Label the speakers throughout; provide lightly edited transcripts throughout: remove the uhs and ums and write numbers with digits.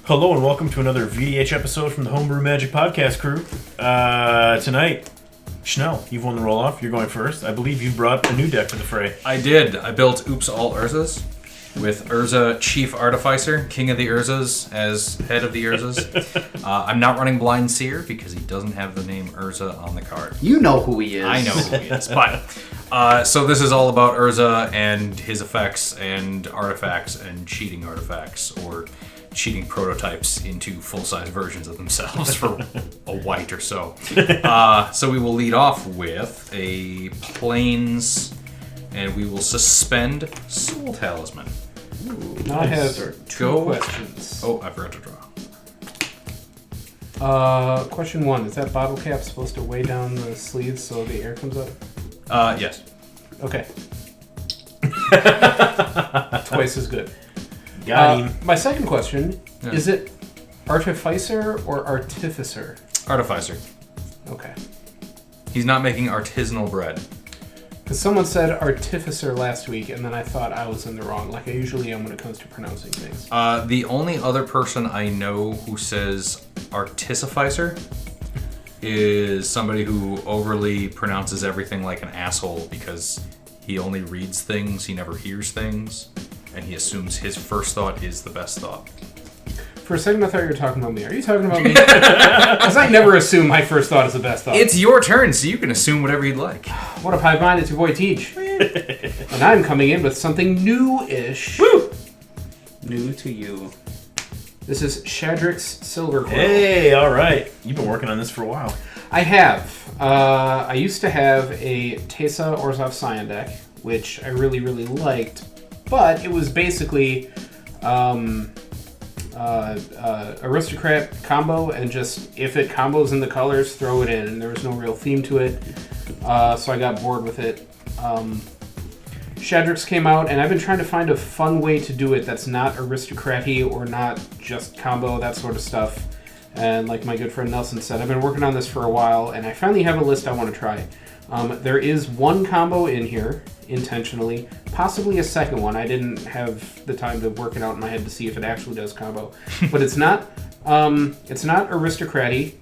Speaker 1: Hello and welcome to another VDH episode from the Homebrew Magic Podcast crew. Tonight, Schnell, you've won the roll-off. You're going first. I believe you brought a new deck to the fray.
Speaker 2: I did. I built Oops All Urzas with Urza Chief Artificer, King of the Urzas, as head of the Urzas. I'm not running Blind Seer because he doesn't have the name Urza on the card.
Speaker 3: You know who he is.
Speaker 2: I know who he is, but... so this is all about Urza and his effects and artifacts and cheating artifacts, or cheating prototypes into full-size versions of themselves for a white or so. So we will lead off with a Plains, and we will suspend Soul Talisman.
Speaker 4: Ooh, I have two questions.
Speaker 2: Oh, I forgot to draw.
Speaker 4: Question one, is that bottle cap supposed to weigh down the sleeves so the air comes up?
Speaker 2: Yes.
Speaker 4: Okay. Twice as good.
Speaker 1: Got him.
Speaker 4: My second question, is it Artificer or Artificer?
Speaker 2: Artificer.
Speaker 4: Okay.
Speaker 2: He's not making artisanal bread.
Speaker 4: Because someone said Artificer last week, and then I thought I was in the wrong, like I usually am when it comes to pronouncing things.
Speaker 2: The only other person I know who says Artificer is somebody who overly pronounces everything like an asshole because he only reads things, he never hears things, and he assumes his first thought is the best thought.
Speaker 4: For a second I thought you were talking about me. Are you talking about me? Because I never assume my first thought is the best thought.
Speaker 2: It's your turn, so you can assume whatever you'd like.
Speaker 4: What up, Hive Mind? It's your boy Teach. And I'm coming in with something new-ish.
Speaker 3: Woo! New to you.
Speaker 4: This is Shadrix Silver Quill.
Speaker 1: Hey, all right. You've been working on this for a while.
Speaker 4: I have. I used to have a Teysa Orzhov Scion deck, which I really, really liked, but it was basically aristocrat combo, and just if it combos in the colors, throw it in, and there was no real theme to it, so I got bored with it. Shadrix came out, and I've been trying to find a fun way to do it that's not aristocrat-y or not just combo, that sort of stuff. And like my good friend Nelson said, I've been working on this for a while, and I finally have a list I want to try. There is one combo in here, intentionally, possibly a second one. I didn't have the time to work it out in my head to see if it actually does combo. But it's not aristocrat-y.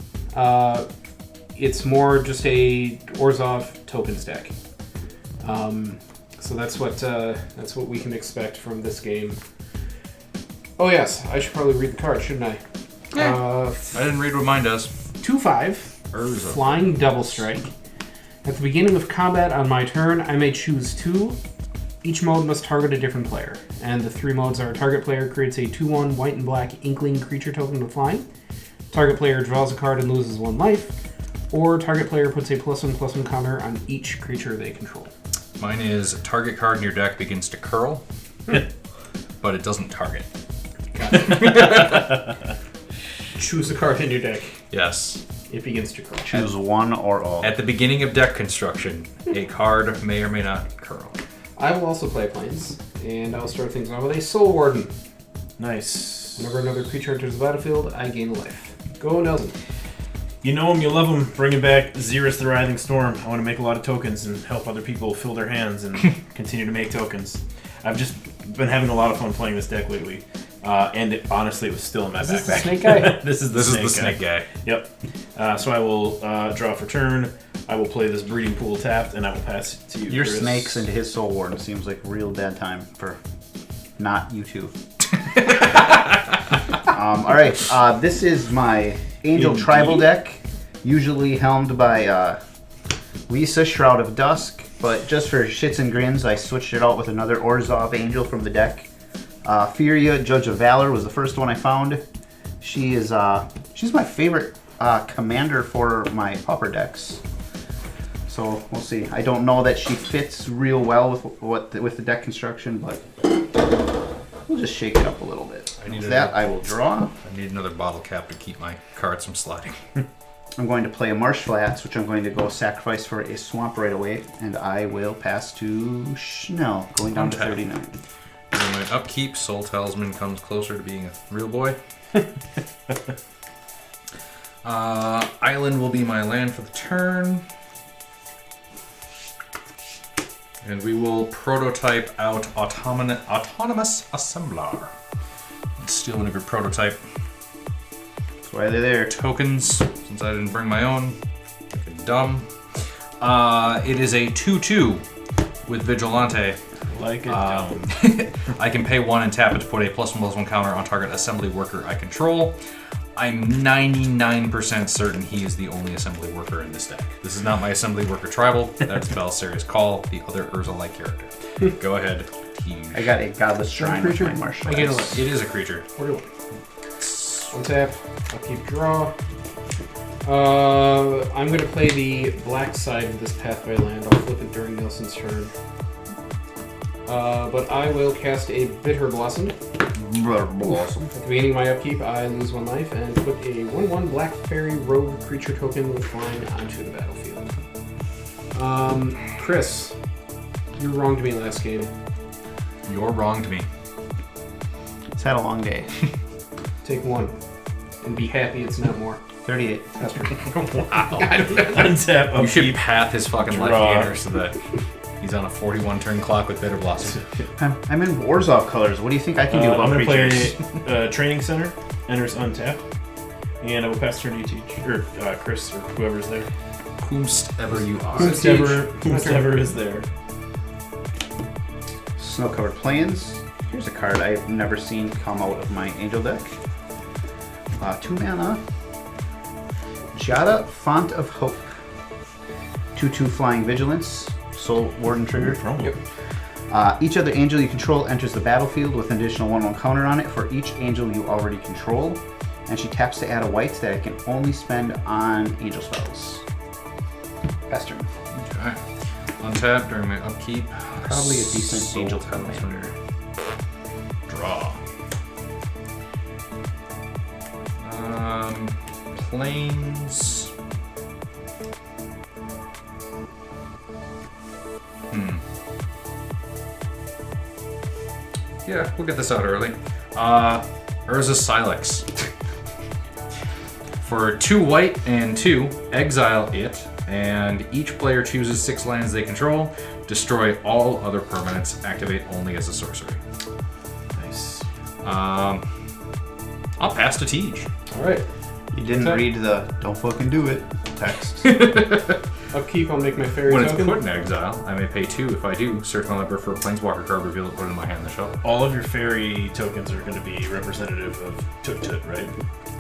Speaker 4: It's more just a Orzhov tokens deck. So that's what we can expect from this game. Oh yes, I should probably read the card, shouldn't I?
Speaker 2: I didn't read what mine does.
Speaker 4: 2/5,
Speaker 2: Urza.
Speaker 4: Flying Double Strike. At the beginning of combat on my turn, I may choose two. Each mode must target a different player. And the three modes are: target player creates a 2/1 white and black Inkling creature token with flying, target player draws a card and loses 1 life, or target player puts a +1/+1 counter on each creature they control.
Speaker 2: Mine is target card in your deck begins to curl, but it doesn't target.
Speaker 4: Choose a card in your deck.
Speaker 2: Yes.
Speaker 4: It begins to curl.
Speaker 3: Choose one or all.
Speaker 2: At the beginning of deck construction, a card may or may not curl.
Speaker 4: I will also play Plains, and I'll start things off with a Soul Warden.
Speaker 1: Nice.
Speaker 4: Whenever another creature enters the battlefield, I gain a life. Go, Nelson.
Speaker 1: You know him, you love him. Bringing back Xyris the Writhing Storm. I want to make a lot of tokens and help other people fill their hands and continue to make tokens. I've just been having a lot of fun playing this deck lately. And honestly, it was still in my backpack.
Speaker 4: Is this the snake guy?
Speaker 1: This is the snake guy. Yep. So I will draw for turn. I will play this Breeding Pool tapped, and I will pass it to you,
Speaker 3: Your
Speaker 1: Chris.
Speaker 3: snakes into his Soul Warden seems like a real bad time for not you two. Alright, this is my Angel
Speaker 1: Indeed.
Speaker 3: Tribal deck, usually helmed by Lisa, Shroud of Dusk, but just for shits and grins, I switched it out with another Orzhov Angel from the deck. Firja, Judge of Valor, was the first one I found. She's my favorite commander for my pauper decks. So we'll see. I don't know that she fits real well with the deck construction, but we'll just shake it up a little bit. With that, I will draw.
Speaker 2: I need another bottle cap to keep my cards from sliding.
Speaker 3: I'm going to play a Marsh Flats, which I'm going to go sacrifice for a Swamp right away, and I will pass to Schnell, going down to 39.
Speaker 2: When my upkeep, Soul Talisman comes closer to being a real boy. Island will be my land for the turn. And we will prototype out Autonomous Assembler. Let's steal one of your prototype.
Speaker 3: why they're there.
Speaker 2: Tokens, since I didn't bring my own. Fucking dumb. It is a 2/2 with Vigilante.
Speaker 1: Like it.
Speaker 2: I can pay 1 and tap it to put a +1/+1 counter on target assembly worker I control. I'm 99% certain he is the only assembly worker in this deck. This is not my assembly worker tribal. That's Valseria's Call, the other Urza-like character. Go ahead.
Speaker 3: I got a Godless Shrine with my martial
Speaker 4: I get a
Speaker 3: arts.
Speaker 4: list.
Speaker 2: It is a creature.
Speaker 4: What do you want? Untap. I'll keep draw. I'm going to play the black side of this Pathway land. I'll flip it during Nelson's turn. But I will cast a Bitter Blossom. At the beginning of my upkeep, I lose 1 life and put a 1/1 Black Fairy Rogue creature token with flying onto the battlefield. Chris, you wronged me last game.
Speaker 2: You're wrong to me.
Speaker 3: It's had a long day.
Speaker 4: Take 1 and be happy it's not more.
Speaker 3: 38.
Speaker 4: That's right.
Speaker 2: Wow.
Speaker 1: Untap,
Speaker 2: You should
Speaker 1: upkeep.
Speaker 2: path his fucking
Speaker 1: Draw.
Speaker 2: left-hander so that he's on a 41 turn clock with Bitter Blossom.
Speaker 3: I'm in Warzone colors. What do you think I can do
Speaker 1: I'm
Speaker 3: about
Speaker 1: going to
Speaker 3: creatures?
Speaker 1: play Training Center, enters untap, and I will pass turn to you, Teach, or Chris, or whoever's there.
Speaker 2: Whomstever you are.
Speaker 1: Whomever is there.
Speaker 3: Snow-covered plains. Here's a card I've never seen come out of my angel deck. 2 mana. Jada, Font of Hope. 2/2 Flying Vigilance. Soul Warden trigger.
Speaker 1: Yep.
Speaker 3: Each other angel you control enters the battlefield with an additional 1/1 counter on it for each angel you already control. And she taps to add a white that I can only spend on angel spells. Pass turn.
Speaker 2: Okay. Untap during my upkeep.
Speaker 3: Probably a decent
Speaker 2: Soul
Speaker 3: angel
Speaker 2: Talisman.
Speaker 3: commander.
Speaker 2: Draw. Planes. Yeah, we'll get this out early. Urza Silex. For 2 white and 2, exile it, and each player chooses 6 lands they control. Destroy all other permanents. Activate only as a sorcery.
Speaker 1: Nice.
Speaker 2: I'll pass to Tej.
Speaker 4: Alright.
Speaker 3: You didn't read the "don't fucking do it" text.
Speaker 4: Upkeep, I'll make my fairy
Speaker 2: When it's
Speaker 4: token.
Speaker 2: put in exile, I may pay 2. If I do, search my library for a Planeswalker card, reveal it, put it in my hand, and shuffle.
Speaker 1: All of your fairy tokens are going to be representative of Tut Tut, right?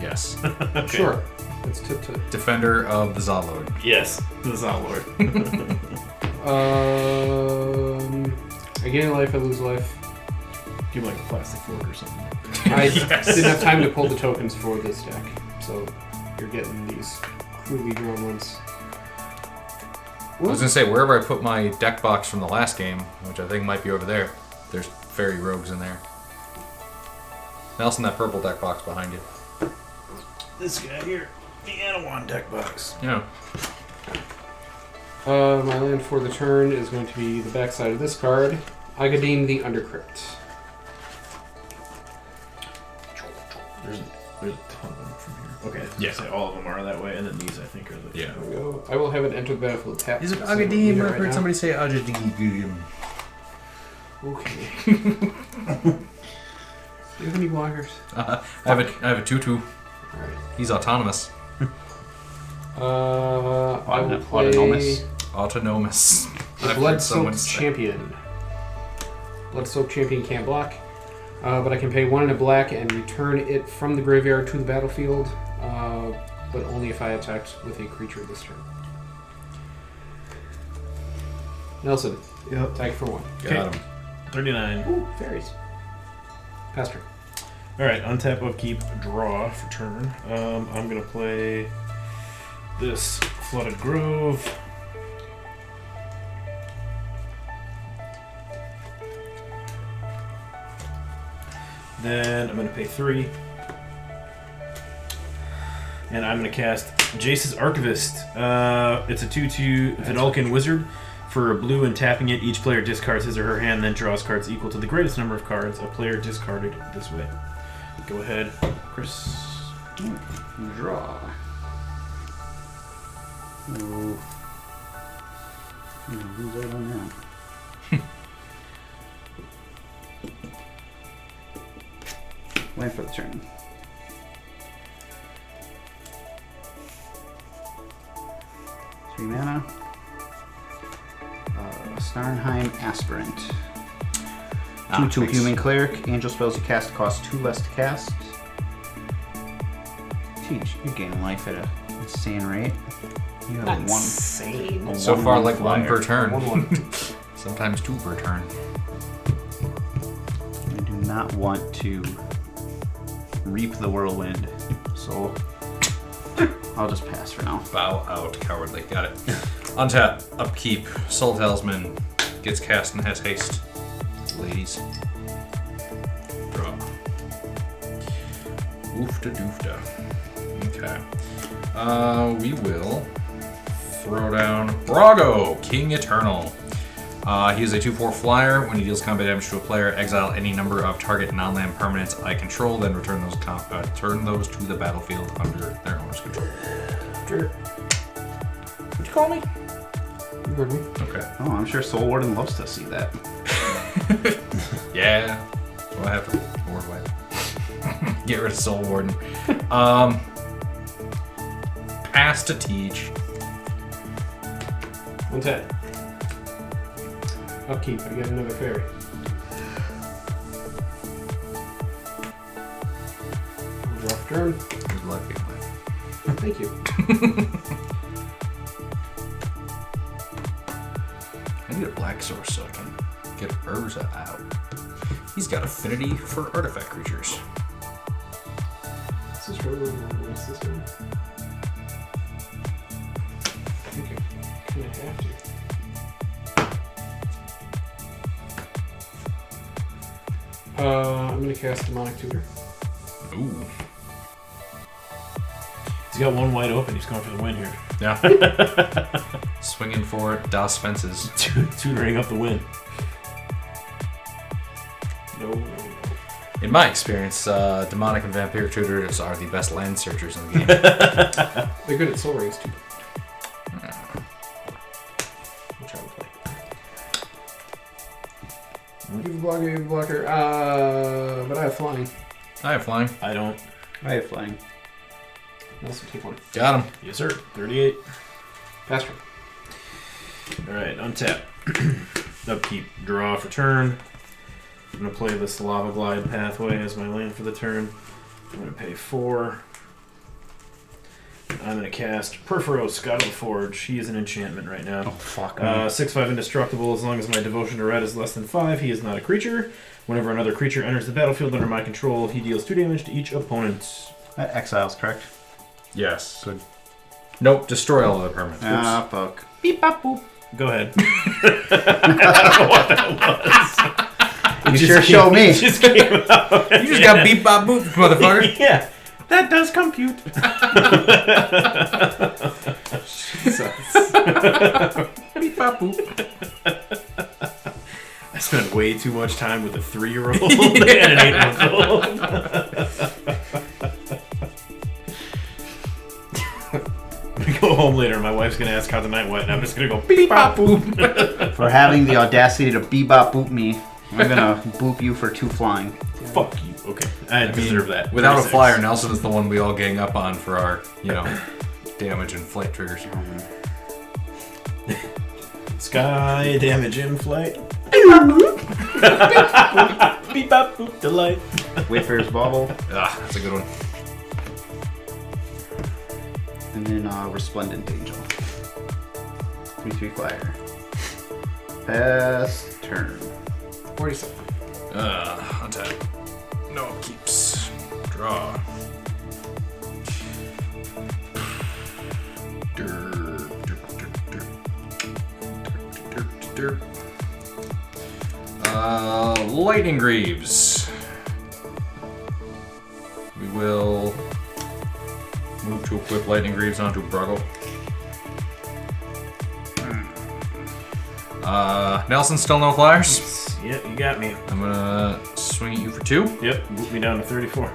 Speaker 2: Yes.
Speaker 1: Okay.
Speaker 4: Sure. It's Tut.
Speaker 2: Defender of the Zalord.
Speaker 1: Yes, the Zalord.
Speaker 4: I gain a life, I lose life.
Speaker 1: Give like a plastic fork or something.
Speaker 4: I
Speaker 2: Yes.
Speaker 4: didn't have time to pull the tokens for this deck, so you're getting these crudely drawn ones.
Speaker 2: I was gonna say, wherever I put my deck box from the last game, which I think might be over there, there's fairy rogues in there. Nelson, that purple deck box behind you.
Speaker 1: This guy here, the Anawan deck box.
Speaker 2: Yeah.
Speaker 4: My land for the turn is going to be the backside of this card, Agadim the Undercrypt.
Speaker 1: There's a ton of them from here. Okay,
Speaker 2: Yeah.
Speaker 1: so all of them are that way, and then these I think are the.
Speaker 2: Yeah.
Speaker 4: There we go. I will have it enter the battlefield tapped.
Speaker 2: Is it
Speaker 4: so I don't need
Speaker 2: Agadim?
Speaker 4: it
Speaker 2: I've
Speaker 4: right
Speaker 2: heard
Speaker 4: now.
Speaker 2: somebody say Agadim.
Speaker 4: Okay. Do you have any blockers?
Speaker 2: I have a 2/2.
Speaker 4: Alright.
Speaker 2: He's autonomous.
Speaker 4: I will play
Speaker 3: Autonomous.
Speaker 2: Autonomous.
Speaker 4: the
Speaker 2: I've
Speaker 4: Blood
Speaker 2: heard someone
Speaker 4: Soaked
Speaker 2: say-
Speaker 4: Champion. Blood Soaked Champion can't block, but I can pay 1 and a black and return it from the graveyard to the battlefield, but only if I attacked with a creature this turn. Nelson,
Speaker 3: Yep.
Speaker 4: attack for 1.
Speaker 2: Got him.
Speaker 1: 39.
Speaker 4: Ooh, fairies. Pass turn.
Speaker 1: Alright, untap, upkeep, draw for turn. I'm gonna play this Flooded Grove. Then I'm gonna pay 3. And I'm gonna cast Jace's Archivist. It's a 2/2 Vidalcan Wizard. For blue and tapping it, each player discards his or her hand, then draws cards equal to the greatest number of cards a player discarded this way. Go ahead, Chris.
Speaker 3: Draw. Ooh. Who's out on that? Land for the turn. 3 mana. Starnheim Aspirant. 2/2
Speaker 2: nice.
Speaker 3: human cleric. Angel spells you cast cost 2 less to cast. Teach, you're gaining life at an insane rate. You have
Speaker 4: Insane.
Speaker 2: So far, like
Speaker 3: flyer.
Speaker 2: 1 per turn.
Speaker 4: 1/1.
Speaker 2: Sometimes 2 per turn.
Speaker 3: I do not want to reap the whirlwind, so I'll just pass for now.
Speaker 2: Bow out, cowardly. Got it. Untap, upkeep, Soul Talisman, gets cast and has haste. Ladies. Draw. Oofta doofta. Okay. We will throw down Brago, King Eternal. He is a 2/4 flyer. When he deals combat damage to a player, exile any number of target non-land permanents I control, then return those to the battlefield under their owner's control.
Speaker 4: Sure. What'd you call me? You heard me.
Speaker 2: Okay.
Speaker 3: Oh, I'm sure Soul Warden loves to see that.
Speaker 2: Yeah. What happened? Ward wipe. Get rid of Soul Warden. Pass to Teach.
Speaker 4: What's that? Upkeep. I got another fairy. Rough turn.
Speaker 2: Good luck, big man.
Speaker 4: Thank you.
Speaker 2: I need a black source so I can get Urza out. He's got affinity for artifact creatures.
Speaker 4: This is really what's this one? Okay. Kinda have to. I'm gonna cast Demonic Tutor.
Speaker 2: Ooh.
Speaker 1: He's got one wide open. He's going for the win here.
Speaker 2: Yeah. Swinging for Das Fences.
Speaker 1: Tutoring up the win.
Speaker 4: No, no, no.
Speaker 2: In my experience, demonic and vampire tutors are the best land searchers in the game.
Speaker 4: They're good at soul rings too. Which I would play. You have a blocker, you have a blocker. But I have flying.
Speaker 2: I have flying.
Speaker 1: I don't.
Speaker 3: I have flying.
Speaker 4: Also take one.
Speaker 2: Got him.
Speaker 1: Yes, sir. 38.
Speaker 4: Pass turn.
Speaker 1: Alright, untap. Upkeep. Draw for turn. I'm going to play this Lava Glide Pathway as my land for the turn. I'm going to pay 4. I'm going to cast Perforos, Scott of the Forge. He is an enchantment right now.
Speaker 3: Oh, fuck.
Speaker 1: 6/5 indestructible. As long as my devotion to red is less than 5, he is not a creature. Whenever another creature enters the battlefield under my control, he deals 2 damage to each opponent.
Speaker 3: That exiles, correct?
Speaker 2: Yes. Good. Nope. Destroy all other permanents.
Speaker 3: Ah, fuck.
Speaker 1: Beep, bop, boop. Go ahead.
Speaker 3: You sure show me.
Speaker 1: Just came out.
Speaker 2: You just got beep bop boop, motherfucker.
Speaker 1: Yeah, that does compute.
Speaker 2: Beep bop boop.
Speaker 1: I spent way too much time with a 3-year-old and an 8-month-old. I'm gonna go home later. My wife's gonna ask how the night went, and I'm just gonna go beep bop boop.
Speaker 3: For having the audacity to bebop boop me, I'm gonna boop you for 2 flying.
Speaker 1: Fuck you. Okay, I deserve that.
Speaker 2: Without a
Speaker 1: 36.
Speaker 2: flyer, Nelson is the one we all gang up on for our, damage and flight triggers.
Speaker 1: Sky damage in flight. Beep bop boop delight.
Speaker 3: Wayfarer's Bauble,
Speaker 2: Ah, that's a good one.
Speaker 3: and then Resplendent Angel. 3/3 flyer. Pass turn.
Speaker 4: 47.
Speaker 2: Untap. No upkeeps. Draw. Lightning Greaves. We will move to equip Lightning Greaves onto Brago. Nelson, still no flyers?
Speaker 1: Yep, you got me.
Speaker 2: I'm gonna swing at you for 2.
Speaker 1: Yep, move me down to 34.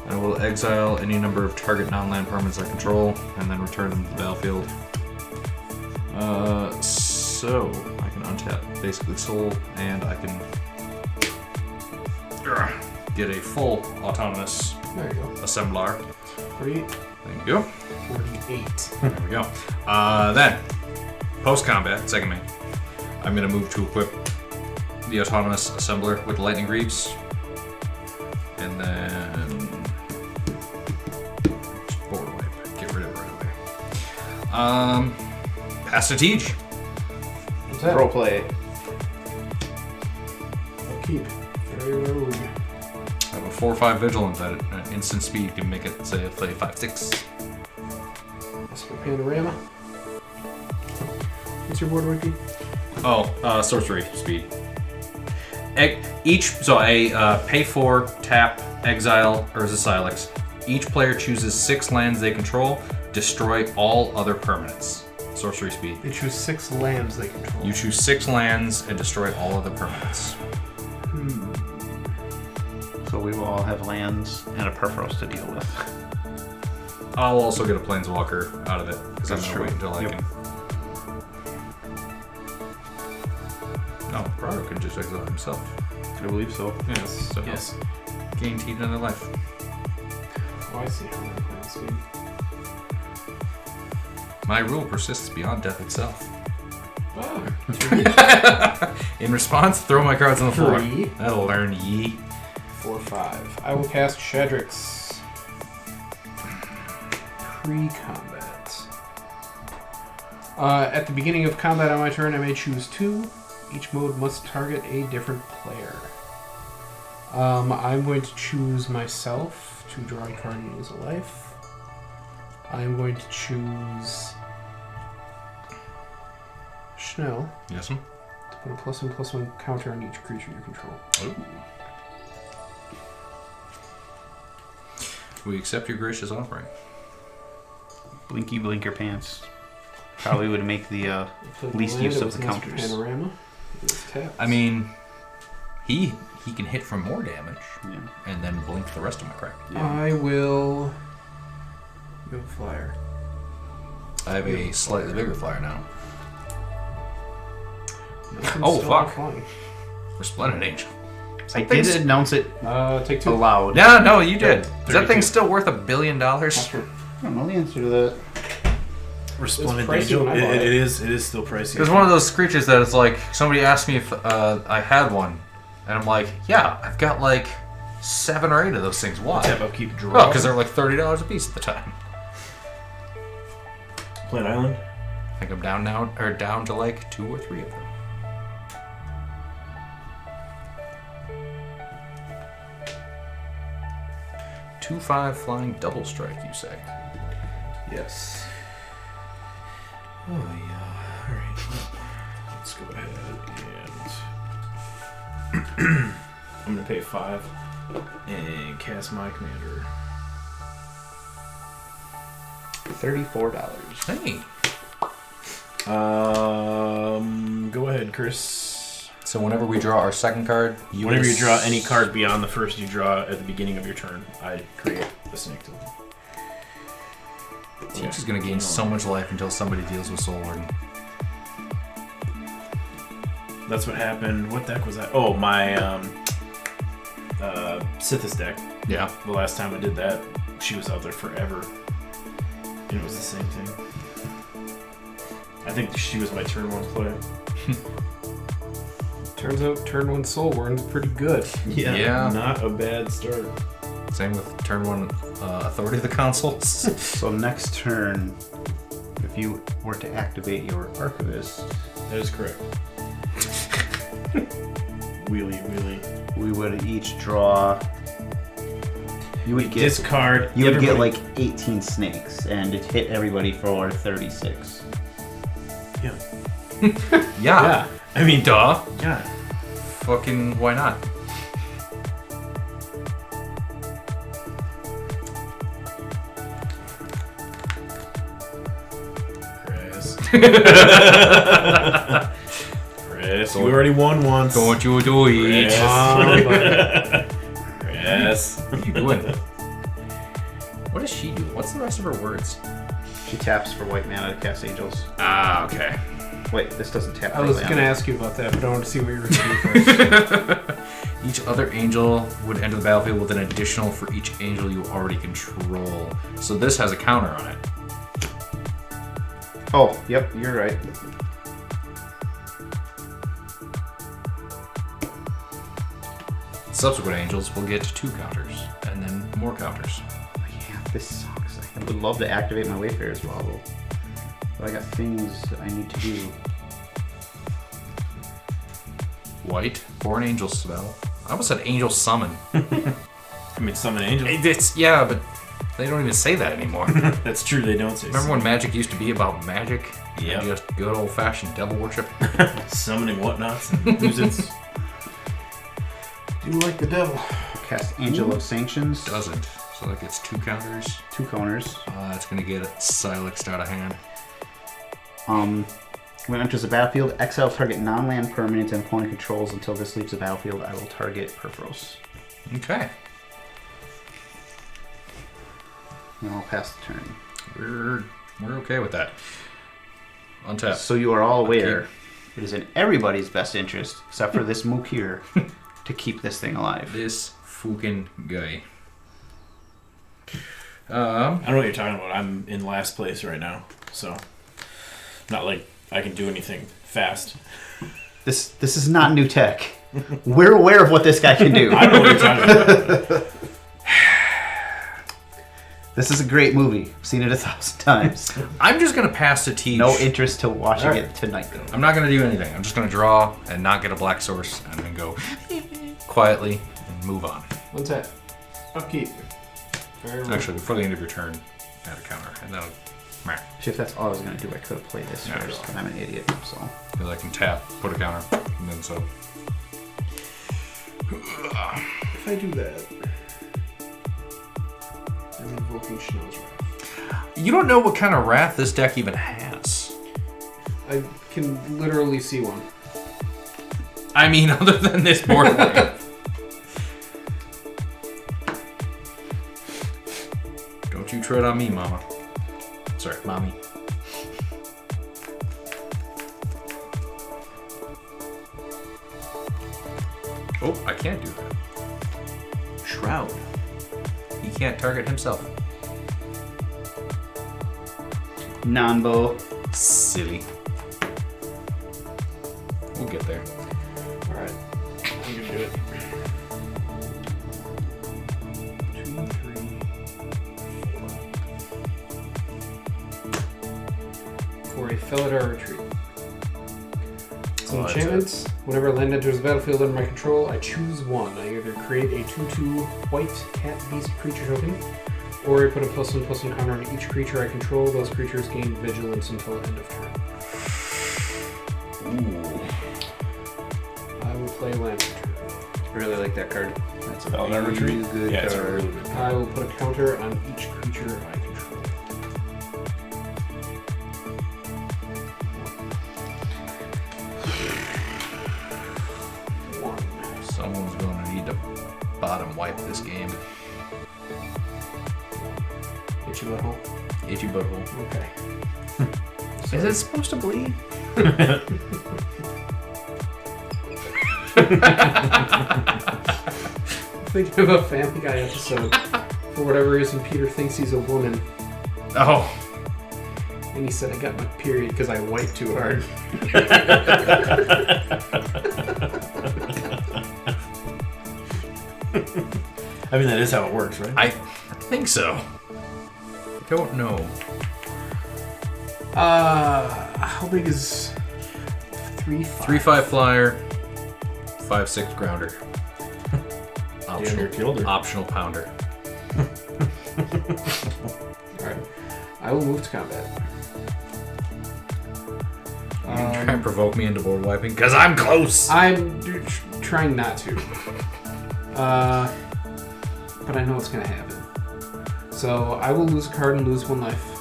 Speaker 2: I will exile any number of target non-land permanents I control, and then return them to the battlefield. So I can untap basically Soul, and I can get a full autonomous
Speaker 4: There you go.
Speaker 2: assembler.
Speaker 4: 48.
Speaker 2: Thank you.
Speaker 4: 48.
Speaker 2: There we go. Then Post-combat, second main, I'm going to move to equip the Autonomous Assembler with Lightning Greaves. And then... Board wipe. Get rid of it right away. Pass to Tej.
Speaker 4: What's that?
Speaker 3: Pro play.
Speaker 4: I'll keep. Very rogue.
Speaker 2: I have a 4/5 Vigilance at instant speed. You can make it, say, play 5/6.
Speaker 4: Esper Panorama. What's your board, Ricky?
Speaker 2: Oh, sorcery speed. Pay 4, tap, exile, Urza Silex. Each player chooses 6 lands they control. Destroy all other permanents. Sorcery speed.
Speaker 4: They choose 6 lands they control.
Speaker 2: You choose 6 lands and destroy all other permanents.
Speaker 3: So we will all have lands and a Perforos to deal with.
Speaker 2: I'll also get a Planeswalker out of it because I'm
Speaker 3: That's
Speaker 2: going to
Speaker 3: true.
Speaker 2: wait until I
Speaker 3: Yep.
Speaker 2: can. No, Braro could just exile himself.
Speaker 3: I believe so.
Speaker 2: Yes. So
Speaker 1: Yes.
Speaker 2: guaranteed another life.
Speaker 4: Oh, I see how they're playing this game.
Speaker 2: My rule persists beyond death itself.
Speaker 4: Oh,
Speaker 2: In response, throw my cards on the floor.
Speaker 4: 3.
Speaker 2: That'll learn ye.
Speaker 4: 4, 5. I will cast Shadrix. Pre-combat. At the beginning of combat on my turn, I may choose 2. Each mode must target a different player. I'm going to choose myself to draw a card and lose a life. I'm going to choose Schnell
Speaker 2: Yes, sir.
Speaker 4: to put a +1/+1 counter on each creature you control.
Speaker 2: Ooh. We accept your gracious offering.
Speaker 3: Blinky Blinker Pants. Probably would make the least use of the counters.
Speaker 4: Panorama. It was tapped.
Speaker 2: I mean, he can hit for more damage
Speaker 3: Yeah.
Speaker 2: and then blink the rest of my crap.
Speaker 4: I will go flyer.
Speaker 2: I have a slightly bigger flyer now.
Speaker 4: Nothing's
Speaker 2: Oh,
Speaker 4: still
Speaker 2: fuck.
Speaker 4: flying.
Speaker 2: Resplendent Angel.
Speaker 3: I did announce it
Speaker 4: Take 2.
Speaker 3: aloud.
Speaker 2: No, you did. Is that
Speaker 1: 32.
Speaker 2: thing still worth $1 billion?
Speaker 3: I don't know the answer to that.
Speaker 1: Resplendent
Speaker 4: pricey
Speaker 1: Angel.
Speaker 4: when I bought
Speaker 1: It
Speaker 4: it.
Speaker 1: is still pricey.
Speaker 2: It's one of those creatures that it's like, somebody asked me if I had one. And I'm like, yeah, I've got like 7 or 8 of those things. Why?
Speaker 1: Tap upkeep draw.
Speaker 2: Well, because they're like $30 a piece at the time.
Speaker 1: Planet Island.
Speaker 2: I think I'm down now, or down to like 2 or 3 of them. Two 5 flying double strike, you say?
Speaker 1: Yes. Oh yeah. All right. Let's go ahead and I'm gonna pay 5 and cast my commander.
Speaker 3: $34.
Speaker 2: Hey.
Speaker 1: Go ahead, Chris.
Speaker 2: So whenever we draw our second card,
Speaker 1: Whenever you draw any card beyond the first you draw at the beginning of your turn, I create a snake token.
Speaker 2: Teach is going to gain so much life until somebody deals with Soul Warden.
Speaker 1: That's what happened. What deck was that? Oh, my Sithis deck.
Speaker 2: Yeah.
Speaker 1: The last time I did that, she was out there forever. And it was the same thing. I think she was my turn 1 play.
Speaker 4: Turns out turn 1 Soul Worm's pretty good.
Speaker 2: Yeah.
Speaker 1: Not a bad start.
Speaker 2: Same with turn 1 Authority of the Consuls.
Speaker 3: So next turn, if you were to activate your Archivist,
Speaker 1: That is correct. Wheelie.
Speaker 3: we would each draw. You would get
Speaker 1: Discard.
Speaker 3: You would get
Speaker 1: everybody-
Speaker 3: like 18 snakes, and it hit everybody for 36.
Speaker 1: Yeah.
Speaker 2: Yeah.
Speaker 1: I mean,
Speaker 2: Duh.
Speaker 1: yeah.
Speaker 2: Fucking why not?
Speaker 1: Chris. Chris, you already won once.
Speaker 2: Don't you do it.
Speaker 1: Chris.
Speaker 2: What are you doing? What does she do? What's the rest of her words?
Speaker 3: She taps for white mana to cast Angels.
Speaker 2: Ah, okay.
Speaker 3: Wait, this doesn't tap.
Speaker 4: I was
Speaker 3: for
Speaker 4: going to
Speaker 3: land.
Speaker 4: ask you about that, but I want to see what you were going to do first.
Speaker 2: Each other angel would enter the battlefield with an additional for each angel you already control. So this has a counter on it.
Speaker 3: Oh, yep, you're right.
Speaker 2: Subsequent angels will get 2 counters, and then more counters.
Speaker 3: Yeah, this sucks. I would love to activate my Wayfarer's Wobble, but I got things I need to do.
Speaker 2: White for an angel spell. I almost said angel summon.
Speaker 1: I mean, summon angel.
Speaker 2: Yeah, but they don't even say that anymore.
Speaker 1: That's true, they don't say
Speaker 2: Remember when magic used to be about magic?
Speaker 1: Yep.
Speaker 2: And just good old-fashioned devil worship?
Speaker 1: summoning whatnots and who's
Speaker 4: Do like the devil.
Speaker 3: Cast Angel of Sanctions.
Speaker 2: Doesn't. So that gets 2 counters.
Speaker 3: 2 counters.
Speaker 2: It's going to get Silex out of hand.
Speaker 3: When it enters the battlefield, exile target non-land permanent and opponent controls until this leaves the battlefield. I will target Perforos.
Speaker 2: Okay.
Speaker 3: And I'll pass the turn.
Speaker 2: We're okay with that. Untap.
Speaker 3: So you are all aware, it is in everybody's best interest, except for this mook here, to keep this thing alive.
Speaker 2: This fucking guy.
Speaker 1: I don't know what you're talking about. I'm in last place right now, so not like I can do anything fast.
Speaker 3: This is not new tech. We're aware of what this guy can do.
Speaker 1: I don't know what you're talking about.
Speaker 3: This is a great movie. I've seen it 1,000 times.
Speaker 2: I'm just going to pass to Teach.
Speaker 3: No interest to watching it tonight, though.
Speaker 2: I'm not going to do anything. I'm just going to draw and not get a black source and then go quietly and move on.
Speaker 4: One tap. Upkeep. Very well.
Speaker 2: Actually, before the end of your turn, add a counter. And that'll... Meh.
Speaker 3: If that's all I was going to do, I could have played this
Speaker 2: Yeah,
Speaker 3: first,
Speaker 2: I
Speaker 3: but I'm an idiot, so...
Speaker 2: Because I can tap, put a counter, and then so...
Speaker 4: If I do that, I'm invoking Schnell's Wrath.
Speaker 2: You don't know what kind of wrath this deck even has.
Speaker 4: I can literally see one.
Speaker 2: I mean, other than this board game. Don't you tread on me, mama. Sorry, mommy. Oh, I can't do that. Shroud. He can't target himself.
Speaker 3: Non-bow.
Speaker 2: Silly. We'll get there.
Speaker 4: Alright. I'm gonna do it. 2, 3, 4. For a Felidar retreat. So
Speaker 2: that's
Speaker 4: enchantments. Whenever a land enters the battlefield under my control, I choose one. I either create a 2/2 white cat beast creature token, or I put a +1/+1 counter on each creature I control. Those creatures gain vigilance until end of turn.
Speaker 2: Ooh.
Speaker 4: I will play land return.
Speaker 3: I really like that card. That's a
Speaker 1: Felidar
Speaker 3: really
Speaker 1: Retreat?
Speaker 3: good
Speaker 1: Yeah, it's a
Speaker 3: card.
Speaker 1: really good card.
Speaker 4: I will put a counter on each creature I control.
Speaker 2: Someone's going to need to bottom wipe this game.
Speaker 4: Hit you butthole.
Speaker 2: Itchy butthole.
Speaker 4: Okay.
Speaker 2: Is it supposed to bleed?
Speaker 4: Thinking of a Family Guy episode. For whatever reason, Peter thinks he's a woman,
Speaker 2: Oh.
Speaker 4: and he said I got my period because I wiped too hard.
Speaker 1: I mean, that is how it works, right?
Speaker 2: I think so. I don't know.
Speaker 4: How big is 3/5?
Speaker 2: 3/5 flyer, 5/6 grounder.
Speaker 1: Damn, killed her.
Speaker 2: Optional pounder.
Speaker 4: Alright. I will move to combat.
Speaker 2: You can try and provoke me into board wiping, because I'm close!
Speaker 4: I'm trying not to. But I know what's going to happen. So I will lose a card and lose 1 life.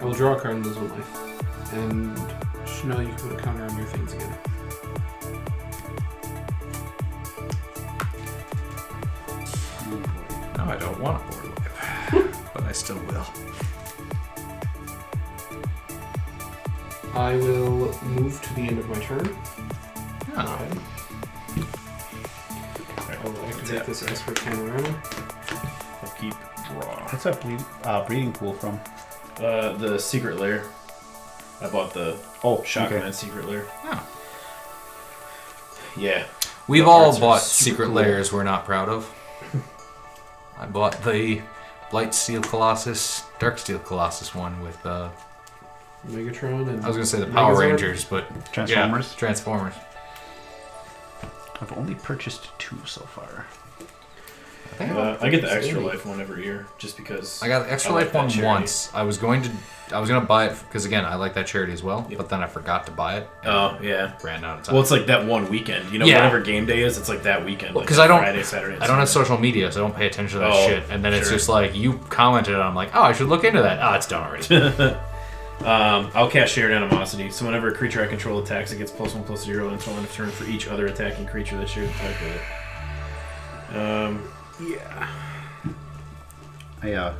Speaker 4: I will draw a card and lose 1 life. And Chanel, you can put a counter on your things again.
Speaker 2: No, I don't want a board wipe. But I still will.
Speaker 4: I will move to the end of my turn.
Speaker 2: Oh.
Speaker 4: Alright. I will activate this expert panorama.
Speaker 1: Upkeep, draw.
Speaker 3: What's that breeding pool from?
Speaker 1: The secret lair. I bought the
Speaker 3: Oh,
Speaker 1: Shotgun
Speaker 3: okay.
Speaker 1: secret lair.
Speaker 2: Oh.
Speaker 1: Yeah.
Speaker 2: We've all
Speaker 1: arts are
Speaker 2: bought
Speaker 1: super
Speaker 2: secret
Speaker 1: cool.
Speaker 2: layers we're not proud of. I bought the Blight Steel Colossus, Dark Steel Colossus one with,
Speaker 4: Megatron and
Speaker 2: I was going to say the Power
Speaker 4: Megazord?
Speaker 2: Rangers, but...
Speaker 3: Transformers?
Speaker 2: Yeah, Transformers.
Speaker 3: I've only purchased 2 so far.
Speaker 1: I get the extra life one every year just because.
Speaker 2: I got the Extra
Speaker 1: like
Speaker 2: Life
Speaker 1: that
Speaker 2: one
Speaker 1: charity.
Speaker 2: once. I was going to buy it because again I like that charity as well. But then I forgot to buy it. And
Speaker 1: Oh yeah.
Speaker 2: ran out of time.
Speaker 1: Well, it's like that one weekend. You know,
Speaker 2: Yeah.
Speaker 1: whatever game day is, it's like that weekend.
Speaker 2: Well,
Speaker 1: like
Speaker 2: 'cause I don't-
Speaker 1: Friday, Saturday. and
Speaker 2: I don't have
Speaker 1: Sunday.
Speaker 2: social media, so I don't pay attention to that
Speaker 1: Oh,
Speaker 2: shit. And then it's
Speaker 1: sure.
Speaker 2: just like you commented, and I'm like, oh, I should look into that. Oh, it's done already.
Speaker 1: I'll cast Shared Animosity. So whenever a creature I control attacks, it gets +1/+0 until end of turn for each other attacking creature that shares attack with it. Yeah.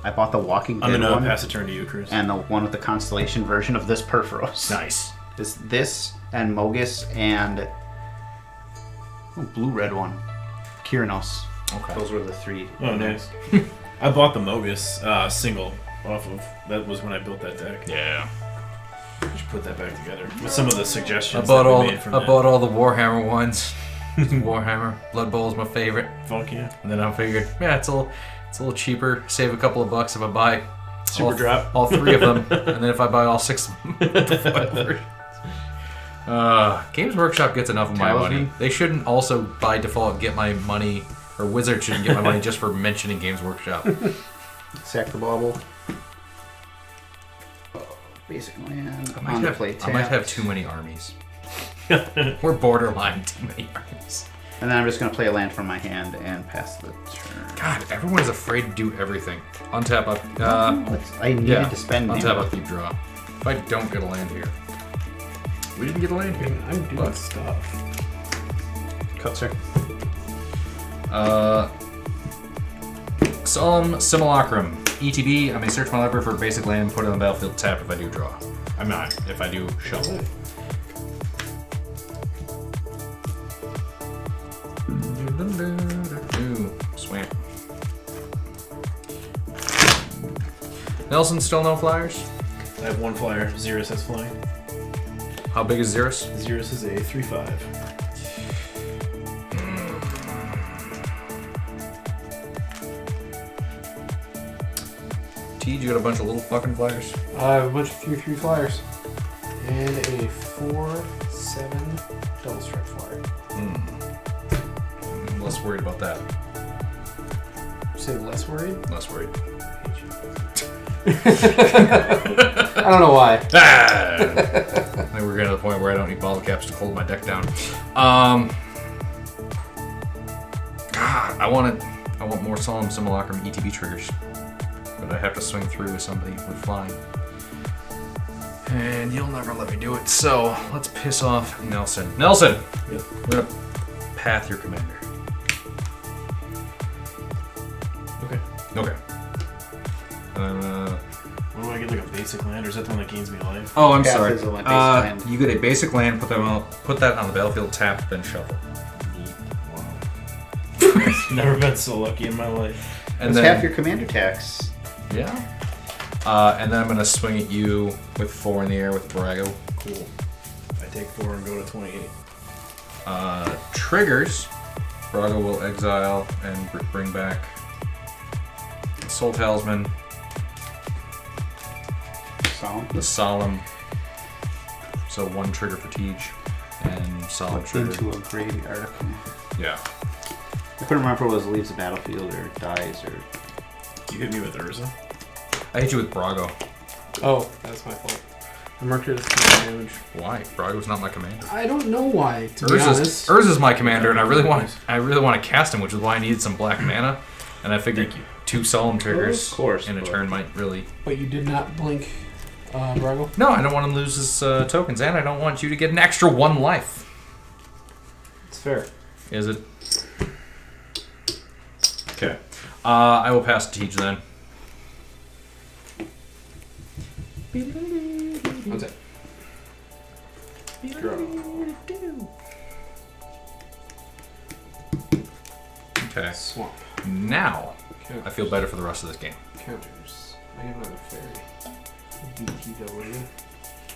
Speaker 3: I bought the Walking
Speaker 1: I'm
Speaker 3: Dead
Speaker 1: gonna
Speaker 3: one
Speaker 1: pass a turn to you, Cruz.
Speaker 3: and the one with the Constellation version of this Perforos.
Speaker 2: Nice.
Speaker 3: This and Mogus and blue-red one, Kyranos.
Speaker 2: Okay.
Speaker 3: Those were the 3.
Speaker 1: Oh, nice. I bought the Mogus single off of. That was when I built that deck.
Speaker 2: Yeah.
Speaker 1: I should put that back together with some of the
Speaker 2: I
Speaker 1: suggestions
Speaker 2: bought
Speaker 1: that
Speaker 2: all.
Speaker 1: we made from
Speaker 2: I
Speaker 1: that.
Speaker 2: bought all the Warhammer ones. Warhammer Blood Bowl is my favorite.
Speaker 1: Fuck yeah.
Speaker 2: And then I figured, yeah, it's a little cheaper. Save a couple of bucks if I buy
Speaker 1: Super drop.
Speaker 2: all 3 of them, and then if I buy all 6 of them. Games Workshop gets enough of my
Speaker 3: Talisman?
Speaker 2: money. They shouldn't also by default get my money, or Wizard shouldn't get my money just for mentioning Games Workshop.
Speaker 3: Sack the Bauble. Basic land.
Speaker 2: I might have too many armies. We're borderline too many armies.
Speaker 3: And then I'm just going to play a land from my hand and pass the turn.
Speaker 2: God, everyone is afraid to do everything. Untap up.
Speaker 3: I needed to spend
Speaker 2: untap
Speaker 3: mana.
Speaker 2: up, keep draw. If I don't get a land here, we didn't get a land here.
Speaker 4: I'm doing
Speaker 2: Look.
Speaker 4: stuff.
Speaker 3: Cut, sir.
Speaker 2: Solemn Simulacrum. ETB, I may search my library for a basic land, put it on the battlefield, tap if I do draw. I'm not, if I do shuffle. Swamp. Nelson, still no flyers?
Speaker 1: I have 1 flyer. Xyris has flying.
Speaker 2: How big is Xyris?
Speaker 1: Xyris is a 3/5.
Speaker 2: T, you got a bunch of little fucking flyers?
Speaker 4: I have a bunch of 3/3 flyers. And a 4/7 double strike flyer.
Speaker 2: I'm less worried about that.
Speaker 4: Say less worried?
Speaker 2: Less worried.
Speaker 4: I don't know why.
Speaker 2: Ah! I think we're getting to the point where I don't need bottle caps to hold my deck down. God, I want more Solemn Simulacrum ETB triggers, but I have to swing through with somebody with flying, and you'll never let me do it. So let's piss off Nelson. Nelson,
Speaker 1: Yep.
Speaker 2: we're gonna path your commander.
Speaker 1: Okay.
Speaker 2: Okay.
Speaker 1: What do I get, like a basic land, or is that the one that gains me life?
Speaker 2: Oh, I'm
Speaker 3: Path
Speaker 2: sorry.
Speaker 3: is a basic land.
Speaker 2: You get a basic land. Put that on the battlefield. Tap, then shuffle.
Speaker 1: Wow. Never been so lucky in my life.
Speaker 2: And
Speaker 3: That's
Speaker 2: then
Speaker 3: half your commander tax.
Speaker 2: yeah. And then I'm gonna swing at you with 4 in the air with Brago.
Speaker 1: Cool. I take 4 and go to 28.
Speaker 2: Triggers. Brago will exile and bring back Soul Talisman,
Speaker 3: Solemn.
Speaker 2: the Solemn. So 1 trigger for Tej, and Solemn trigger.
Speaker 3: Into a graveyard. Okay.
Speaker 2: Yeah.
Speaker 3: I couldn't remember if it was leaves the battlefield or dies or.
Speaker 1: You hit me with Urza.
Speaker 2: I hit you with Brago.
Speaker 4: Oh, that's my fault. I marked it as combat damage.
Speaker 2: Why? Brago's not my commander.
Speaker 4: I don't know why, to be honest.
Speaker 2: Urza's my commander, and I really want to cast him, which is why I needed some black mana. And I figured
Speaker 1: Thank you.
Speaker 2: 2 Solemn triggers
Speaker 3: Of course,
Speaker 2: in a
Speaker 3: but-
Speaker 2: turn might really.
Speaker 4: But you did not blink Brago?
Speaker 2: No, I don't want him to lose his tokens, and I don't want you to get an extra 1 life.
Speaker 4: It's fair.
Speaker 2: Is it? Okay. I will pass to Tej then.
Speaker 4: What's that? Draw.
Speaker 2: Okay.
Speaker 4: Swamp.
Speaker 2: Now,
Speaker 4: Counters.
Speaker 2: I feel better for the rest of this game.
Speaker 4: Counters. I have another fairy. BTW.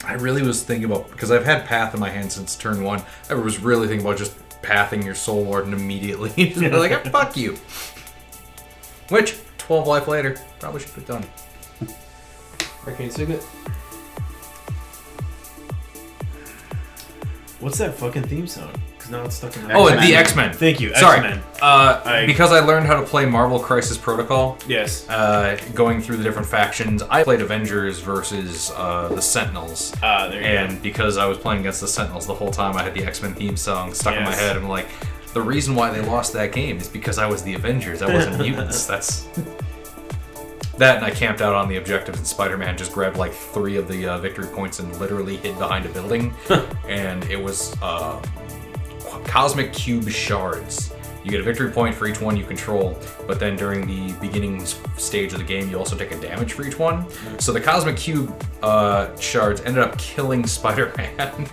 Speaker 2: I really was thinking about, because I've had Path in my hand since turn 1, I was really thinking about just pathing your Soul Warden immediately. You're like, "Ah, fuck you." Which, 12 life later, probably should have done.
Speaker 4: Arcane Signet.
Speaker 1: What's that fucking theme song? Because now it's stuck in my
Speaker 2: Oh,
Speaker 3: X-Men.
Speaker 2: the X-Men.
Speaker 1: Thank you,
Speaker 2: Sorry.
Speaker 1: X-Men.
Speaker 2: Because I learned how to play Marvel Crisis Protocol,
Speaker 1: Yes.
Speaker 2: going through the different factions, I played Avengers versus the Sentinels.
Speaker 1: There you
Speaker 2: And because I was playing against the Sentinels the whole time, I had the X-Men theme song stuck in my
Speaker 1: Yes.
Speaker 2: head. I'm like, the reason why they lost that game is because I was the Avengers. I wasn't mutants. That's... That, and I camped out on the objectives, and Spider-Man just grabbed like 3 of the victory points and literally hid behind a building. And it was Cosmic Cube Shards. You get a victory point for each one you control, but then during the beginning stage of the game, you also take a damage for each one. So the Cosmic Cube Shards ended up killing Spider-Man.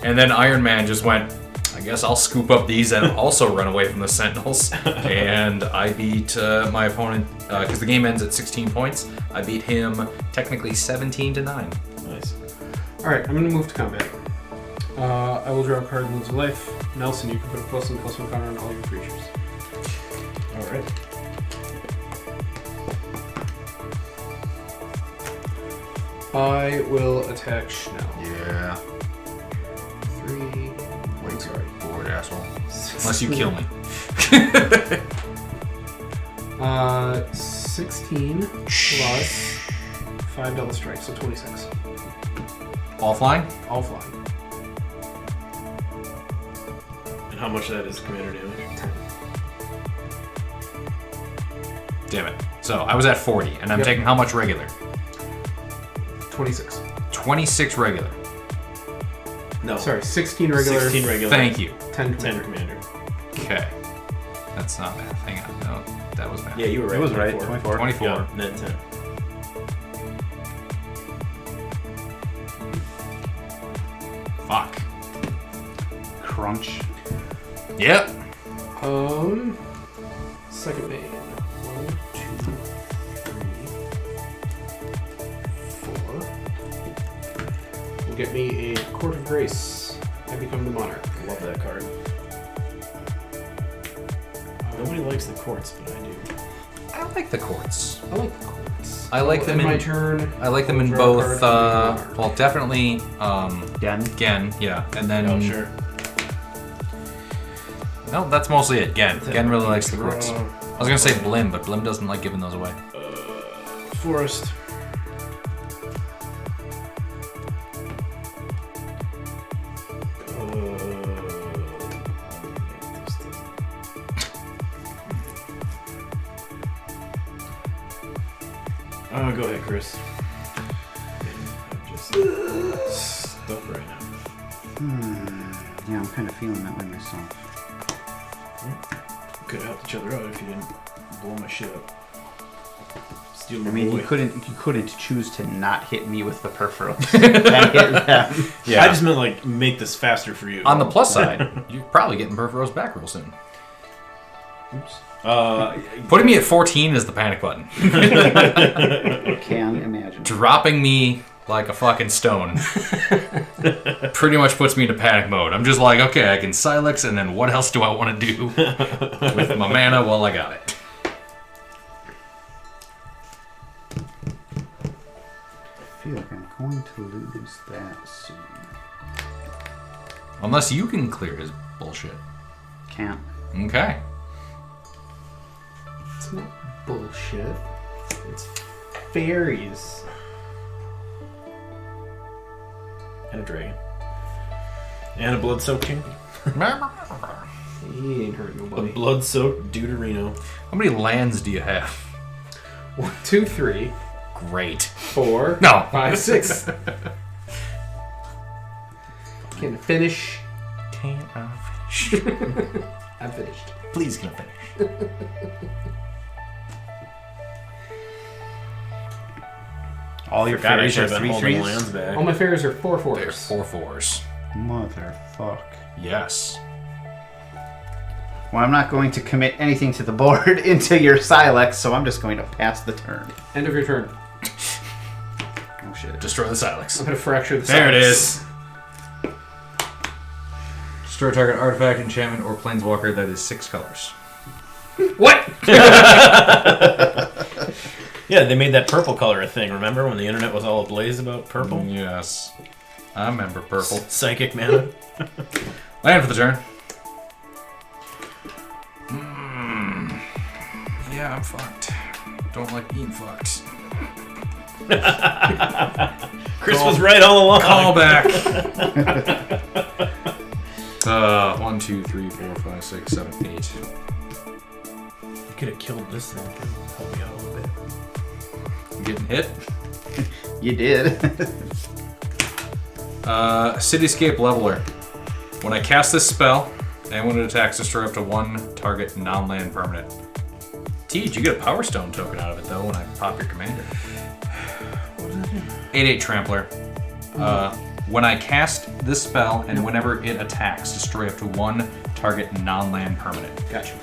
Speaker 2: And then Iron Man just went, I guess I'll scoop up these and also run away from the Sentinels. And I beat my opponent, because the game ends at 16 points. I beat him technically 17-9.
Speaker 1: Nice.
Speaker 4: Alright, I'm going to move to combat. I will draw a card and lose a life. Nelson, you can put a +1/+1 counter on all your creatures.
Speaker 1: Alright.
Speaker 4: I will attack Schnell.
Speaker 2: Yeah.
Speaker 4: 3. Wait, sorry.
Speaker 2: Bored asshole. Unless you kill me.
Speaker 4: 16 plus 5 double strike, so 26.
Speaker 2: All flying?
Speaker 4: All flying.
Speaker 1: And how much of that is commander damage?
Speaker 4: 10.
Speaker 2: Damn it. So I was at 40, and I'm
Speaker 4: Yep.
Speaker 2: taking how much regular?
Speaker 4: 26.
Speaker 2: 26 regular.
Speaker 1: No.
Speaker 4: Sorry, 16 regular.
Speaker 1: 16 regular.
Speaker 2: Thank you.
Speaker 4: 10
Speaker 1: 10
Speaker 4: commander.
Speaker 1: commander.
Speaker 2: Okay. That's not math. Hang on. No, that was math.
Speaker 1: Yeah, you were right.
Speaker 3: It was right.
Speaker 1: 24.
Speaker 2: 24.
Speaker 1: Yeah, net 10.
Speaker 2: Fuck.
Speaker 3: Crunch.
Speaker 2: Yep.
Speaker 4: Second main. 1, 2, 3, 4. Will get me a Court of Grace. I become the monarch.
Speaker 1: Love that card. Nobody likes the courts, but I do.
Speaker 2: I like the courts.
Speaker 4: I like the courts.
Speaker 2: I like them
Speaker 4: in
Speaker 2: in
Speaker 4: my turn.
Speaker 2: I like them
Speaker 4: I'll
Speaker 2: in
Speaker 4: draw a
Speaker 2: both.
Speaker 4: card and be the monarch.
Speaker 2: Well, definitely.
Speaker 3: Again.
Speaker 2: Gen. Yeah, and then.
Speaker 1: Oh, sure.
Speaker 2: No, that's mostly it. Gen. Gen really likes the
Speaker 1: Draw.
Speaker 2: courts. I was gonna say Blim, but Blim doesn't like giving those away.
Speaker 1: Forest. Go ahead, Chris. I'm just stuck right now.
Speaker 3: Yeah, I'm kind of feeling that way myself.
Speaker 1: Could have helped each other out if you didn't blow my shit up. Steal my
Speaker 3: I mean,
Speaker 1: boy.
Speaker 3: you couldn't choose to not hit me with the perforos and hit them.
Speaker 2: Yeah.
Speaker 1: I just meant like make this faster for you.
Speaker 2: On the plus side, you're probably getting Perforos back real soon.
Speaker 3: Oops.
Speaker 2: Putting me at 14 is the panic button.
Speaker 3: Can imagine.
Speaker 2: Dropping me like a fucking stone pretty much puts me into panic mode. I'm just like, okay, I can Silex, and then what else do I want to do with my mana? Well, I got it.
Speaker 3: I feel like I'm going to lose that soon.
Speaker 2: Unless you can clear his bullshit.
Speaker 3: Can't.
Speaker 2: Okay.
Speaker 4: It's not bullshit. It's fairies.
Speaker 1: And a dragon. And a blood-soaked champion.
Speaker 4: He ain't hurt
Speaker 1: A
Speaker 4: nobody.
Speaker 1: blood-soaked Deuterino.
Speaker 2: How many lands do you have?
Speaker 4: 1, 2, 3,
Speaker 2: Great.
Speaker 4: 4,
Speaker 2: No.
Speaker 4: 5, 6. Can I finish?
Speaker 2: Can I finish?
Speaker 4: I'm finished.
Speaker 1: Please can I finish?
Speaker 3: All your
Speaker 1: God, I
Speaker 3: fairies
Speaker 1: should
Speaker 3: are
Speaker 1: have been
Speaker 3: 3
Speaker 1: holding
Speaker 3: 3s.
Speaker 1: lands back.
Speaker 4: All my fairies are 4
Speaker 2: They're
Speaker 4: 4s.
Speaker 2: 4 4s.
Speaker 3: Motherfuck.
Speaker 2: Yes.
Speaker 3: Well, I'm not going to commit anything to the board into your Silex, so I'm just going to pass the turn.
Speaker 4: End of your turn.
Speaker 3: Oh shit.
Speaker 2: Destroy the Silex.
Speaker 4: I'm gonna fracture the
Speaker 2: There it
Speaker 4: sides.
Speaker 2: is. Destroy target artifact, enchantment, or planeswalker that is 6 colors.
Speaker 4: What?
Speaker 1: Yeah, they made that purple color a thing. Remember when the internet was all ablaze about purple?
Speaker 2: Yes. I remember purple.
Speaker 1: Psychic mana.
Speaker 2: Land for the turn. Yeah, I'm fucked. Don't like being fucked.
Speaker 1: Chris was right all along.
Speaker 2: Call back. 1, 2, 3, 4, 5, 6, 7, 8.
Speaker 1: You could have killed this thing. Help me out a little bit.
Speaker 2: I'm getting hit.
Speaker 3: You did.
Speaker 2: Cityscape Leveler. When I cast this spell, and when it attacks, destroy up to 1 target non-land permanent. Teej, you get a Power Stone token out of it, though, when I pop your commander.
Speaker 1: What does that do?
Speaker 2: 8/8 Trampler. When I cast this spell, and whenever it attacks, destroy up to 1 target non-land permanent.
Speaker 4: Gotcha.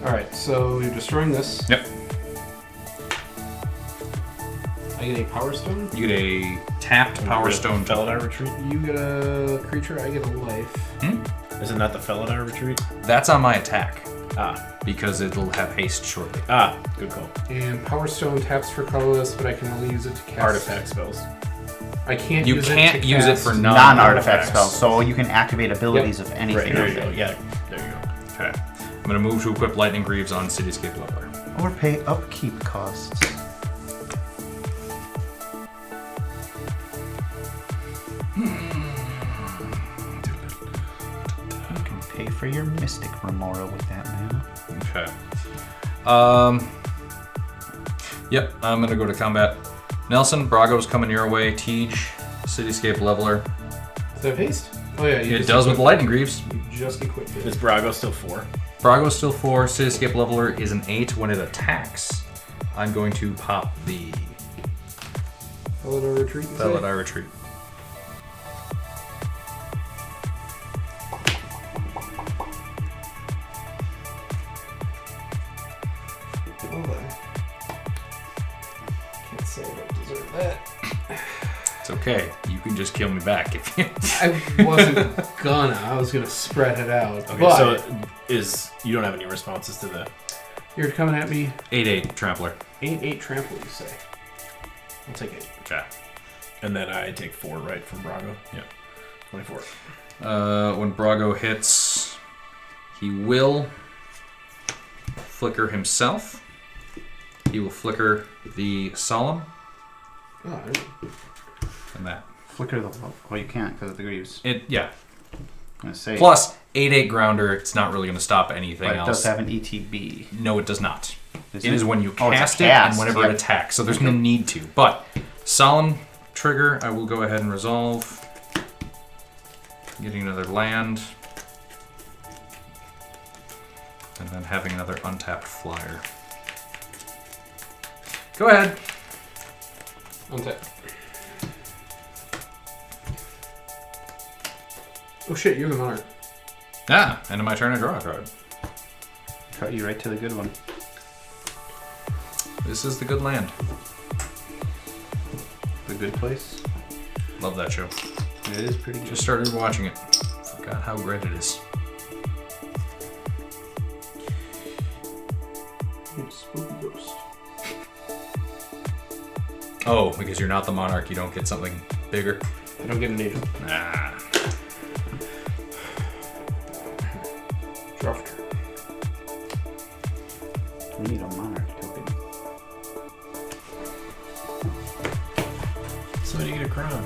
Speaker 4: Alright, so you're destroying this.
Speaker 2: Yep.
Speaker 4: I get a Power Stone.
Speaker 2: You get a tapped Power Stone token.
Speaker 1: Felidar Retreat?
Speaker 4: You get a creature, I get a life.
Speaker 1: Is it not the Felidar Retreat?
Speaker 2: That's on my attack,
Speaker 1: Ah.
Speaker 2: because it'll have haste shortly.
Speaker 1: Ah, good call.
Speaker 4: And Power Stone taps for colorless, but I can only use it to cast
Speaker 1: Artifact spells.
Speaker 4: I can't
Speaker 2: You
Speaker 4: use
Speaker 2: can't
Speaker 4: it to
Speaker 2: use it
Speaker 4: cast
Speaker 2: for
Speaker 3: Non-artifact spells, so you can activate abilities of
Speaker 1: Right,
Speaker 3: anything.
Speaker 1: there you go. Yeah, there you go.
Speaker 2: Okay. I'm going to move to equip Lightning Greaves on Cityscape Leveler.
Speaker 3: Or pay upkeep costs. You can pay for your Mystic Remora with that mana.
Speaker 2: Okay. Yep, I'm going to go to combat. Nelson, Brago's coming your way. Teej, Cityscape Leveler.
Speaker 4: Does that have haste? Oh yeah, you
Speaker 2: It
Speaker 4: just
Speaker 2: does with
Speaker 4: equipped
Speaker 2: Lightning Greaves.
Speaker 4: it. You just equipped it.
Speaker 1: Is Brago still 4?
Speaker 2: Brago's still 4. Cityscape Leveler is an 8. When it attacks, I'm going to pop the
Speaker 4: Felidar Retreat. you say?
Speaker 2: Felidar Retreat.
Speaker 4: Hold on. Can't say I don't deserve that.
Speaker 2: It's okay. You can just kill me back if you.
Speaker 4: I wasn't gonna. I was gonna spread it out.
Speaker 1: Okay,
Speaker 4: but
Speaker 1: so you don't have any responses to the...
Speaker 4: you're coming at me.
Speaker 2: 8/8 Trampler.
Speaker 4: 8/8 trample. You say? I'll take 8.
Speaker 2: Okay.
Speaker 1: And then I take 4, right, from Brago?
Speaker 2: Yeah.
Speaker 1: 24.
Speaker 2: When Brago hits, he will flicker himself. He will flicker the Solemn
Speaker 4: Oh, I don't-
Speaker 2: and that.
Speaker 3: Flicker the... Oh, you can't because of the Greaves.
Speaker 2: Yeah.
Speaker 3: I'm going to say...
Speaker 2: Plus 8/8 Grounder. It's not really going to stop anything
Speaker 3: but it
Speaker 2: else.
Speaker 3: does have an ETB.
Speaker 2: No, it does not.
Speaker 3: Is
Speaker 2: It is when you
Speaker 3: Oh, it's a
Speaker 2: cast it
Speaker 3: cast,
Speaker 2: and whenever
Speaker 3: yep.
Speaker 2: it attacks. So there's no need to. But Solemn trigger, I will go ahead and resolve. Getting another land. And then having another untapped flyer. Go ahead.
Speaker 4: Untap. Oh shit, you're the monarch.
Speaker 2: Ah, end of my turn, I draw a card.
Speaker 3: Cut you right to the good one.
Speaker 2: This is the good land.
Speaker 3: The good place.
Speaker 2: Love that show.
Speaker 3: It is pretty good.
Speaker 2: Just started watching it. Forgot how great it is.
Speaker 4: Spooky ghost.
Speaker 2: Oh, because you're not the monarch, you don't get something bigger.
Speaker 4: I don't get an agent.
Speaker 2: Nah.
Speaker 4: Draw for turn.
Speaker 3: We need a monarch token.
Speaker 1: So do you get a crown?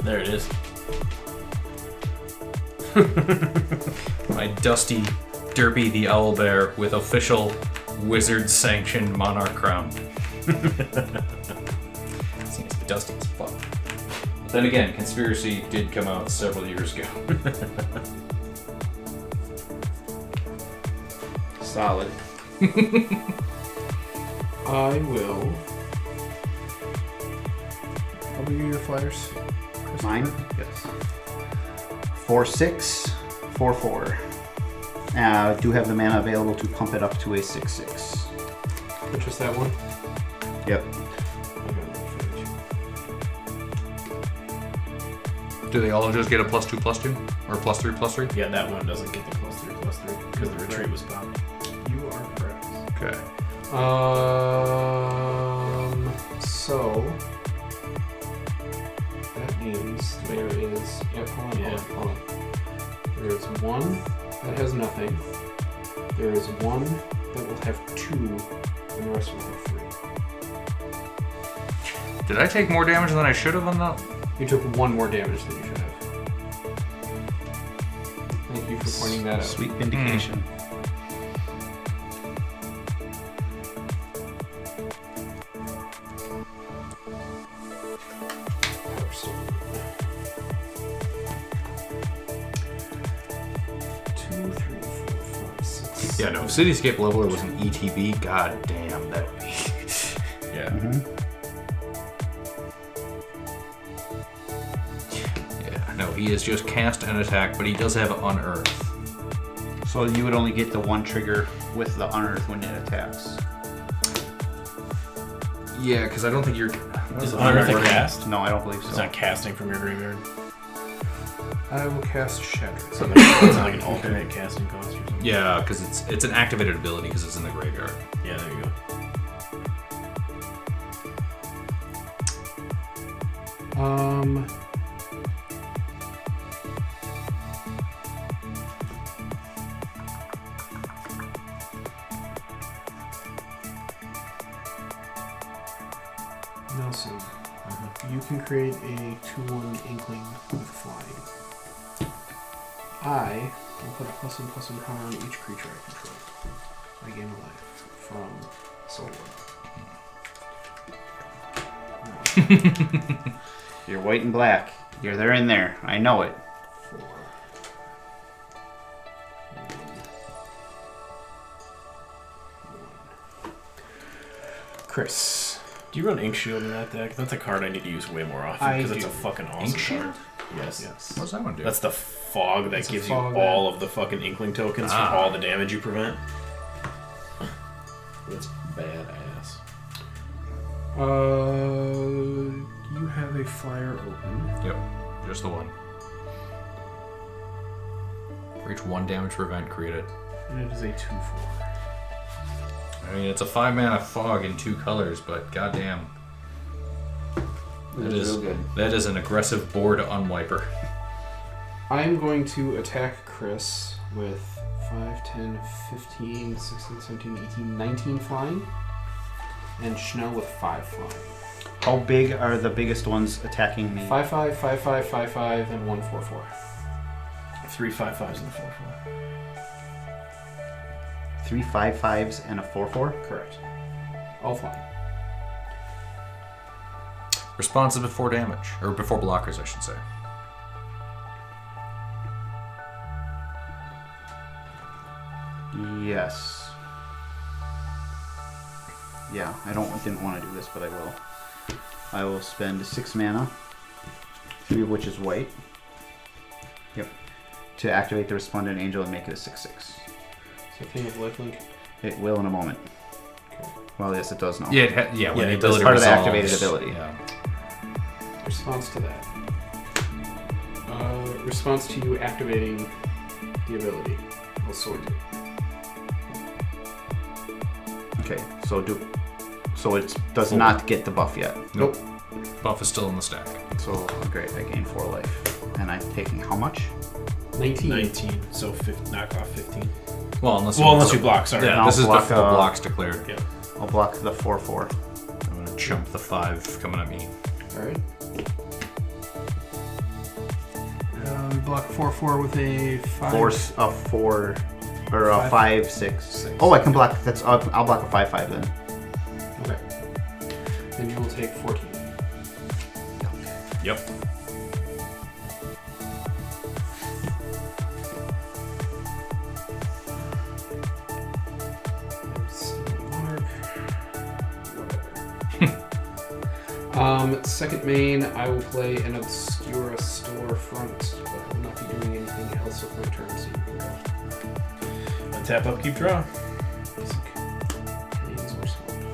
Speaker 1: There it is.
Speaker 2: My dusty Derby the Owlbear with official wizard-sanctioned monarch crown. Seems dusty as fuck. But then again, Conspiracy did come out several years ago.
Speaker 4: Solid. I will. How big are your flyers?
Speaker 3: Mine? Yes. 4/6, 4/4. I do have the mana available to pump it up to a 6/6.
Speaker 4: Just that one?
Speaker 3: Yep.
Speaker 4: Okay.
Speaker 2: Do they all just get a +2/+2? Or +3/+3?
Speaker 1: Yeah, that one doesn't get the +3/+3 because the retreat was popped.
Speaker 4: You are correct.
Speaker 2: Okay.
Speaker 4: So that means there is. Yep, hold on. There is one that has nothing. There is one that will have 2, and the rest will have 3.
Speaker 2: Did I take more damage than I should have on that?
Speaker 4: You took 1 more damage than you should have. Thank you for pointing that out.
Speaker 3: Sweet vindication.
Speaker 2: Yeah, no. If Cityscape Leveler was an ETB, god damn, that would be.
Speaker 1: Yeah.
Speaker 2: Yeah, no, he is just cast and attack, but he does have Unearth.
Speaker 3: So you would only get the 1 trigger with the unearth when it attacks.
Speaker 2: Yeah, because I don't think you're.
Speaker 1: Is Unearth a cast?
Speaker 3: No, I don't believe so.
Speaker 1: It's not casting from your graveyard.
Speaker 4: I will cast Shadrix.
Speaker 1: So it's like an alternate casting cost or something.
Speaker 2: Yeah, because it's an activated ability because it's in the graveyard.
Speaker 1: Yeah, there you go.
Speaker 4: Nelson, you can create a 2/1 Inkling with flying. I will put a +1/+1 counter on each creature I control. I gain a life from Soul.
Speaker 3: You're white and black. You're there in there. I know it.
Speaker 4: 4. 1. Chris.
Speaker 1: Do you run Ink Shield in that deck? That's a card I need to use way more often
Speaker 4: I
Speaker 1: because it's
Speaker 4: do.
Speaker 1: a fucking awesome
Speaker 2: Ink Shield?
Speaker 1: card. Yes.
Speaker 4: Yes.
Speaker 2: What's that one do?
Speaker 1: That's the fog that
Speaker 4: It's a
Speaker 1: gives
Speaker 4: fog
Speaker 1: you all of the fucking Inkling tokens for all the damage you prevent. It's badass.
Speaker 4: You have a flyer open.
Speaker 2: Yep, just the one. For each 1 damage per event created.
Speaker 4: And it is a 2/4.
Speaker 2: I mean, it's a 5-mana fog in 2 colors, but goddamn.
Speaker 3: Real good.
Speaker 2: That is an aggressive board unwiper.
Speaker 4: I'm going to attack Chris with 5, 10, 15, 16, 17, 18, 19 flying. And Schnell with 5 flying.
Speaker 3: How big are the biggest ones attacking me?
Speaker 4: 5/5, 5/5, 5/5, and 1/4/4.
Speaker 1: 3 5/5s and a 4/4.
Speaker 3: 3 5/5s and a 4/4?
Speaker 4: Correct. All flying.
Speaker 2: Responses before damage. Or before blockers, I should say.
Speaker 3: Yes. Yeah, didn't want to do this, but I will. I will spend 6 mana, 3 of which is white. Yep. To activate the Resplendent Angel and make it a 6/6.
Speaker 4: So thing of lifelink.
Speaker 3: It will in a moment.
Speaker 4: Okay.
Speaker 3: Well, yes, it does now.
Speaker 2: Yeah, when the
Speaker 1: it does
Speaker 2: ability
Speaker 3: part of the
Speaker 2: resolves,
Speaker 3: activated ability.
Speaker 2: Yeah.
Speaker 4: Response to that. Response to you activating the ability. I'll sort it.
Speaker 3: Okay, so it does not get the buff yet.
Speaker 2: Nope. Buff is still in the stack.
Speaker 3: So great, I gain 4 life, and I'm taking how much?
Speaker 4: 19.
Speaker 1: 19, so knock off 15.
Speaker 2: Well, unless
Speaker 1: you block, sorry.
Speaker 2: Yeah,
Speaker 3: I'll
Speaker 2: this is
Speaker 3: block,
Speaker 2: before blocks declared.
Speaker 1: Yeah.
Speaker 3: I'll block the 4/4.
Speaker 2: I'm going to chump the 5 coming at me.
Speaker 4: Alright. Block 4/4 with a 5.
Speaker 3: 4 or a 5/6.
Speaker 4: 6.
Speaker 3: Oh, I can block. I'll block a 5/5 then.
Speaker 4: Okay. Then you will take 14.
Speaker 2: Yep.
Speaker 4: Second main, I will play an Obscura Storefront, but I will not be doing anything else with my turn, so you can go.
Speaker 1: Tap up, keep draw.
Speaker 4: Basic. Mains or swamp.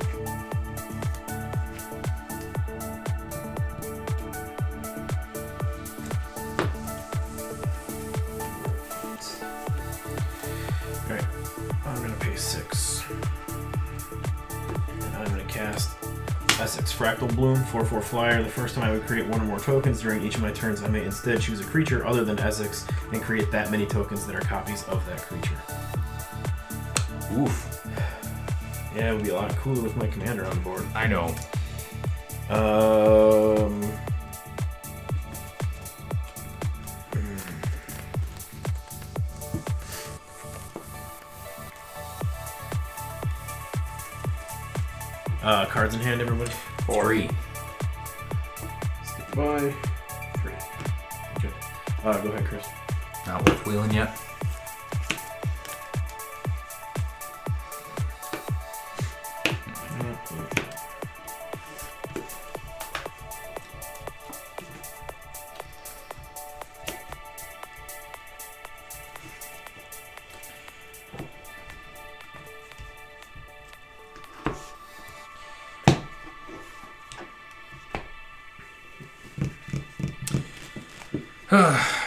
Speaker 1: Essex, Fractal Bloom, 4/4 flyer. The first time I would create one or more tokens during each of my turns, I may instead choose a creature other than Essex and create that many tokens that are copies of that creature.
Speaker 2: Oof.
Speaker 1: Yeah, it would be a lot cooler with my commander on the board.
Speaker 2: I know.
Speaker 1: Cards in hand, everybody?
Speaker 2: 3.
Speaker 4: Stick by 3.
Speaker 1: Okay. Go ahead, Chris.
Speaker 2: Not worth wheeling yet.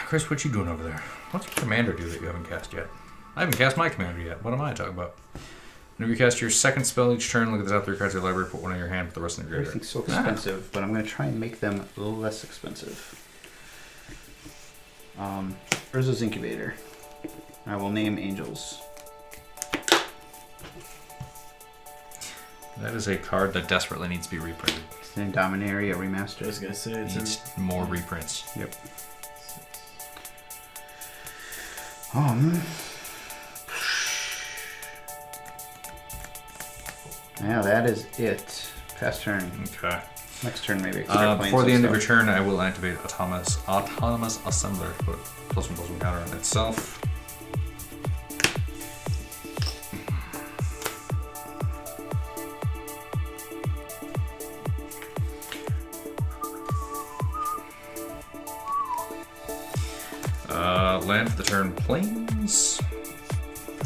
Speaker 2: Chris, what you doing over there? What's your commander do that you haven't cast yet? I haven't cast my commander yet. What am I talking about? Whenever you cast your second spell each turn, look at the top 3 cards of your library, put one in your hand, put the rest in your graveyard.
Speaker 3: Everything's so expensive, but I'm going to try and make them a little less expensive. Urza's Incubator. I will name Angels.
Speaker 2: That is a card that desperately needs to be reprinted.
Speaker 3: It's an Dominaria
Speaker 1: I
Speaker 3: remastered.
Speaker 1: was gonna say
Speaker 2: It
Speaker 1: it's
Speaker 2: needs more reprints.
Speaker 3: Yep. Yeah, that is it. Pass turn.
Speaker 2: Okay.
Speaker 3: Next turn, maybe.
Speaker 2: Before the end of your turn, I will activate Autonomous Assembler. Put +1/+1 counter on itself. Land for the turn planes.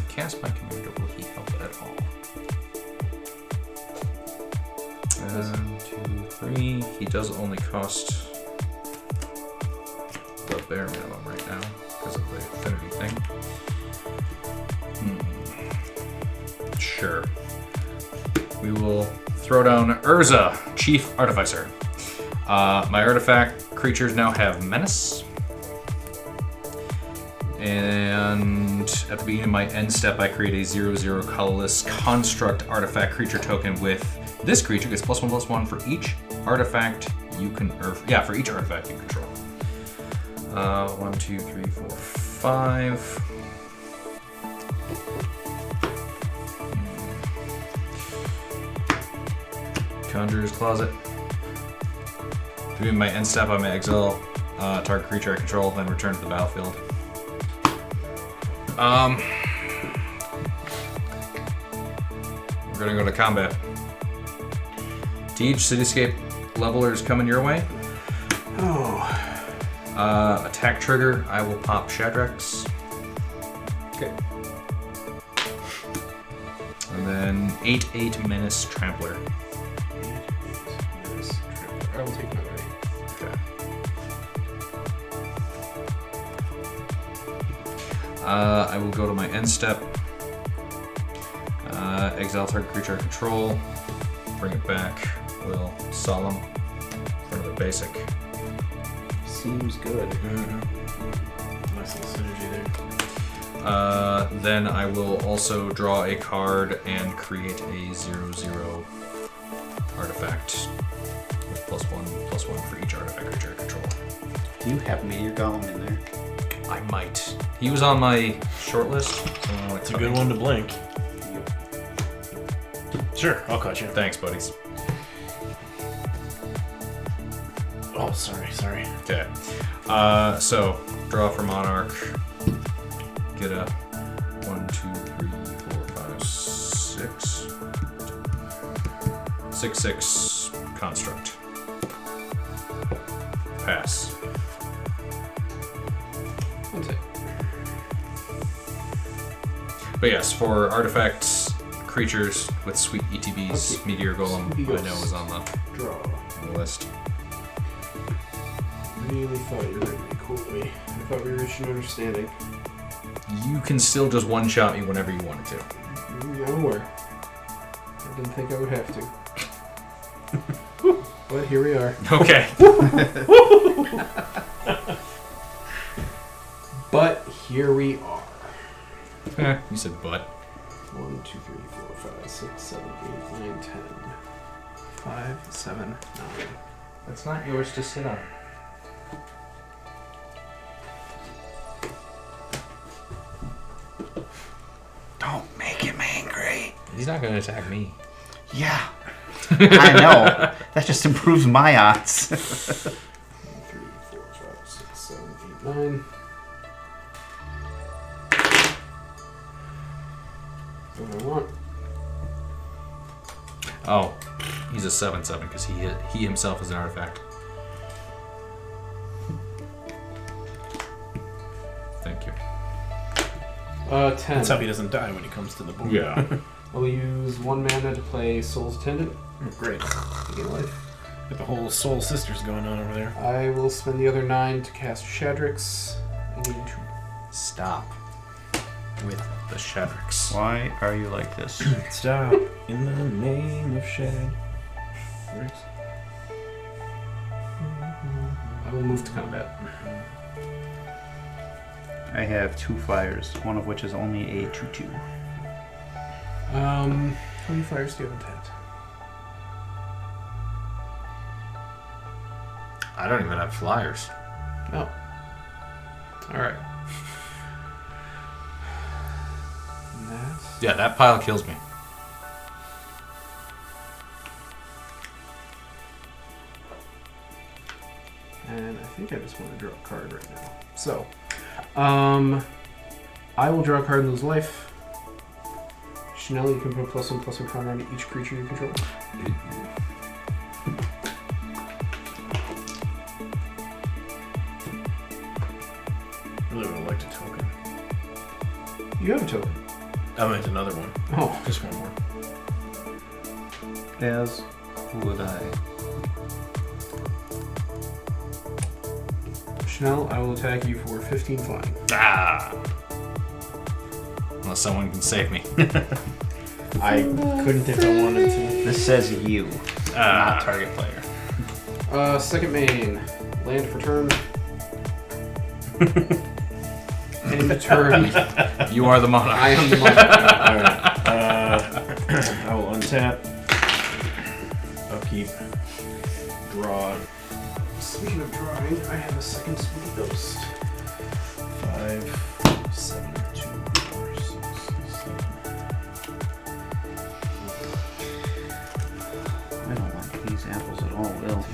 Speaker 2: Cast my commander. Will he help at all? 1, 2, 3. He does only cost the bare minimum right now because of the affinity thing. Sure. We will throw down Urza, Chief Artificer. My artifact creatures now have Menace. And at the beginning of my end step, I create a 0/0 colorless construct artifact creature token with this creature gets +1/+1 for each artifact you can, for each artifact you control. 1, 2, 3, 4, 5. Conjurer's Closet. Doing my end step, I may exile target creature I control, then return to the battlefield. We're gonna go to combat. Deej, Cityscape Leveler's coming your way. Attack trigger, I will pop Shadrix.
Speaker 4: Okay.
Speaker 2: And then 8/8 Menace Trampler.
Speaker 4: I will take my way.
Speaker 2: Okay. I will go to my end step. Exile target creature I control. Bring it back. Will Solemn for another basic.
Speaker 3: Seems good.
Speaker 1: nice little synergy there.
Speaker 2: Then I will also draw a card and create a 0/0 artifact with +1/+1 for each artifact creature I control.
Speaker 3: Do you have Meteor Golem in there?
Speaker 2: I might. He was on my short list. So
Speaker 1: It's a good one to blink. Sure, I'll cut you.
Speaker 2: Thanks, buddies.
Speaker 1: Oh, sorry.
Speaker 2: Okay. So draw for Monarch. Get a 1, 2, 3, 4, 5, 6. 6/6 construct. Pass.
Speaker 4: One sec.
Speaker 2: But yes, for artifacts, creatures with sweet ETBs,
Speaker 4: Okay.
Speaker 2: Meteor Golem, I know is on
Speaker 4: Draw.
Speaker 2: the list.
Speaker 4: Really thought you were going to be cool to me. I thought we reached an understanding.
Speaker 2: You can still just one-shot me whenever you wanted to.
Speaker 4: I'm aware. I didn't think I would have to. But here we are.
Speaker 2: Okay.
Speaker 4: But here we are.
Speaker 2: You said but.
Speaker 4: 1, 2, 3, 4, 5, 6, 7, 8, 9, 10. 5, 7, 9.
Speaker 2: That's not yours to sit on.
Speaker 3: Don't make him angry.
Speaker 2: He's not going to attack me.
Speaker 3: Yeah. I know. That just improves my odds.
Speaker 4: 3, 4, 5, 6, 7, 8, 9. What do I want?
Speaker 2: Oh, he's a 7/7 because he himself is an artifact. Thank you.
Speaker 4: 10.
Speaker 1: That's how he doesn't die when he comes to the board.
Speaker 2: Yeah.
Speaker 4: I'll use 1 mana to play Soul's Attendant.
Speaker 1: Great.
Speaker 4: To gain life.
Speaker 1: Got the whole Soul Sisters going on over there.
Speaker 4: I will spend the other 9 to cast Shadrix. I gain 2.
Speaker 2: Stop with the Shadrix.
Speaker 3: Why are you like this?
Speaker 1: Stop in the name of Shadrix.
Speaker 4: I will move to combat.
Speaker 3: I have 2 flyers, one of which is only a 2/2.
Speaker 4: How many flyers do you have untapped?
Speaker 2: I don't even have flyers.
Speaker 4: Oh. Alright.
Speaker 2: Yeah, that pile kills me.
Speaker 4: And I think I just want to draw a card right now. So, I will draw a card and lose life. Chanel, you can put +1/+1 counter on each creature you control.
Speaker 1: Really would have liked a token.
Speaker 4: You have a token.
Speaker 1: I meant another one.
Speaker 4: Oh.
Speaker 1: Just one more.
Speaker 3: As would I.
Speaker 4: Chanel, I will attack you for 15 flying.
Speaker 2: Ah! Unless someone can save me.
Speaker 1: I couldn't if I wanted to.
Speaker 3: This says you, not target player.
Speaker 4: Second main. Land for turn. End turn.
Speaker 2: You are the monarch.
Speaker 4: I am the monarch.
Speaker 1: Alright. I will untap. Upkeep. Draw.
Speaker 4: Speaking of drawing, I have a second Spooky Ghost.
Speaker 1: 5, 7, 2, 4, 6, 7.
Speaker 3: I don't like these apples at all, Will.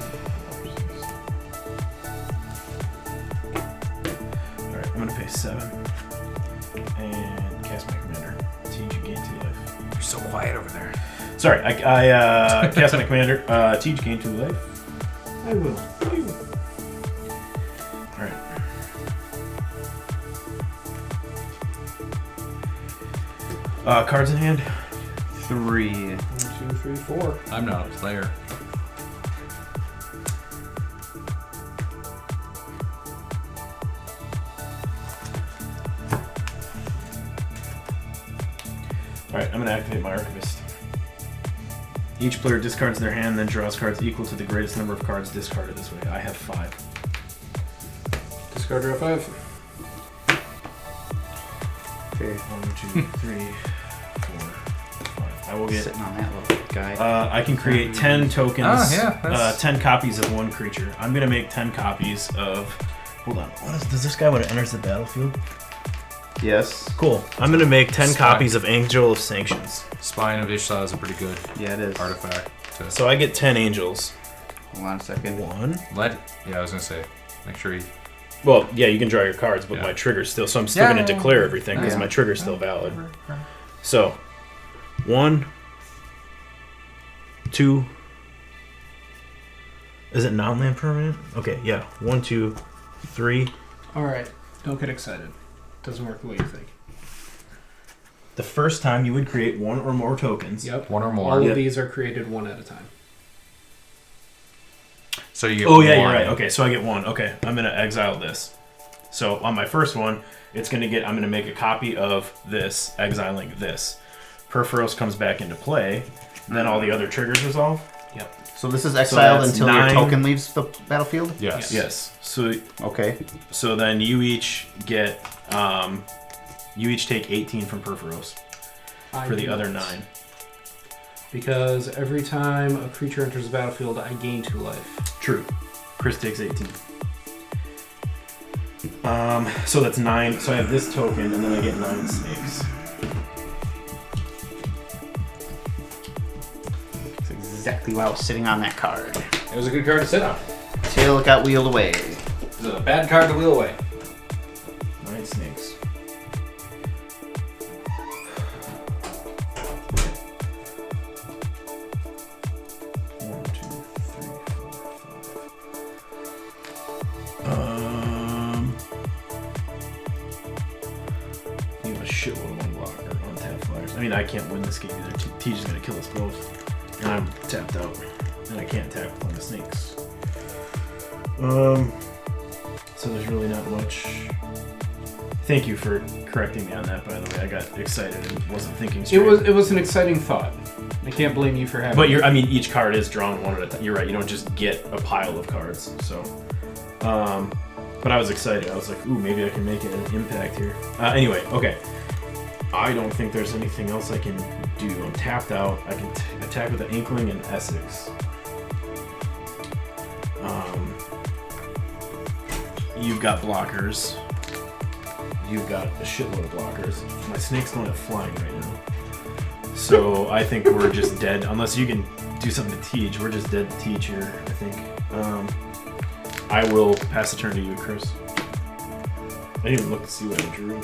Speaker 1: Alright, I'm gonna pay 7. And cast my commander. Teach you gain 2 life.
Speaker 2: You're so quiet over there.
Speaker 1: Sorry, I cast my commander. Teach gain 2 life.
Speaker 4: I will.
Speaker 1: Alright. Cards in hand.
Speaker 3: 3.
Speaker 4: 1, 2, 3, 4.
Speaker 2: I'm not a player.
Speaker 1: Alright, I'm gonna activate my Archivist. Each player discards their hand, then draws cards equal to the greatest number of cards discarded this way. I have 5.
Speaker 4: Discard draw 5.
Speaker 3: Okay.
Speaker 1: 1, 2, 3, 4, 5. I will get.
Speaker 3: Sitting on that little guy.
Speaker 1: I can create 10 tokens.
Speaker 2: Ah, yeah, that's-
Speaker 1: 10 copies of one creature. I'm gonna make 10 copies of. Hold on. Does this guy when it enters the battlefield?
Speaker 3: Yes.
Speaker 1: Cool. I'm gonna make 10
Speaker 2: Spine.
Speaker 1: copies of Angel of Sanctions.
Speaker 2: Spine of Ishtar is a pretty good
Speaker 3: Yeah, it is.
Speaker 2: artifact.
Speaker 1: So I get 10 angels.
Speaker 3: Hold on a second.
Speaker 1: 1.
Speaker 2: Yeah, I was gonna say, make sure you.
Speaker 1: Well, yeah, you can draw your cards, but
Speaker 2: Yeah.
Speaker 1: my trigger's still. So I'm still
Speaker 2: Yeah,
Speaker 1: gonna
Speaker 2: yeah,
Speaker 1: declare everything because
Speaker 3: yeah.
Speaker 1: my trigger's still valid. So, 1, 2. Is it non-land permanent? Okay, yeah. 1, 2, 3.
Speaker 4: Alright, don't get excited. Doesn't work the way you think.
Speaker 1: The first time you would create 1 or more tokens.
Speaker 4: Yep.
Speaker 2: One or more.
Speaker 4: All
Speaker 1: Yep.
Speaker 4: of these are created one at a time.
Speaker 2: So you get
Speaker 1: Oh yeah,
Speaker 2: one.
Speaker 1: you're right. Okay, so I get 1. Okay, I'm gonna exile this. So on my first one, it's gonna get. I'm gonna make a copy of this, exiling this. Perforos comes back into play. Then all the other triggers resolve.
Speaker 4: Yep.
Speaker 3: So this is exiled
Speaker 1: that's
Speaker 3: until
Speaker 1: 9.
Speaker 3: your token leaves the battlefield?
Speaker 2: Yes.
Speaker 1: Yes. So
Speaker 3: Okay.
Speaker 1: then you each get you each take 18 from Perforos for the other 9.
Speaker 4: Because every time a creature enters the battlefield, I gain 2 life.
Speaker 1: True. Chris takes 18. So that's 9. So I have this token, and then I get 9 snakes.
Speaker 3: That's exactly why I was sitting on that card.
Speaker 2: It was a good card to sit on.
Speaker 3: Till it got wheeled away.
Speaker 2: It was a bad card to wheel away.
Speaker 1: 9 snakes. You have a shitload of unblock or untapped flyers. I mean, I can't win this game either. Teach is gonna kill us both, and I'm tapped out, and I can't tap on the snakes. So there's really not much. Thank you for correcting me on that. By the way, I got excited and wasn't thinking straight.
Speaker 4: It was an exciting thought. I can't blame you for having.
Speaker 1: But I mean, each card is drawn one at a time. You're right. You don't just get a pile of cards. So, but I was excited. I was like, ooh, maybe I can make an impact here. Anyway, okay. I don't think there's anything else I can do. I'm tapped out. I can attack with an Inkling and Essex. You've got blockers. You've got a shitload of blockers. My snakes don't have flying right now. So I think we're just dead. Unless you can do something to teach. We're just dead to teach here, I think. I will pass the turn to you, Chris. I didn't even look to see what I drew.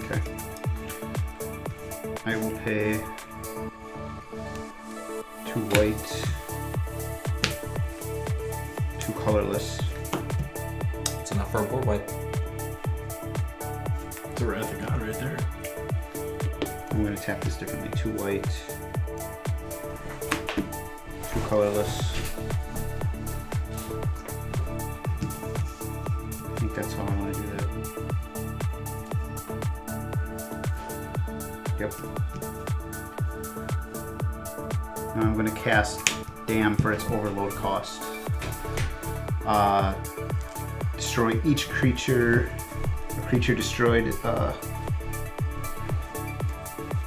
Speaker 3: Okay. I will pay 2 white, 2 colorless.
Speaker 2: It's enough for a board wipe.
Speaker 1: It's a Wrath of God right there.
Speaker 3: I'm going to tap this differently. 2 white, 2 colorless. I think that's how I want to do that. Yep. Now I'm going to cast Dam for its overload cost. Destroy each creature. A creature destroyed. A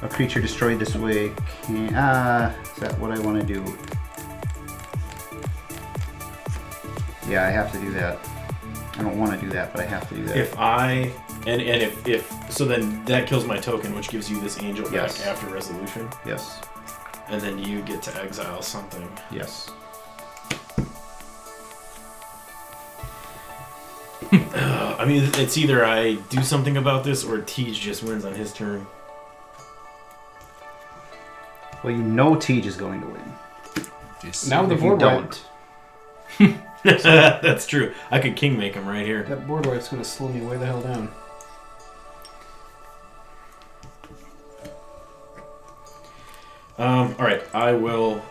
Speaker 3: creature destroyed this way can. Is that what I want to do? Yeah, I have to do that. I don't want to do that, but I have to do that.
Speaker 1: If so, then that kills my token, which gives you this angel
Speaker 3: Yes.
Speaker 1: back after resolution,
Speaker 3: Yes.
Speaker 1: and then you get to exile something.
Speaker 3: Yes.
Speaker 1: I mean, it's either I do something about this or Tej just wins on his turn.
Speaker 3: Well, you know Tej is going to win.
Speaker 4: Now the
Speaker 3: If you
Speaker 4: board wipe.
Speaker 3: don't.
Speaker 1: That's true. I could king make him right here.
Speaker 4: That board wipe's gonna slow me way the hell down.
Speaker 1: All right, I will.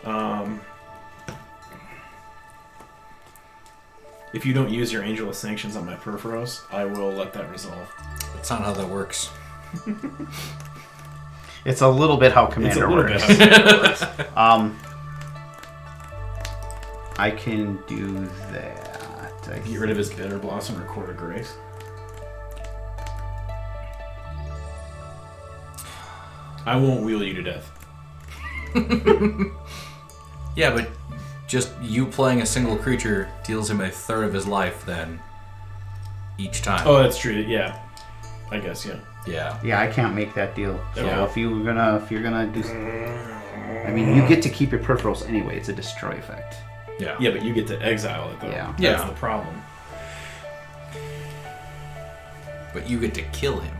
Speaker 1: If you don't use your Angel of Sanctions on my Perforos, I will let that resolve.
Speaker 2: That's not how that works.
Speaker 3: It's a little bit how
Speaker 1: It's a
Speaker 3: Commander
Speaker 1: little
Speaker 3: works.
Speaker 1: bit how it works.
Speaker 3: I can do that.
Speaker 1: Get rid of his Bitter Blossom or Court of Grace. I won't wheel you to death.
Speaker 2: Yeah, but just you playing a single creature deals him a third of his life then each time.
Speaker 1: Oh, that's true. Yeah, I guess. Yeah.
Speaker 2: Yeah.
Speaker 3: Yeah, I can't make that deal. So
Speaker 1: Yeah.
Speaker 3: if you're gonna do, I mean, you get to keep your peripherals anyway. It's a destroy effect.
Speaker 2: Yeah.
Speaker 1: Yeah, but you get to exile it though.
Speaker 3: Yeah.
Speaker 1: That's
Speaker 2: Yeah.
Speaker 1: the problem.
Speaker 2: But you get to kill him.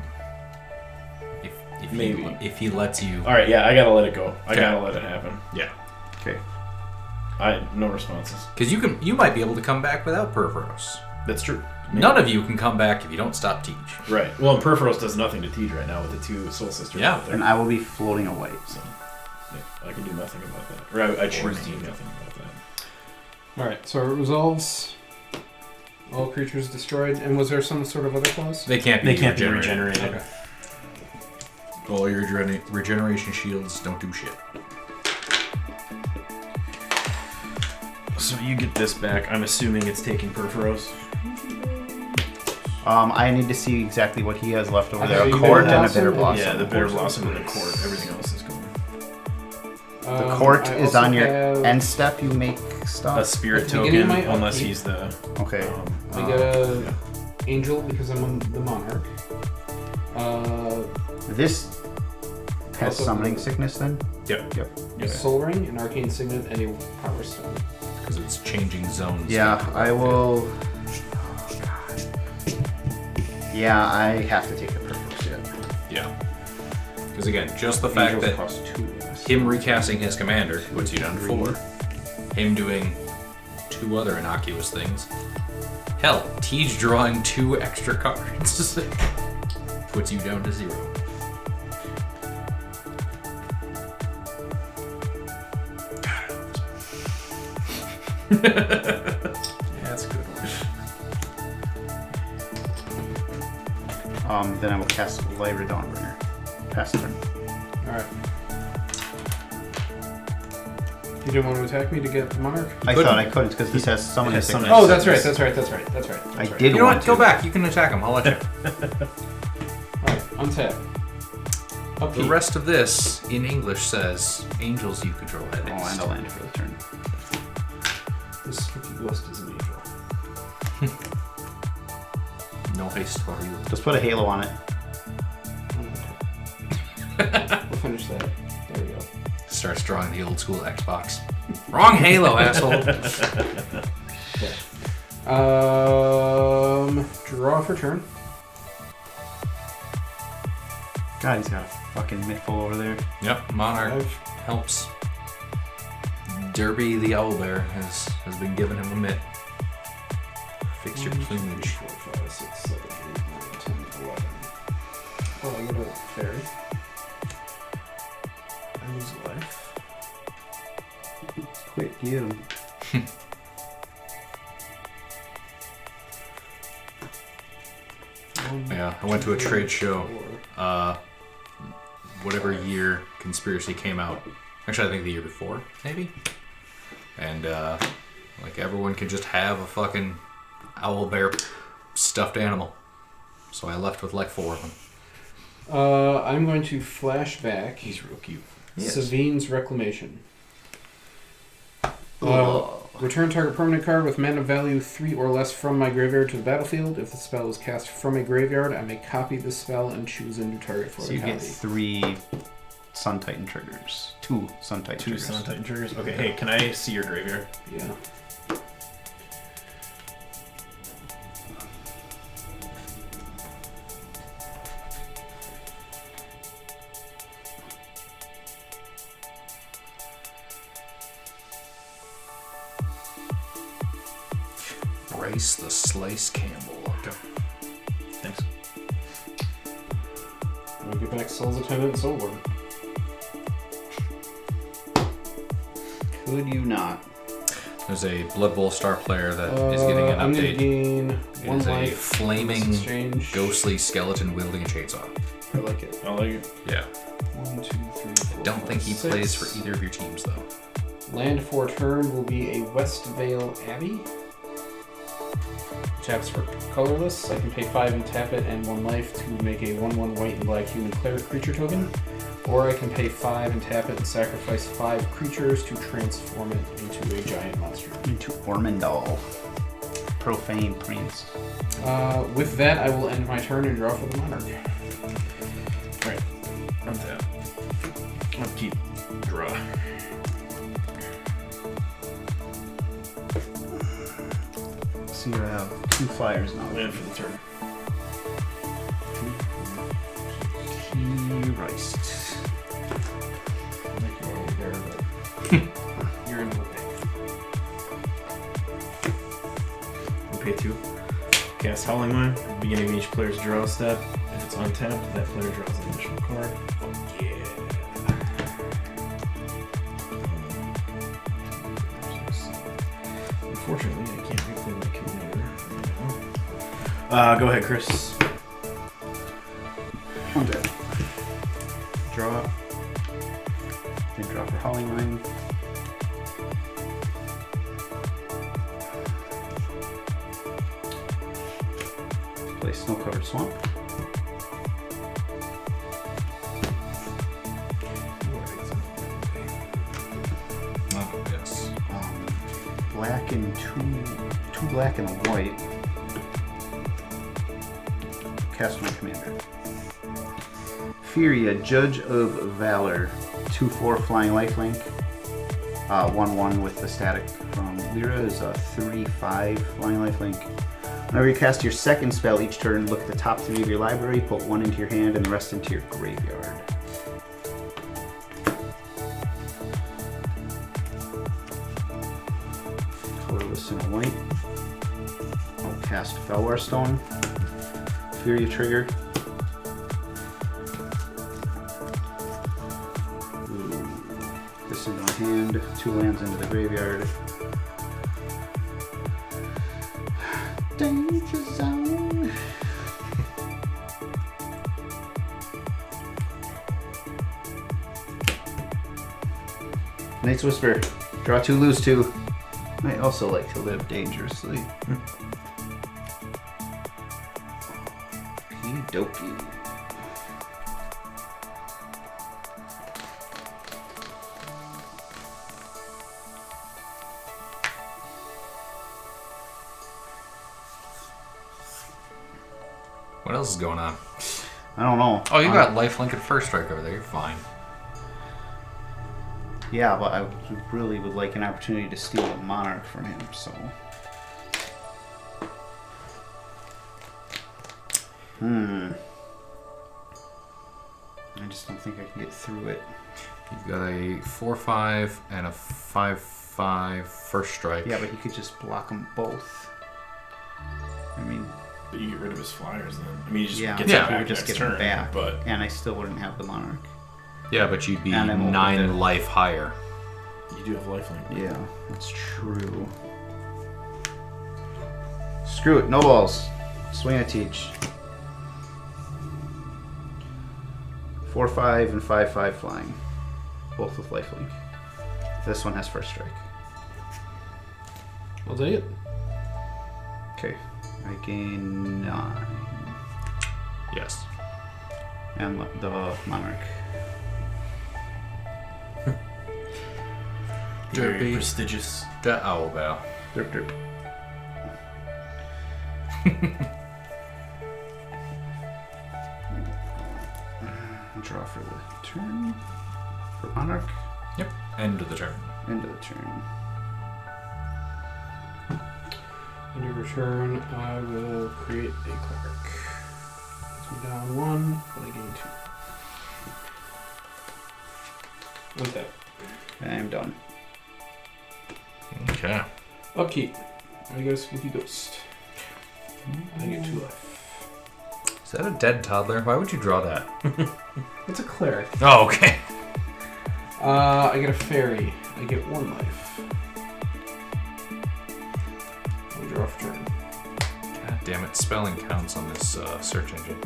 Speaker 2: If
Speaker 1: Maybe.
Speaker 2: if he lets you.
Speaker 1: All right. Yeah, I gotta let it go. I
Speaker 2: Okay.
Speaker 1: gotta let it happen.
Speaker 2: Yeah.
Speaker 3: Okay.
Speaker 1: No responses.
Speaker 2: Because you might be able to come back without Perforos.
Speaker 1: That's true. Maybe.
Speaker 2: None of you can come back if you don't stop Teach.
Speaker 1: Right. Well, and Perforos does nothing to Tej right now with the two Soul Sisters
Speaker 2: Yeah.
Speaker 1: out there.
Speaker 3: And I will be floating away.
Speaker 1: So, yeah, I can do nothing about that. Or I choose to do nothing about that.
Speaker 4: Alright, so it resolves. All creatures destroyed. And was there some sort of other clause?
Speaker 2: They can't be
Speaker 1: They can't be
Speaker 2: regenerated.
Speaker 1: regenerated.
Speaker 4: Okay.
Speaker 2: All your regeneration shields don't do shit.
Speaker 1: So you get this back. I'm assuming it's taking Perforos.
Speaker 3: I need to see exactly what he has left over
Speaker 4: Okay,
Speaker 3: there. A
Speaker 4: you
Speaker 3: cord
Speaker 4: got
Speaker 3: and a
Speaker 4: Blossom?
Speaker 3: bitter blossom.
Speaker 1: Yeah, the Bitter Blossom and the Court. Everything else is going.
Speaker 3: The court
Speaker 4: I
Speaker 3: is
Speaker 4: also
Speaker 3: on your
Speaker 4: have-
Speaker 3: end step. You make stuff.
Speaker 1: A Spirit
Speaker 4: At the beginning of
Speaker 1: token,
Speaker 4: my
Speaker 1: unless
Speaker 4: upkeep.
Speaker 1: he's the...
Speaker 3: Okay.
Speaker 4: I get a angel because I'm the monarch.
Speaker 3: This has
Speaker 4: Also-
Speaker 3: summoning sickness then?
Speaker 1: Yep.
Speaker 4: A soul ring, an arcane signet, and a power stone.
Speaker 2: Because it's changing zones.
Speaker 3: Yeah, I will. Oh, God. Yeah, I have to take the purpose yet.
Speaker 2: Yeah. Because again, just the fact
Speaker 3: Angels
Speaker 2: that
Speaker 3: cost 2. Yes.
Speaker 2: him recasting his commander puts you down to 4. Him doing 2 other innocuous things. Hell, Tej drawing 2 extra cards puts you down to 0.
Speaker 1: Yeah, that's a good one.
Speaker 3: Then I will cast Lyra Dawnbringer. Pass turn.
Speaker 4: Alright. You didn't want to attack me to get the monarch?
Speaker 3: I
Speaker 2: couldn't.
Speaker 3: thought I couldn't because this has summoning
Speaker 1: has
Speaker 3: sickness.
Speaker 1: summoning
Speaker 4: Oh, that's right, that's right, that's right, that's right.
Speaker 3: I
Speaker 4: That's
Speaker 3: did
Speaker 2: You know
Speaker 3: want
Speaker 2: what?
Speaker 3: to.
Speaker 2: Go back. You can attack him. I'll let you.
Speaker 4: Alright, untap.
Speaker 2: The
Speaker 4: Upkeep.
Speaker 2: rest of this, in English, says angels you control
Speaker 3: Oh,
Speaker 2: headings.
Speaker 3: and a land for the turn.
Speaker 4: This spooky ghost is an angel.
Speaker 2: No haste for you.
Speaker 3: Just put a halo on it.
Speaker 4: We'll finish that. There we go.
Speaker 2: Starts drawing the old school Xbox. Wrong Halo, asshole.
Speaker 4: Draw for turn.
Speaker 3: God, he's got a fucking mitful over there.
Speaker 2: Yep, Monarch
Speaker 4: 5.
Speaker 2: helps. Derby the Owlbear has been giving him a mitt. Fix your
Speaker 4: 1, 2,
Speaker 2: plumage.
Speaker 4: 4, 5, 6, 7, 8, 9, 10, 11. Oh, I get a fairy. I lose a life.
Speaker 3: Quit you.
Speaker 2: Yeah, I went to a trade show. Whatever year Conspiracy came out. Actually, I think the year before, maybe. And like everyone could just have a fucking owlbear stuffed animal. So I left with like 4 of them.
Speaker 4: I'm going to flash back.
Speaker 1: He's real cute.
Speaker 4: Savine's Reclamation.
Speaker 3: Ugh.
Speaker 4: Return target permanent card with mana value 3 or less from my graveyard to the battlefield. If the spell is cast from a graveyard, I may copy this spell and choose a new target for
Speaker 3: So
Speaker 4: a
Speaker 3: you get
Speaker 4: copy.
Speaker 3: 3 Sun Titan triggers. 2 Sun Titan
Speaker 1: 2
Speaker 3: triggers.
Speaker 1: Sun Titan triggers. Okay, hey, can I see your graveyard?
Speaker 4: Yeah.
Speaker 2: Bryce the Slice Campbell.
Speaker 1: Thanks.
Speaker 4: I'm gonna get back Soul's Attendant and Soul Lord.
Speaker 3: Could you not?
Speaker 2: There's a Blood Bowl star player that is getting an
Speaker 4: I'm gonna
Speaker 2: update.
Speaker 4: gain
Speaker 2: It
Speaker 4: 1
Speaker 2: is a
Speaker 4: life.
Speaker 2: flaming,
Speaker 4: Exchange.
Speaker 2: ghostly skeleton wielding a chainsaw.
Speaker 4: I like it.
Speaker 1: I like it.
Speaker 2: Yeah.
Speaker 4: 1, 2, 3, 4.
Speaker 2: Don't think he
Speaker 4: 5,
Speaker 2: plays
Speaker 4: 6.
Speaker 2: for either of your teams, though.
Speaker 4: Land for turn will be a Westvale Abbey. Taps for colorless. I can pay 5 and tap it and 1 life to make a 1/1 white and black human cleric creature token. Or I can pay 5 and tap it and sacrifice 5 creatures to transform it into a giant monster.
Speaker 3: Into Ormondal. Profane Prince.
Speaker 4: With that, I will end my turn and draw for the monarch.
Speaker 1: Alright. Untap. Upkeep. Draw.
Speaker 3: So you have 2 flyers now.
Speaker 1: Land for the turn.
Speaker 3: Christ.
Speaker 4: You're in the way.
Speaker 1: Howling Mine. At the beginning of each player's draw step, if it's untapped, that player draws an additional card. Oh yeah. Unfortunately, I can't replay my commander right now. Go ahead, Chris.
Speaker 3: Undead. Draw. Then draw for Howling Mine. Play Snow-Covered Swamp.
Speaker 2: Oh, yes.
Speaker 3: Black and two black and a white. Cast my commander. Firja, Judge of Valor. 2/4 flying lifelink. 1/1 with the static from Lyra is a 3/5 flying lifelink. Whenever you cast your second spell each turn, look at the top 3 of your library, put 1 into your hand and the rest into your graveyard. Colorless and a white. I'll cast Felwar Stone. Firja trigger. This into my hand, 2 lands into the graveyard. Danger zone. Night's Whisper. Draw 2, lose 2. I also like to live dangerously. Okey-dokey.
Speaker 2: What else is going on?
Speaker 3: I don't know.
Speaker 2: Oh, you got lifelink and first strike over there. You're fine.
Speaker 3: Yeah, but I really would like an opportunity to steal a Monarch from him, so... I just don't think I can get through it.
Speaker 2: You've got a 4/5 and a 5/5 first strike.
Speaker 3: Yeah, but he could just block them both. I mean...
Speaker 1: But you get rid of his flyers then. I mean, he just
Speaker 3: Yeah,
Speaker 1: gets
Speaker 3: he
Speaker 1: it back
Speaker 3: would just
Speaker 1: next
Speaker 3: get them
Speaker 1: turn,
Speaker 3: back,
Speaker 1: but
Speaker 3: and I still wouldn't have the Monarch.
Speaker 2: Yeah, but you'd be
Speaker 3: And I'm over
Speaker 2: 9
Speaker 3: there.
Speaker 2: life higher.
Speaker 1: you do have lifelink.
Speaker 3: Yeah, that's true. Screw it, no balls. Swing a teach. 4/5 and 5/5 flying. Both with lifelink. This one has first strike.
Speaker 4: I'll take it.
Speaker 3: Okay. I gain 9.
Speaker 2: Yes.
Speaker 3: And the Monarch.
Speaker 1: Very
Speaker 2: Derpy.
Speaker 1: prestigious.
Speaker 2: The Owl Bell.
Speaker 3: Derp derp. Draw for the turn. For Monarch.
Speaker 2: Yep. End of the turn.
Speaker 3: End of the turn.
Speaker 4: End of return, I will create a cleric. So I'm down 1, but I gain 2. With that.
Speaker 3: And I'm done.
Speaker 2: Okay.
Speaker 4: Upkeep. I get a spooky ghost. I get 2 life.
Speaker 2: Is that a dead toddler? Why would you draw that?
Speaker 4: It's a cleric.
Speaker 2: Oh, okay.
Speaker 4: I get a fairy. I get 1 life. I'll draw for turn.
Speaker 2: God damn it. Spelling counts on this search engine.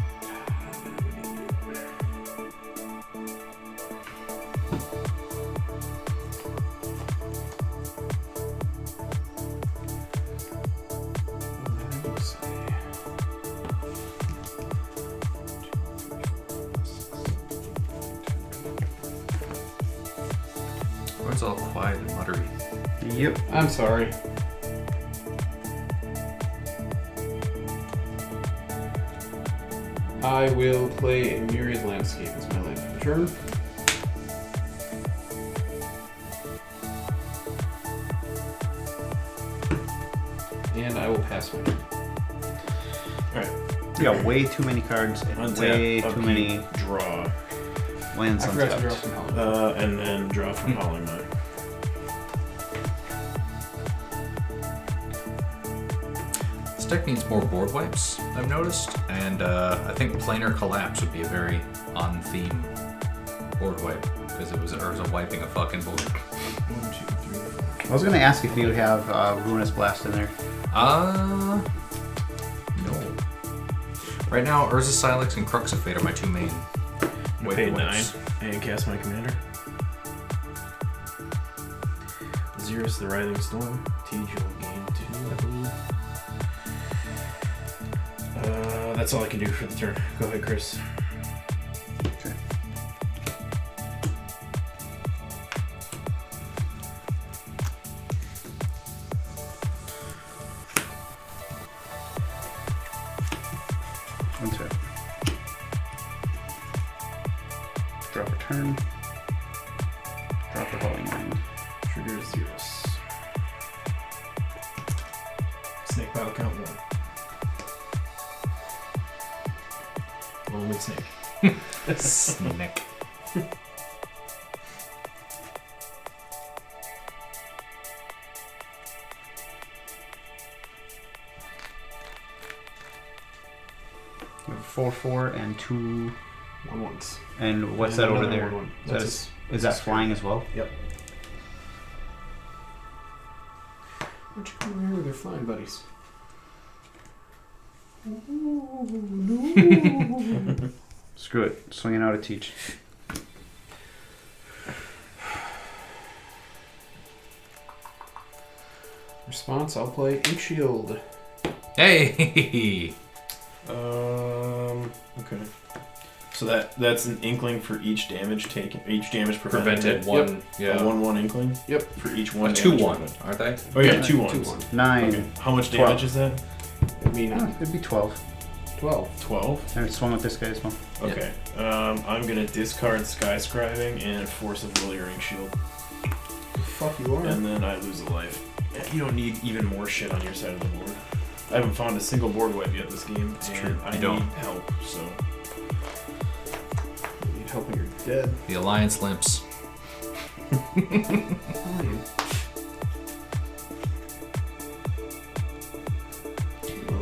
Speaker 2: It's all quiet and muttery.
Speaker 3: Yep.
Speaker 4: I'm sorry. I will play a Myriad Landscape as my land for the turn. And I will pass my turn.
Speaker 1: Alright.
Speaker 3: You got way too many cards and
Speaker 1: Untap,
Speaker 3: way too
Speaker 1: upkeep,
Speaker 3: many
Speaker 1: draw.
Speaker 3: lands
Speaker 4: I forgot to draw
Speaker 3: untapped.
Speaker 4: from Hell.
Speaker 1: And then draw from Howling Mine.
Speaker 2: This deck needs more board wipes, I've noticed. And I think Planar Collapse would be a very on-theme board wipe. Because it was Urza wiping a fucking board.
Speaker 4: 1, 2, 3, 4.
Speaker 3: I was gonna ask if you would have Ruinous Blast in there.
Speaker 2: No. Right now, Urza Silex and Crux of Fate are my two main
Speaker 1: I
Speaker 2: wipe
Speaker 1: paid 9
Speaker 2: wipes.
Speaker 1: and cast my commander. Xyris the Writhing Storm. TJ will gain 2, I believe. That's all I can do for the turn. Go ahead, Chris.
Speaker 3: Okay. One tap. Drop a turn. Drop a Howling Wind.
Speaker 1: Trigger Xyris. Snake pile count 1. Only snake.
Speaker 2: Snake.
Speaker 3: You have 4/4 and 2.
Speaker 4: 1/1s.
Speaker 3: And what's
Speaker 4: And
Speaker 3: that over
Speaker 4: another
Speaker 3: there?
Speaker 4: 1/1.
Speaker 3: Is that, is that flying as well?
Speaker 4: Yep. Why don't you come over here with your flying buddies?
Speaker 3: Screw it. Swinging out a teach.
Speaker 4: Response, I'll play Ink Shield.
Speaker 2: Hey!
Speaker 1: Okay. So that's an inkling for each damage taken, each damage
Speaker 2: Prevented.
Speaker 1: prevented.
Speaker 2: One. Yeah.
Speaker 1: A 1/1 inkling.
Speaker 4: Yep.
Speaker 1: For each one.
Speaker 2: A
Speaker 1: damage
Speaker 2: 2/1,
Speaker 1: prevented.
Speaker 2: aren't they?
Speaker 1: Oh yeah,
Speaker 3: Yeah,
Speaker 1: 2
Speaker 4: 2
Speaker 1: ones.
Speaker 4: 1.
Speaker 3: 9.
Speaker 1: Okay. How much
Speaker 3: 12.
Speaker 1: damage is that?
Speaker 4: It'd be 9.
Speaker 3: It'd be 12.
Speaker 4: 12.
Speaker 1: 12.
Speaker 3: And it swung with this guy as well.
Speaker 1: Okay. I'm gonna discard Sky Scribing and Force of Will Ring Shield,
Speaker 4: Fuck you are.
Speaker 1: and then I lose a life. Yeah, you don't need even more shit on your side of the board. I haven't found a single board wipe yet this game. It's
Speaker 2: true.
Speaker 1: I
Speaker 2: You don't.
Speaker 1: need help. So
Speaker 4: You need help when you're dead.
Speaker 2: The Alliance limps.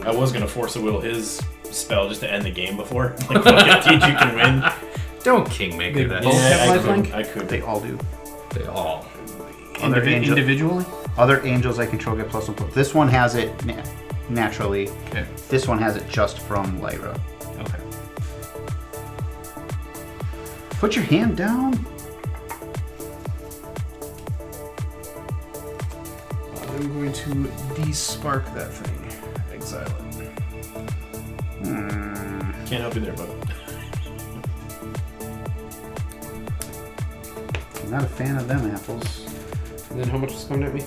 Speaker 1: I was gonna Force of Will his spell just to end the game before. Like, fuck it, teach you can win.
Speaker 2: Don't Kingmaker
Speaker 4: They
Speaker 2: that.
Speaker 4: both have
Speaker 1: I
Speaker 4: lifelink?
Speaker 1: could. I could.
Speaker 3: They all do.
Speaker 2: They all.
Speaker 3: Other angel-
Speaker 4: Individually?
Speaker 3: Other angels I control get +1/+. This one has it naturally.
Speaker 2: Okay.
Speaker 3: This one has it just from Lyra.
Speaker 2: Okay.
Speaker 3: Put your hand down.
Speaker 4: I'm going to de-spark that thing. Exile it.
Speaker 1: Can't help you there, bud.
Speaker 3: I'm not a fan of them apples.
Speaker 4: And then how much is coming at me?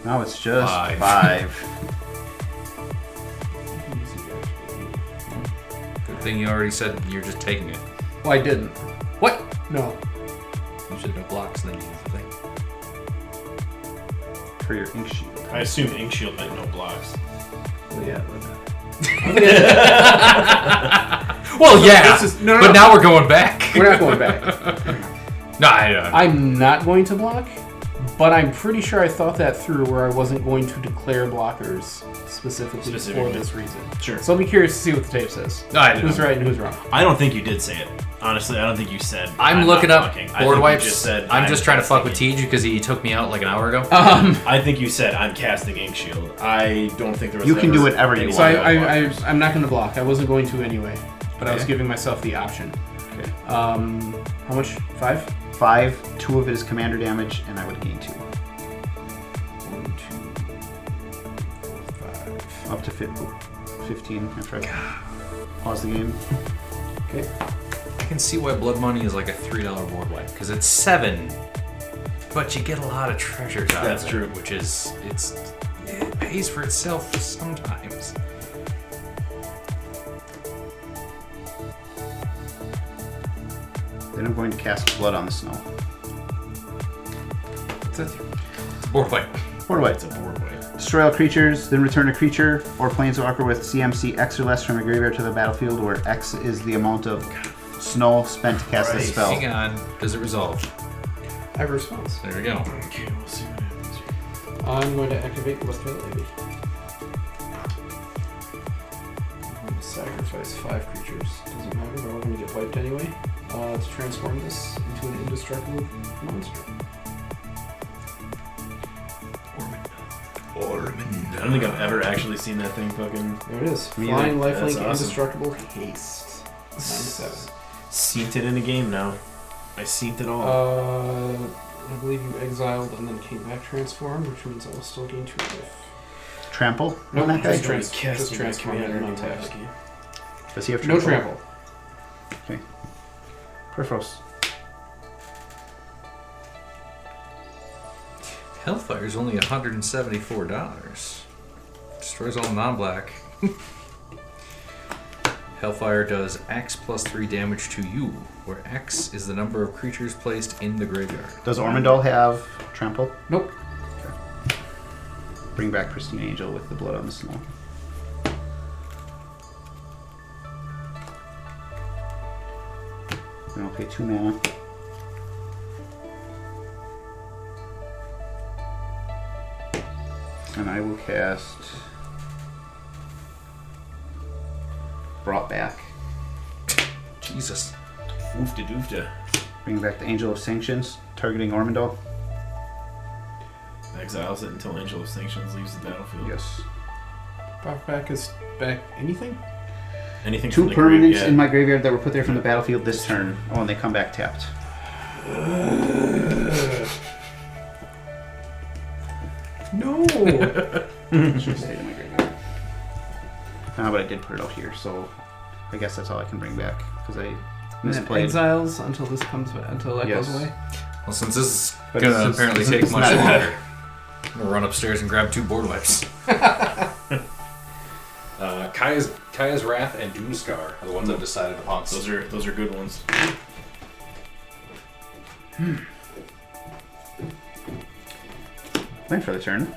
Speaker 3: No, it's just
Speaker 2: 5.
Speaker 3: 5.
Speaker 2: Good thing you already said you're just taking it.
Speaker 4: Well, I didn't.
Speaker 2: What?
Speaker 4: No.
Speaker 2: You should have blocks and then use the thing.
Speaker 3: For your ink shield.
Speaker 1: I assumed Ink Shield meant no blocks.
Speaker 4: Well, yeah.
Speaker 2: Well, yeah.
Speaker 4: This is- no,
Speaker 2: but now we're going back.
Speaker 4: We're not going back.
Speaker 2: No, I don't.
Speaker 4: I'm not going to block, but I'm pretty sure I thought that through where I wasn't going to declare blockers specifically for this reason.
Speaker 1: Sure.
Speaker 4: So I'll be curious to see what the tape says.
Speaker 2: No, I don't
Speaker 4: Who's
Speaker 2: know.
Speaker 4: right and who's wrong.
Speaker 1: I don't think you did say it. Honestly, I don't think you said.
Speaker 2: I'm
Speaker 1: not
Speaker 2: looking up
Speaker 1: blocking. I
Speaker 2: board
Speaker 1: think you
Speaker 2: wipes.
Speaker 1: just said,
Speaker 2: I'm just trying to fuck with
Speaker 1: casting
Speaker 2: Tej because he took me out like an hour ago.
Speaker 1: I think you said I'm casting Ink Shield. I don't think there was.
Speaker 3: You can
Speaker 1: ever
Speaker 3: do whatever you
Speaker 1: any
Speaker 3: want.
Speaker 4: So
Speaker 1: blockers.
Speaker 4: I'm not going to block. I wasn't going to anyway, but I was
Speaker 3: Okay.
Speaker 4: giving myself the option.
Speaker 3: Okay.
Speaker 4: How much? 5?
Speaker 3: 5. 2 of it is commander damage, and I would gain 2.
Speaker 4: 1, 2, 4, 5.
Speaker 3: Up to 15 after I pause the game.
Speaker 4: Okay.
Speaker 2: I can see why Blood Money is like a $3 board wipe because it's 7, but you get a lot of treasures out
Speaker 1: That's
Speaker 2: of it,
Speaker 1: true.
Speaker 2: which is it pays for itself sometimes.
Speaker 3: Then I'm going to cast Blood on the Snow.
Speaker 2: It's a board wipe.
Speaker 3: Board wipe.
Speaker 1: It's a board wipe.
Speaker 3: Destroy all creatures, then return a creature or planeswalker with CMC X or less from the graveyard to the battlefield, where X is the amount of snow spent to cast the
Speaker 1: Right.
Speaker 3: spell.
Speaker 2: Hang on, does it resolve?
Speaker 4: I have a response.
Speaker 2: There we go.
Speaker 1: Okay, we'll see what happens here.
Speaker 4: I'm going to activate Westfield Lady. sacrifice 5 creatures. Doesn't matter, they're all going to get wiped anyway. To transform this into an indestructible monster.
Speaker 1: I don't think I've ever actually seen that thing fucking...
Speaker 4: There it is.
Speaker 3: Me
Speaker 4: Flying
Speaker 3: either.
Speaker 4: lifelink,
Speaker 1: That's awesome.
Speaker 4: indestructible, haste. 97.
Speaker 1: Synced it in a game now. I synced it all.
Speaker 4: I believe you exiled and then came back transformed, which means I will still gain 2 life.
Speaker 3: Trample?
Speaker 4: No,
Speaker 3: on that guy?
Speaker 4: just transform and untap.
Speaker 3: Does he have
Speaker 4: No
Speaker 3: trample?
Speaker 4: trample.
Speaker 3: Perforos.
Speaker 2: Hellfire is only $174. Destroys all non-black. Hellfire does X plus 3 damage to you, where X is the number of creatures placed in the graveyard.
Speaker 3: Does Ormondal have trample?
Speaker 4: Nope.
Speaker 3: Bring back Pristine Angel with the blood on the snow. Then I'll pay 2 mana. And I will cast Brought Back.
Speaker 2: Jesus.
Speaker 1: Oofta doofta.
Speaker 3: Bring back the Angel of Sanctions, targeting Ormondal.
Speaker 1: Exiles it until Angel of Sanctions leaves the battlefield.
Speaker 3: Yes.
Speaker 4: Back is back anything?
Speaker 1: Anything
Speaker 3: 2
Speaker 1: from the
Speaker 3: permanents
Speaker 1: grave,
Speaker 3: in my graveyard that were put there from the battlefield this turn. Oh, and they come back tapped.
Speaker 4: No!
Speaker 3: Should have stayed in my graveyard. But I did put it out here, so I guess that's all I can bring back because I
Speaker 4: And then
Speaker 3: misplayed.
Speaker 4: exiles until this comes until that
Speaker 3: Yes.
Speaker 4: goes away.
Speaker 2: Well, since this is
Speaker 3: But
Speaker 2: gonna
Speaker 3: since-
Speaker 2: apparently
Speaker 3: since
Speaker 2: take
Speaker 3: it's
Speaker 2: much
Speaker 3: not-
Speaker 2: longer, I'm gonna run upstairs and grab 2 board wipes. Kaya's Wrath and Doomscar are the ones I've decided upon.
Speaker 1: Those are good ones.
Speaker 3: Plan for the turn.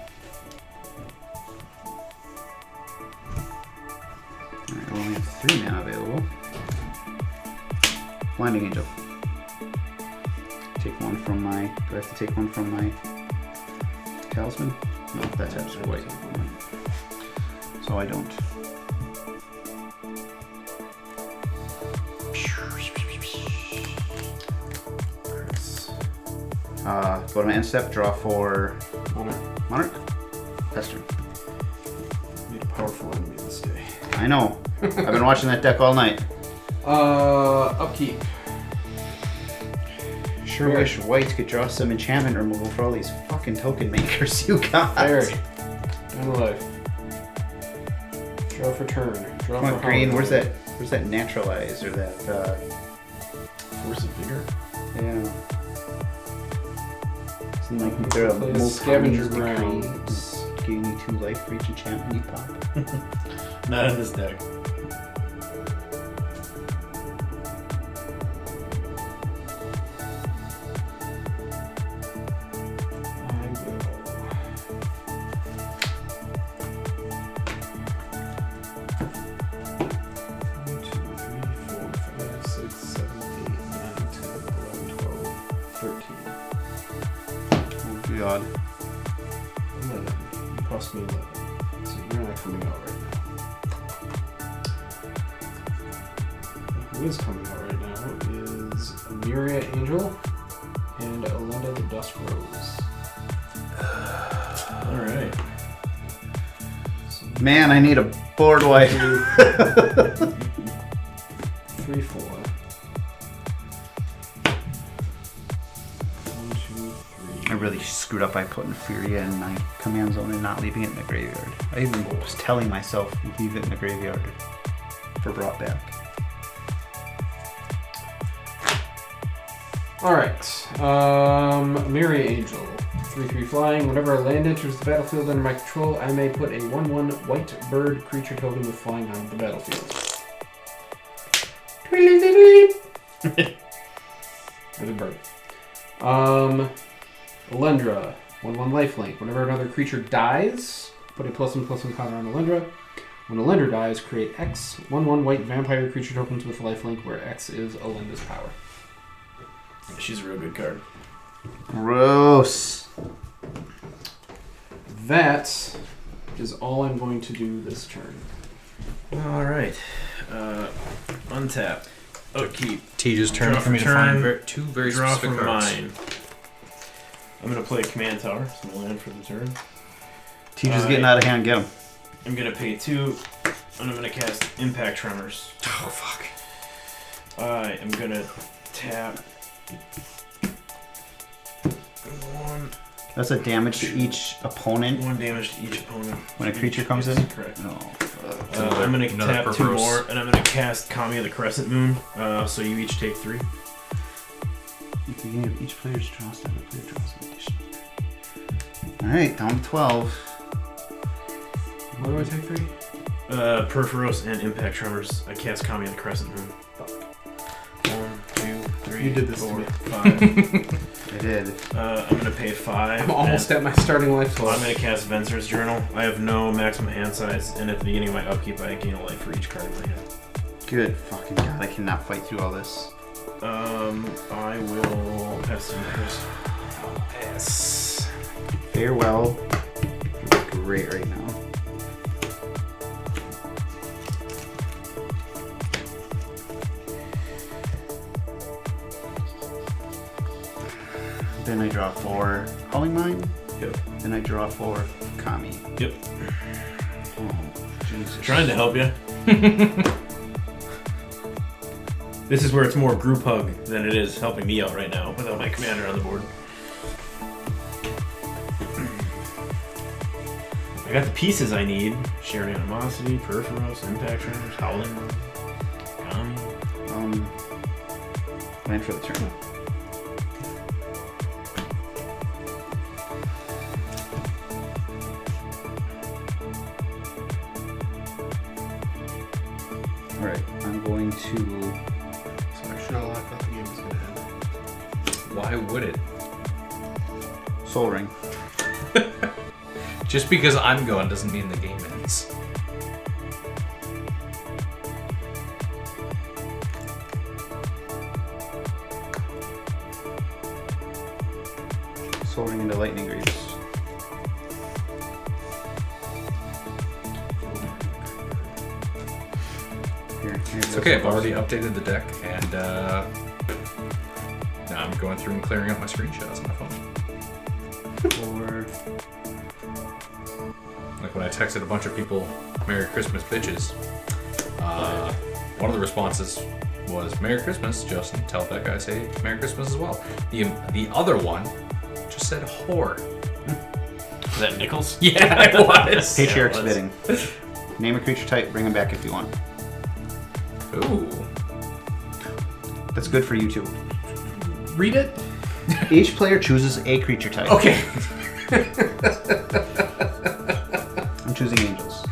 Speaker 3: Alright, I only have 3 mana available. Blinding Angel. Take 1 from my. Do I have to take 1 from my Talisman? No, that taps are white. So I don't. Go to my end step, draw for Monarch. Pester.
Speaker 4: Need a powerful enemy this day.
Speaker 3: I know. I've been watching that deck all night.
Speaker 4: Upkeep.
Speaker 3: Sure wish white could draw some enchantment removal for all these fucking token makers you got.
Speaker 4: Fairy. Down to life. Draw for turn. Draw
Speaker 3: Come on,
Speaker 4: for
Speaker 3: green.
Speaker 4: holiday.
Speaker 3: Where's that naturalize or that?
Speaker 1: Force of Vigor.
Speaker 3: Yeah. Isn't like there a
Speaker 4: Play a
Speaker 3: most
Speaker 4: scavenger
Speaker 3: decree
Speaker 4: grounds.
Speaker 3: giving you 2 life for each enchantment you pop?
Speaker 1: Not in this deck.
Speaker 3: Oh god.
Speaker 4: 11. You cost me 11. So you're not coming out right now. Who is coming out right now is Myria Angel and Elenda the Dusk Rose.
Speaker 1: Alright.
Speaker 4: So
Speaker 3: Man, I need a board wipe.
Speaker 4: 3, 4. 1, 2, 3.
Speaker 3: I really screwed up by putting Firja in my command zone and not leaving it in the graveyard. I even was telling myself, leave it in the graveyard for brought back.
Speaker 4: Alright. Myria Angel. 3/3 flying. Whenever a land enters the battlefield under my control, I may put a 1/1 white bird creature token with flying on the battlefield. There's a bird. Elendra. 1/1 lifelink. Whenever another creature dies, put a +1/+1 counter on Elendra. When Elendra dies, create X 1/1 white vampire creature tokens with lifelink, where X is Elendra's power.
Speaker 1: She's a real good card.
Speaker 3: Gross.
Speaker 4: That is all I'm going to do this turn.
Speaker 1: All right. Untap. Upkeep.
Speaker 2: Teja's turn
Speaker 1: Draw
Speaker 2: for me to
Speaker 1: turn,
Speaker 2: find two very
Speaker 1: Draw
Speaker 2: specific
Speaker 1: from
Speaker 2: cards.
Speaker 1: mine. I'm gonna play Command Tower. It's my land for the turn.
Speaker 3: Teacher's getting out of hand. Get him.
Speaker 1: I'm gonna pay 2, and I'm gonna cast Impact Tremors.
Speaker 2: Oh, fuck.
Speaker 1: I am gonna tap 1.
Speaker 3: That's a damage to each opponent
Speaker 1: 1 damage to each opponent.
Speaker 3: when a creature comes
Speaker 1: Yes,
Speaker 3: in.
Speaker 1: Correct.
Speaker 3: No.
Speaker 1: I'm gonna
Speaker 2: another
Speaker 1: tap 2
Speaker 2: Purpose.
Speaker 1: more, and I'm gonna cast Kami of the Crescent Moon. So you each take 3.
Speaker 3: You can give each player's draw step a player draws an addition. Alright, down to 12.
Speaker 4: What do I take 3?
Speaker 1: Perforos and Impact Tremors. I cast Kami of the Crescent Moon. 1, 2, 3,
Speaker 4: You did this to
Speaker 1: 4,
Speaker 4: me.
Speaker 1: 5.
Speaker 3: I did.
Speaker 1: I'm gonna pay 5.
Speaker 4: I'm almost at my starting life
Speaker 1: Well, I'm
Speaker 4: total.
Speaker 1: gonna cast Venser's Journal. I have no maximum hand size, and at the beginning of my upkeep, I gain a life for each card in my hand.
Speaker 3: Good fucking god, I cannot fight through all this.
Speaker 1: I will pass to Chris.
Speaker 4: Yes.
Speaker 3: Farewell. You're great right now. Then I draw 4 Calling Mine.
Speaker 1: Yep.
Speaker 3: Then I draw 4 Kami.
Speaker 1: Yep.
Speaker 3: Oh, Jesus.
Speaker 1: Trying to help you. This is where it's more group hug than it is helping me out right now without my commander on the board. I got the pieces I need. Sharing Animosity, Perforos, Impact Tremors, Howling, Kami.
Speaker 3: Land for the turn. Alright, I'm going to...
Speaker 4: Sorry, I should not laugh. Thought the game was gonna end.
Speaker 2: Why would it?
Speaker 3: Soul Ring.
Speaker 2: Just because I'm going doesn't mean the game ends.
Speaker 3: Soul Ring into Lightning Greaves. Here,
Speaker 2: It's okay, I've already updated the deck, and now I'm going through and clearing up my screenshots on my phone.
Speaker 3: 4.
Speaker 2: Like when I texted a bunch of people, Merry Christmas, bitches, one of the responses was, Merry Christmas, Justin. Tell that guy I say Merry Christmas as well. The other one just said whore.
Speaker 1: Is that Nichols?
Speaker 2: Yeah, it was.
Speaker 3: Patriarch's
Speaker 1: Yeah, it
Speaker 3: Bidding. Name a creature type, bring him back if you want.
Speaker 2: Ooh.
Speaker 3: That's good for you too.
Speaker 4: Read it?
Speaker 3: Each player chooses a creature type.
Speaker 4: Okay.
Speaker 3: I'm choosing angels.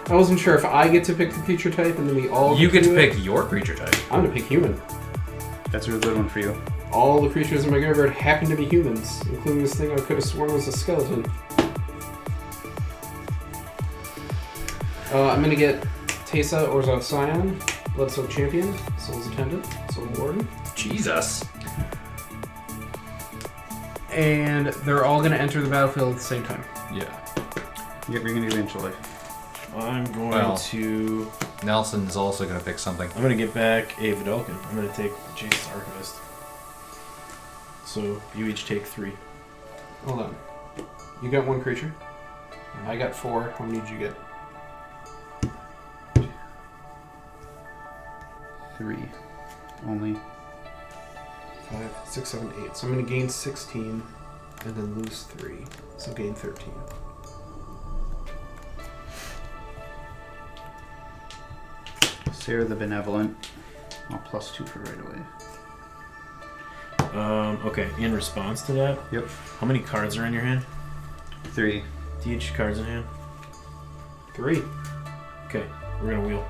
Speaker 4: I wasn't sure if I get to pick the creature type and then we all
Speaker 2: You get to
Speaker 4: do it.
Speaker 2: pick your creature type.
Speaker 4: I'm gonna pick human.
Speaker 3: That's a real good one for you.
Speaker 4: All the creatures in my graveyard happen to be humans, including this thing I could have sworn was a skeleton. I'm gonna get Teysa, Urza of Scion, Bloodsoaked Champion, Soul's Attendant, Soul Warden.
Speaker 2: Jesus.
Speaker 4: And they're all gonna enter the battlefield at the same time.
Speaker 2: Yeah.
Speaker 3: You're going to do eventually.
Speaker 1: I'm going
Speaker 2: Well.
Speaker 1: to.
Speaker 2: Nelson's also going to pick something.
Speaker 1: I'm gonna get back a Vidalkin. I'm gonna take Jace's Archivist. So you each take 3.
Speaker 4: Hold on. You got 1 creature. I got 4. How many did you get?
Speaker 3: 3. Only.
Speaker 4: 5, 6, 7, 8. So I'm gonna gain 16 and then lose 3. So gain 13.
Speaker 3: Sarah the Benevolent. Oh, +2 for right away.
Speaker 1: Okay, in response to that,
Speaker 3: Yep.
Speaker 1: how many cards are in your hand?
Speaker 3: 3.
Speaker 1: Each cards in hand?
Speaker 4: 3.
Speaker 1: Okay, we're gonna wheel.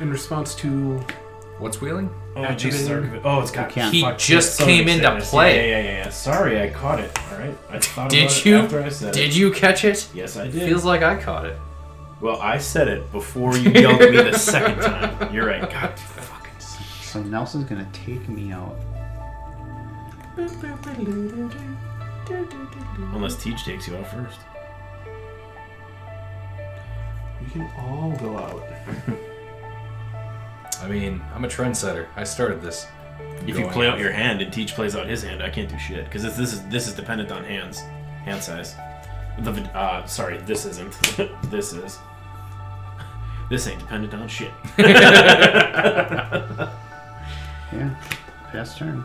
Speaker 4: In response to...
Speaker 2: What's wheeling?
Speaker 1: Oh,
Speaker 4: Activating-
Speaker 1: Jesus Archivist. Oh, it's got.
Speaker 3: I can't.
Speaker 2: He
Speaker 1: fuck,
Speaker 2: just
Speaker 1: so
Speaker 2: came into
Speaker 1: excited.
Speaker 2: play.
Speaker 1: Yeah. Sorry, I caught it. All right, I thought
Speaker 2: Did
Speaker 1: about
Speaker 2: you?
Speaker 1: it after I said it.
Speaker 2: Did you catch it?
Speaker 1: Yes, I did.
Speaker 2: Feels like I caught it.
Speaker 1: Well, I said it before you yelled at me the second time. You're right. God, fucking.
Speaker 3: So Nelson's going to take me out.
Speaker 1: Unless Teach takes you out first.
Speaker 4: can all go out.
Speaker 2: I mean, I'm a trendsetter. I started this.
Speaker 1: If you play out your hand and Teach plays out his hand, I can't do shit because this is dependent on hand size. Sorry, this isn't. This is. This ain't dependent on shit.
Speaker 3: Yeah. Pass turn.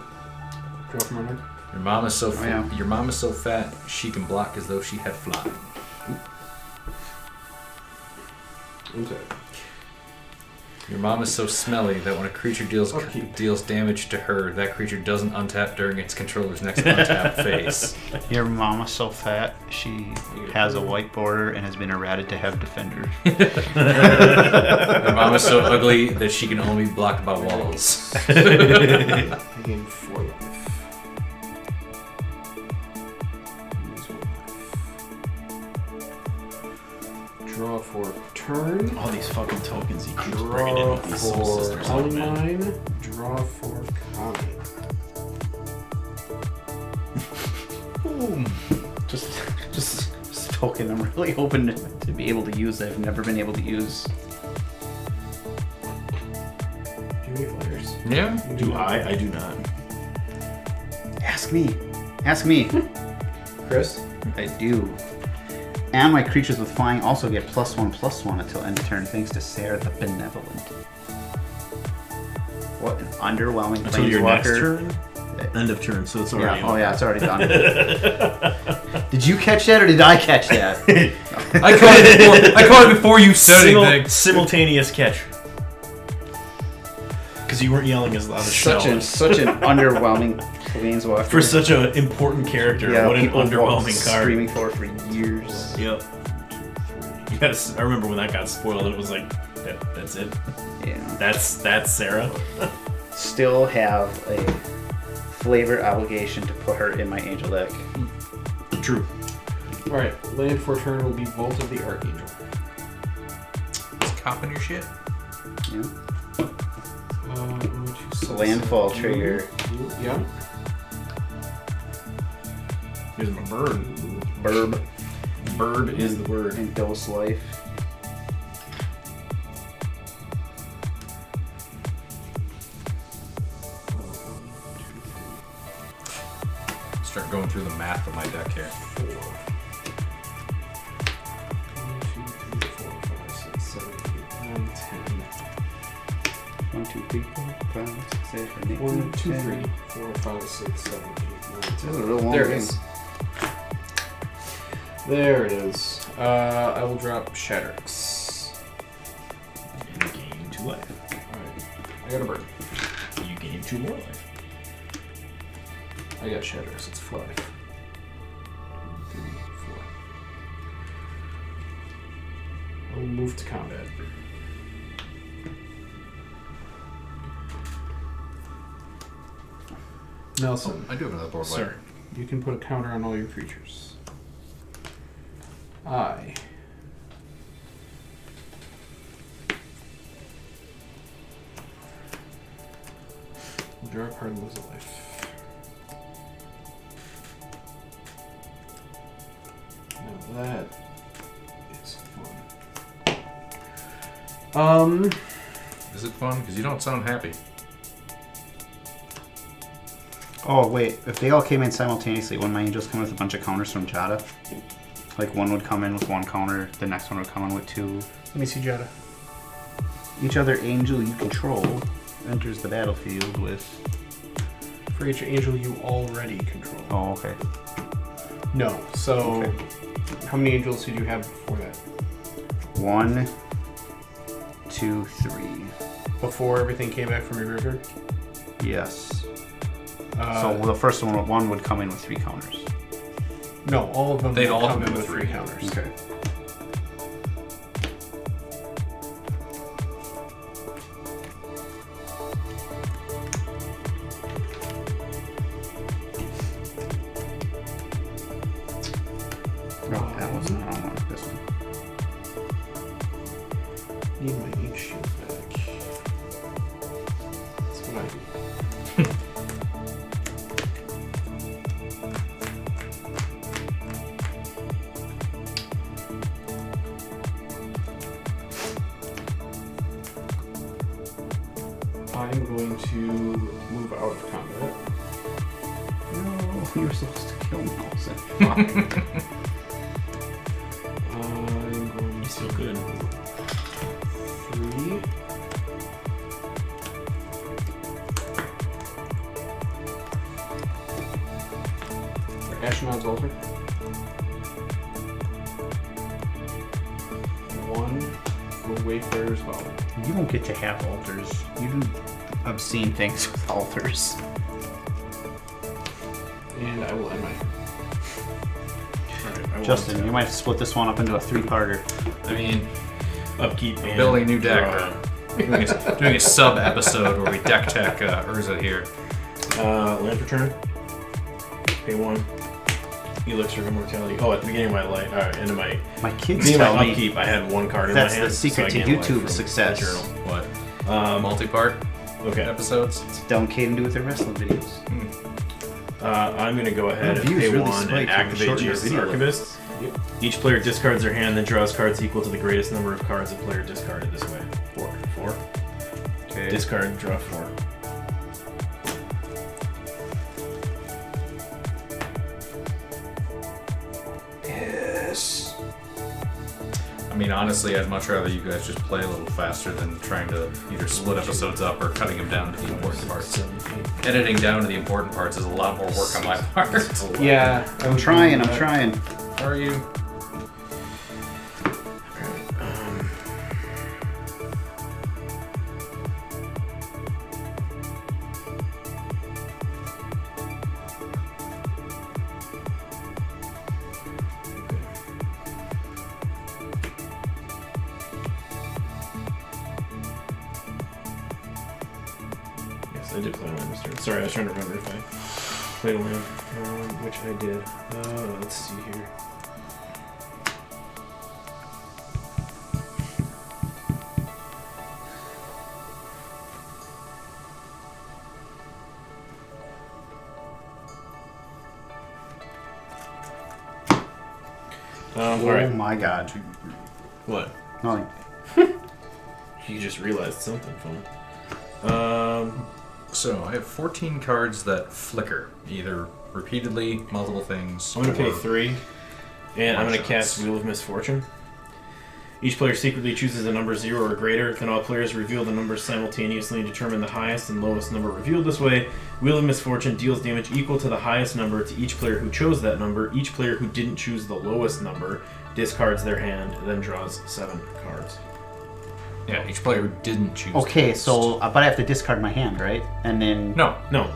Speaker 4: Draw from my deck.
Speaker 2: Your mom is so
Speaker 3: yeah.
Speaker 2: Your mom is so fat she can block as though she had fly.
Speaker 4: Okay.
Speaker 2: Your mom is so smelly that when a creature deals damage to her, that creature doesn't untap during its controller's next untap phase.
Speaker 3: Your mama's so fat, she has a white border and has been errated to have defender.
Speaker 2: Your mom is so ugly that she can only be blocked by walls.
Speaker 4: I gain 4 life. Use 1 life. Draw for turn.
Speaker 1: All these fucking tokens he keeps bringing in
Speaker 4: Draw
Speaker 1: with these soul
Speaker 4: for
Speaker 1: sisters. Oh, man.
Speaker 4: online. Draw for common.
Speaker 3: Boom. Just token. I'm really hoping to be able to use that. I've never been able to use.
Speaker 4: Do you have flyers?
Speaker 2: Yeah.
Speaker 1: Do I? I do not.
Speaker 3: Ask me. Ask me.
Speaker 4: Chris?
Speaker 3: I do. And my creatures with flying also get +1/+1 until end of turn, thanks to Sarah the Benevolent. What an underwhelming
Speaker 1: Until your next
Speaker 3: planeswalker.
Speaker 1: turn? End of turn, so it's already
Speaker 3: Yeah. Oh yeah, it's already done. Did you catch that or did I catch that?
Speaker 2: I caught it before you said anything.
Speaker 1: Simultaneous catch. Because you weren't yelling as loud as
Speaker 3: such an underwhelming planeswalker.
Speaker 1: For such an important character, what an
Speaker 3: people
Speaker 1: underwhelming card.
Speaker 3: Screaming for years.
Speaker 1: Yep. Yes, I remember when that got spoiled. It was like, that's it.
Speaker 3: Yeah.
Speaker 1: That's Sarah.
Speaker 3: Still have a flavor obligation to put her in my angel deck.
Speaker 1: True.
Speaker 4: Alright, land for turn will be Vault of the Archangel.
Speaker 2: Just copping your shit.
Speaker 3: Yeah.
Speaker 4: Landfall
Speaker 3: trigger.
Speaker 4: Yeah.
Speaker 1: Here's my bird.
Speaker 3: Burb.
Speaker 1: Bird is the word.
Speaker 3: And dose life.
Speaker 2: Start going through the math of my deck here.
Speaker 4: 4. 1, 2, 3, 4, 5, 6, 7, 8, 9, 10.
Speaker 3: 1, 2, 3, 4, 5, 6, 7, 8,
Speaker 4: 1, 2,
Speaker 3: 10.
Speaker 4: 3, 4, 5, 6, 7, 8, 9, 10.
Speaker 3: This is a real long
Speaker 4: There it
Speaker 3: game.
Speaker 4: is. There it is. I will drop Shadrix.
Speaker 1: And you gain 2 life.
Speaker 4: Alright. I got a bird.
Speaker 1: You gain 2 more life.
Speaker 4: I got Shadrix. It's 5. 2, 3, 4. I'll move to combat. Nelson,
Speaker 2: I do have another board wipe.
Speaker 1: Sir.
Speaker 4: you can put a counter on all your creatures. I will draw a card and lose a life. Now that is fun.
Speaker 2: Is it fun? Because you don't sound happy.
Speaker 3: Oh, wait. If they all came in simultaneously, wouldn't my angels come with a bunch of counters from Jada? Like, one would come in with 1 counter, the next one would come in with 2.
Speaker 4: Let me see Jada.
Speaker 3: Each other angel you control enters the battlefield with...
Speaker 4: For each angel you already control.
Speaker 3: Oh, okay.
Speaker 4: No. So,
Speaker 3: Okay.
Speaker 4: how many angels did you have before that?
Speaker 3: 1, 2, 3.
Speaker 4: Before everything came back from your graveyard?
Speaker 3: Yes. So the first one would come in with 3 counters.
Speaker 4: No, all of them
Speaker 2: They'd
Speaker 4: would
Speaker 2: all
Speaker 4: come
Speaker 2: come
Speaker 4: in
Speaker 2: with
Speaker 4: with 3
Speaker 2: three.
Speaker 4: counters.
Speaker 3: Okay. No, that was not on one. This one.
Speaker 4: Need my ink shield back. That's what I do. I'm going to move out of combat.
Speaker 3: No, you were supposed to kill Nelson.
Speaker 4: I'm going to
Speaker 1: Still good.
Speaker 4: 3. Ashnod's altar. 1 for Wayfarer's Vow.
Speaker 3: You don't get to have altars. You do obscene things with altars.
Speaker 4: And I will end my turn.
Speaker 1: Alright, I
Speaker 3: Justin,
Speaker 1: want
Speaker 3: you might have to split this one up into a 3-parter.
Speaker 2: I mean,
Speaker 1: upkeep and
Speaker 2: building a new deck.
Speaker 1: draw.
Speaker 2: Doing a sub episode where we deck tech Urza here.
Speaker 1: Land return. Pay 1. Elixir of Immortality. Oh, at the beginning of my life, end of my
Speaker 3: My kids
Speaker 1: beginning of
Speaker 3: tell
Speaker 1: my
Speaker 3: me
Speaker 1: upkeep, I had 1 card in
Speaker 3: that's
Speaker 1: my hand.
Speaker 3: the secret
Speaker 1: so I
Speaker 3: to
Speaker 1: gained life
Speaker 3: YouTube
Speaker 1: from
Speaker 3: success.
Speaker 1: the journal.
Speaker 2: What? Multi-part
Speaker 1: Okay.
Speaker 2: episodes?
Speaker 3: It's dumb Caden do with their wrestling videos.
Speaker 1: I'm going to go ahead and
Speaker 3: Views
Speaker 1: pay
Speaker 3: really
Speaker 1: 1
Speaker 3: spiked
Speaker 1: and
Speaker 3: when you
Speaker 1: activate
Speaker 3: shorten your
Speaker 1: Jesus'
Speaker 3: video
Speaker 1: Archivist.
Speaker 4: Yep.
Speaker 1: Each player discards their hand, then draws cards equal to the greatest number of cards a player discarded this way. 4.
Speaker 3: Okay.
Speaker 1: Discard, draw 4.
Speaker 3: Yes.
Speaker 2: I mean, honestly, I'd much rather you guys just play a little faster than trying to either split episodes up or cutting them down to the important parts.
Speaker 1: 7, 8.
Speaker 2: Editing down to the important parts is a lot more work on my part.
Speaker 4: Yeah,
Speaker 3: I'm trying. I'm trying.
Speaker 2: How are you?
Speaker 1: Yes, I did play a land this turn. Sorry, I was trying to remember if I played a land, which I did. Let's see here.
Speaker 3: Oh
Speaker 1: Alright.
Speaker 3: my god.
Speaker 1: What?
Speaker 3: Nothing.
Speaker 1: You just realized something fun.
Speaker 2: So, I have 14 cards that flicker, either repeatedly, multiple things.
Speaker 1: I'm going to pay
Speaker 2: or
Speaker 1: 3, and I'm going to
Speaker 2: one-shots.
Speaker 1: cast Wheel of Misfortune. Each player secretly chooses a number 0 or greater, then all players reveal the numbers simultaneously and determine the highest and lowest number revealed this way. Wheel of Misfortune deals damage equal to the highest number to each player who chose that number. Each player who didn't choose the lowest number discards their hand, then draws 7 cards.
Speaker 2: Yeah, each player who didn't choose.
Speaker 3: Okay,
Speaker 2: the
Speaker 3: so but I have to discard my hand, right? And then
Speaker 2: No.
Speaker 1: No.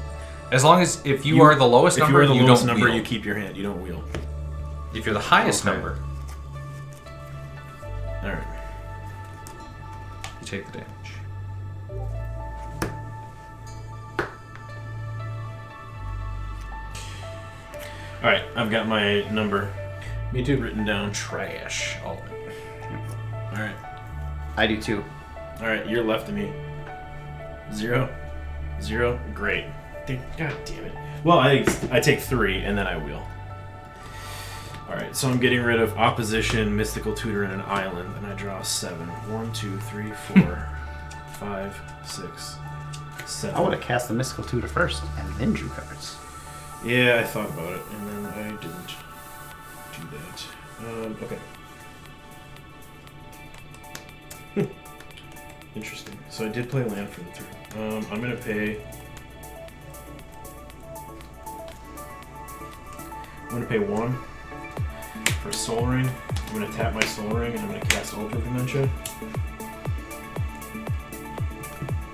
Speaker 2: As long as if you are the lowest
Speaker 1: If
Speaker 2: number,
Speaker 1: you are the
Speaker 2: you
Speaker 1: lowest
Speaker 2: don't
Speaker 1: number,
Speaker 2: wheel.
Speaker 1: you keep your hand. You don't wheel.
Speaker 2: If you're the highest
Speaker 3: Okay.
Speaker 2: number,
Speaker 1: Alright.
Speaker 2: you take the damage.
Speaker 1: Alright, I've got my number
Speaker 4: Me too.
Speaker 1: written down.
Speaker 2: Trash. All of it.
Speaker 1: Alright.
Speaker 3: I do too.
Speaker 1: Alright, you're left of me. 0. 0. Great. God damn it. Well, I take 3 and then I wheel. Alright, so I'm getting rid of Opposition, Mystical Tutor, and an Island, and I draw 7. 1, 2, 3, 4, 5, 6, 7.
Speaker 3: I would have cast the Mystical Tutor first and then drew cards.
Speaker 1: Yeah, I thought about it, and then I didn't do that. Okay. Interesting. So I did play land for the turn. I'm gonna pay. I'm gonna pay 1 for Soul Ring. I'm gonna tap my Soul Ring, and I'm gonna cast Ultra Dementia.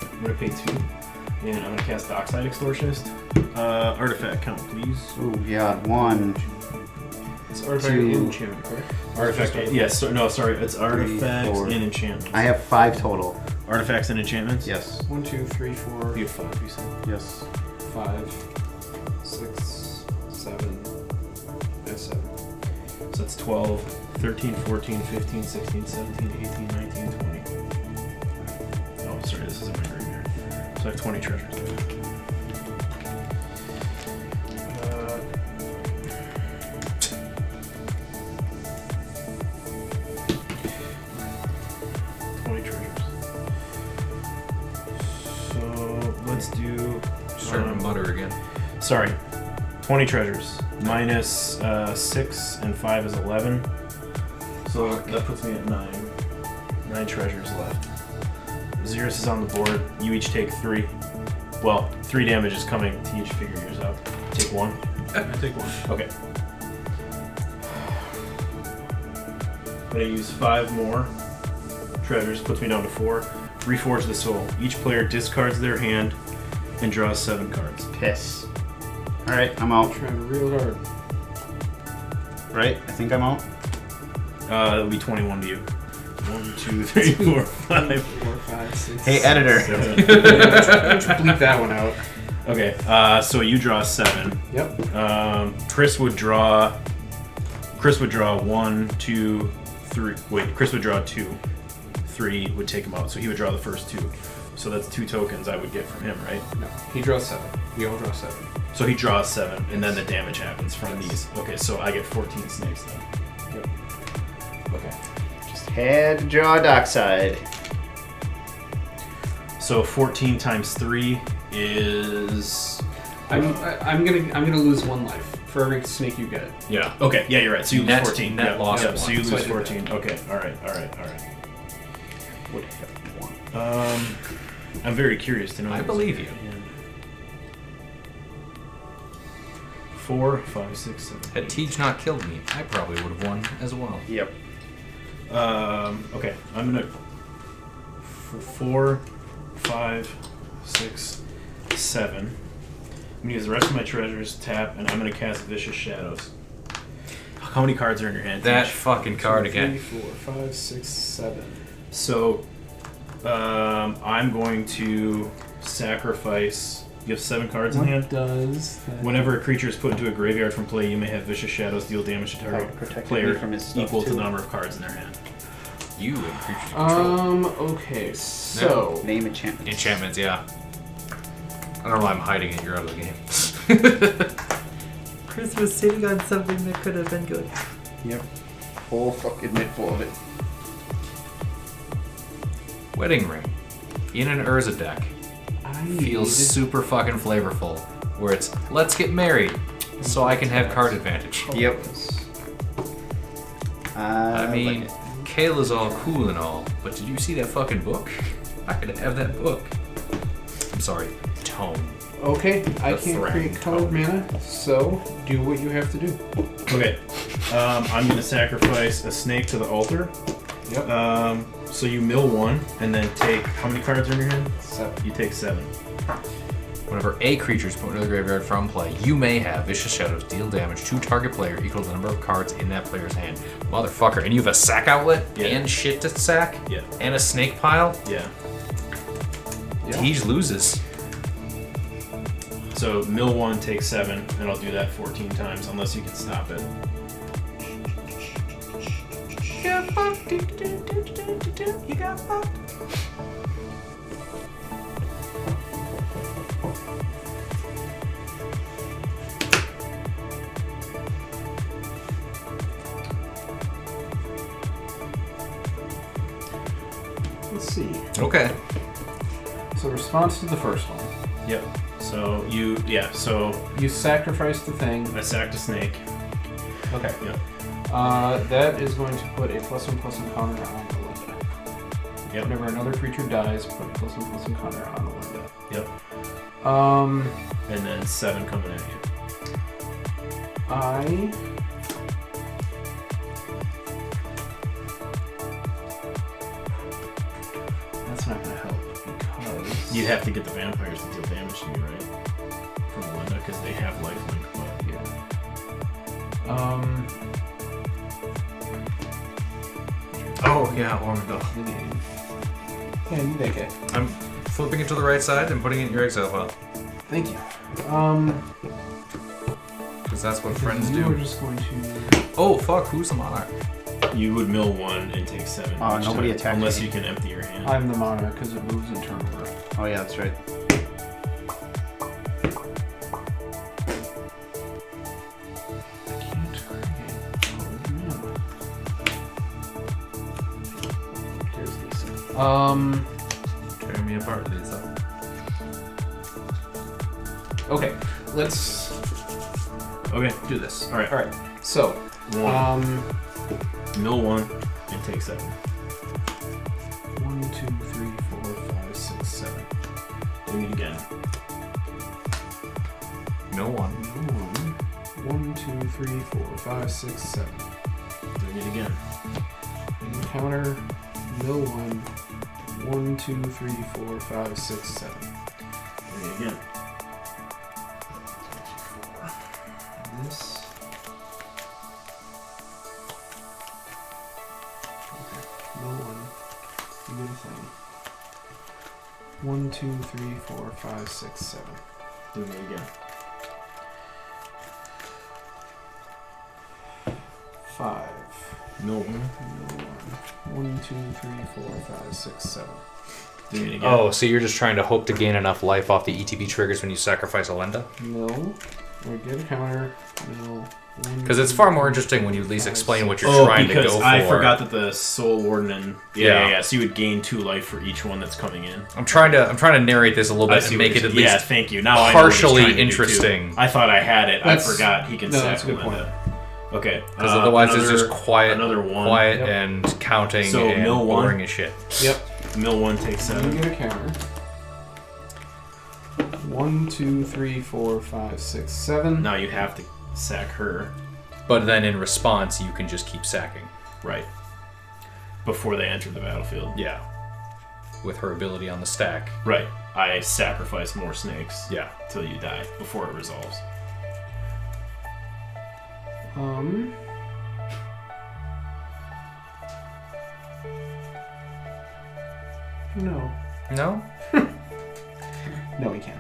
Speaker 1: I'm gonna pay 2, and I'm gonna cast Dockside Extortionist. Artifact count, please.
Speaker 3: Oh yeah, 1.
Speaker 1: It's artifact
Speaker 3: 2.
Speaker 1: and enchantment, correct? Artifact. Yes. No, sorry. It's artifacts
Speaker 3: 4.
Speaker 1: and enchantments.
Speaker 3: I have 5 total.
Speaker 1: Artifacts and enchantments.
Speaker 3: Yes.
Speaker 4: 1, 2, 3, 4,
Speaker 1: You have 5. You said.
Speaker 3: Yes.
Speaker 4: 5, 6, 7. That's 7.
Speaker 1: So that's 12, 13, 14, 15, 16, 17, 18, 19, 20. Oh, sorry. This isn't my graveyard. So I have 20 treasures. 20 treasures. So let's do.
Speaker 2: Starting to mutter again.
Speaker 1: Sorry, 20 treasures. Minus 6 and 5 is 11. So that puts me at 9. 9 treasures left. Xyris is on the board. You each take 3. Well, 3 damage is coming to each. Figure yours out. Take 1.
Speaker 4: I take 1.
Speaker 1: Okay. I'm gonna use 5 more treasures. Puts me down to 4. Reforge the soul. Each player discards their hand and draws 7 cards.
Speaker 3: Piss. Alright, I'm out.
Speaker 4: Trying real hard.
Speaker 3: Right? I think I'm out.
Speaker 1: That'll be 21 to you. 1, 2, 3, 4, 5.
Speaker 4: 4, 5, 6.
Speaker 3: Hey, editor.
Speaker 1: 7.
Speaker 4: Bleep that one out.
Speaker 1: Okay, so you draw 7.
Speaker 4: Yep.
Speaker 1: Chris would draw 1, 2, 3. Wait, Chris would draw 2. 3 would take him out, so he would draw the first 2. So that's 2 tokens I would get from him, right?
Speaker 4: No, he draws 7. We all draw 7.
Speaker 1: So he draws 7, and then the damage happens from these. Okay, so I get 14 snakes then.
Speaker 4: Yep.
Speaker 1: Okay.
Speaker 3: Just had to draw a dockside.
Speaker 1: So 14 times 3 is.
Speaker 4: I'm gonna lose 1 life for every snake you get.
Speaker 1: Yeah. Okay. Yeah, you're right. So you lose
Speaker 2: Net-
Speaker 1: 14.
Speaker 2: net
Speaker 1: Yep,
Speaker 2: loss
Speaker 1: yep,
Speaker 2: of
Speaker 1: so
Speaker 2: 1.
Speaker 1: you
Speaker 4: So I
Speaker 1: lose
Speaker 4: did
Speaker 1: 14.
Speaker 4: that.
Speaker 1: Okay. All right.
Speaker 3: Would have won.
Speaker 1: I'm very curious to know.
Speaker 2: I
Speaker 1: what's
Speaker 2: believe
Speaker 1: in
Speaker 2: you.
Speaker 1: your hand. 4, 5, 6, 7.
Speaker 2: Had Tej not killed me, I probably would have won as well.
Speaker 3: Yep.
Speaker 1: Okay. I'm gonna. 4, 5, 6, 7. I'm gonna use the rest of my treasures, tap, and I'm gonna cast Vicious Shadows. How many cards are in your hand?
Speaker 2: That
Speaker 1: Tej?
Speaker 2: fucking card
Speaker 4: 3,
Speaker 2: again.
Speaker 4: 4, 5, 6, 7.
Speaker 1: So, I'm going to sacrifice. You have 7 cards in hand.
Speaker 4: does that?
Speaker 1: Whenever a creature is put into a graveyard from play, you may have Vicious Shadows deal damage to target
Speaker 3: protected
Speaker 1: player
Speaker 3: me from his stuff,
Speaker 1: equal to
Speaker 3: too.
Speaker 1: the number of cards in their hand.
Speaker 2: You and creatures control.
Speaker 4: Okay, so...
Speaker 3: Name enchantments.
Speaker 2: Enchantments, yeah. I don't know why I'm hiding it. You're out of the game.
Speaker 5: Chris was sitting on something that could have been good.
Speaker 3: Yep. Whole fucking mitt full of it.
Speaker 2: Wedding ring. In an Urza deck. Feels super fucking flavorful. Where it's, let's get married so I can have card advantage.
Speaker 3: Yep.
Speaker 2: I mean,
Speaker 3: like it.
Speaker 2: Kayla's all cool and all, but did you see that fucking book? I could have that book. I'm sorry, tome.
Speaker 4: Okay, I
Speaker 2: The
Speaker 4: can't
Speaker 2: Thrang
Speaker 4: create colored mana, so do what you have to do.
Speaker 1: Okay. I'm going to sacrifice a snake to the altar.
Speaker 4: Yep.
Speaker 1: So you mill 1, and then take. How many cards are in your hand?
Speaker 4: 7.
Speaker 1: You take 7.
Speaker 2: Whenever a creature is put into the graveyard from play, you may have Vicious Shadows deal damage to target player equal to the number of cards in that player's hand. Motherfucker. And you have a sack outlet
Speaker 1: Yeah.
Speaker 2: and shit to sack?
Speaker 1: Yeah.
Speaker 2: And a snake pile?
Speaker 1: Yeah.
Speaker 2: Tej loses.
Speaker 1: So mill 1, take 7, and I'll do that 14 times unless you can stop it.
Speaker 2: You got fucked.
Speaker 4: Let's see.
Speaker 2: Okay.
Speaker 4: So response to the first one.
Speaker 1: Yep. So so
Speaker 4: You sacrifice the thing.
Speaker 1: I sacked a snake.
Speaker 4: Okay.
Speaker 1: Yep.
Speaker 4: That is going to put a +1/+1 counter on Melinda.
Speaker 1: Yep.
Speaker 4: Whenever another creature dies, put a +1/+1 counter on Melinda.
Speaker 1: Yep. And then 7 coming at you.
Speaker 4: That's not going to help because...
Speaker 1: You'd have to get the vampires to deal damage to you, right? For Melinda, because they have lifelink, but
Speaker 4: Yeah.
Speaker 2: Oh, yeah, or no.
Speaker 4: The game. Yeah, you make it.
Speaker 2: I'm flipping it to the right side and putting it in your exile file.
Speaker 4: Thank you.
Speaker 2: Because that's what friends
Speaker 4: You are
Speaker 2: do.
Speaker 4: just going to...
Speaker 2: Oh, fuck, who's the monarch?
Speaker 1: you would mill 1 and take 7. each
Speaker 3: Nobody
Speaker 1: time,
Speaker 3: attacked
Speaker 1: unless
Speaker 3: me.
Speaker 1: you can empty your hand.
Speaker 4: I'm the monarch because it moves in turn order.
Speaker 3: Oh yeah, that's right.
Speaker 4: I can't create colored mana. Here's Lisa.
Speaker 2: Tear me apart, Lisa.
Speaker 4: Okay, let's
Speaker 1: Okay.
Speaker 4: do this.
Speaker 1: All right.
Speaker 4: All right. So,
Speaker 1: Mill 1 and take 7.
Speaker 4: 1, 2, 3, 4, 5, 6, 7.
Speaker 1: Doing it again.
Speaker 2: Mill 1.
Speaker 4: 1, 2, 3, 4, 5, 6, 7.
Speaker 1: Doing it again.
Speaker 4: Encounter mill 1. 1, 2, 3, 4, 5, 6, 7.
Speaker 1: Doing it again.
Speaker 4: This. Okay. Mill 1. Do the thing. 1, 2, 3, 4, 5, 6, 7.
Speaker 1: Doing it again.
Speaker 4: 5.
Speaker 1: Mill 1.
Speaker 4: Mill 1. 1, 2, 3, 4, 5, 6, 7.
Speaker 1: Doing it again.
Speaker 2: Oh, so you're just trying to hope to gain enough life off the ETB triggers when you sacrifice a Lenda?
Speaker 4: Mill. Or get a counter. Mill.
Speaker 2: Because it's far more interesting when you at least explain what you're trying to
Speaker 1: because
Speaker 2: go for.
Speaker 1: I forgot that the Soul Warden and
Speaker 2: Yeah.
Speaker 1: yeah. So you would gain 2 life for each one that's coming in.
Speaker 2: I'm trying to narrate this a little
Speaker 1: I
Speaker 2: bit
Speaker 1: see
Speaker 2: and
Speaker 1: what
Speaker 2: make it
Speaker 1: you're
Speaker 2: at
Speaker 1: saying.
Speaker 2: least
Speaker 1: Yeah, thank you. Now I know what he's
Speaker 2: partially
Speaker 1: trying to do, too.
Speaker 2: interesting.
Speaker 1: I thought I had it.
Speaker 4: That's-
Speaker 1: I forgot he can
Speaker 4: no,
Speaker 1: sack
Speaker 4: that's a good point.
Speaker 1: Linda. Okay.
Speaker 2: Because otherwise it's just
Speaker 1: another 1.
Speaker 2: quiet
Speaker 4: Yep.
Speaker 2: and counting
Speaker 1: So,
Speaker 2: and
Speaker 1: mill 1.
Speaker 2: boring as shit.
Speaker 4: Yep.
Speaker 1: Mill 1 takes
Speaker 4: You
Speaker 1: 7.
Speaker 4: get a counter. 1, 2, 3, 4, 5, 6, 7.
Speaker 1: Now you have to sack her.
Speaker 2: But then in response, you can just keep sacking.
Speaker 1: Right. Before they enter the battlefield.
Speaker 2: Yeah. With her ability on the stack.
Speaker 1: Right. I sacrifice more snakes.
Speaker 2: Yeah.
Speaker 1: Till you die before it resolves.
Speaker 4: No.
Speaker 2: No?
Speaker 4: No, we can't.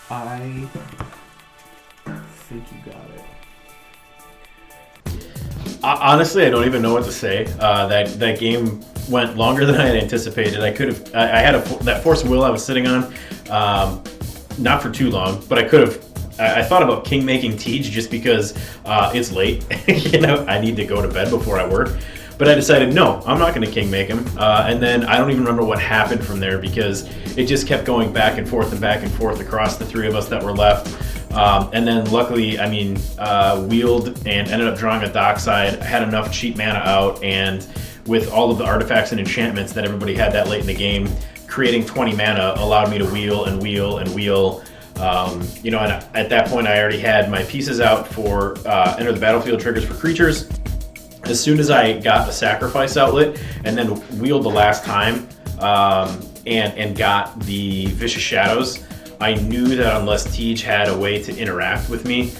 Speaker 4: I think you got it.
Speaker 1: Honestly, I don't even know what to say. That game went longer than I had anticipated. I could have. I had that Force of Will I was sitting on, not for too long, but I could have. I thought about king making Tej just because it's late. I need to go to bed before I work. But I decided, no, I'm not going to king make him. And then I don't even remember what happened from there because it just kept going back and forth across the 3 of us that were left. And then luckily, wheeled and ended up drawing a dockside. I had enough cheap mana out, and with all of the artifacts and enchantments that everybody had that late in the game, creating 20 mana allowed me to wheel and wheel and wheel. And at that point, I already had my pieces out for enter the battlefield triggers for creatures. As soon as I got a sacrifice outlet and then wheeled the last time and got the Vicious Shadows, I knew that unless Tej had a way to interact with me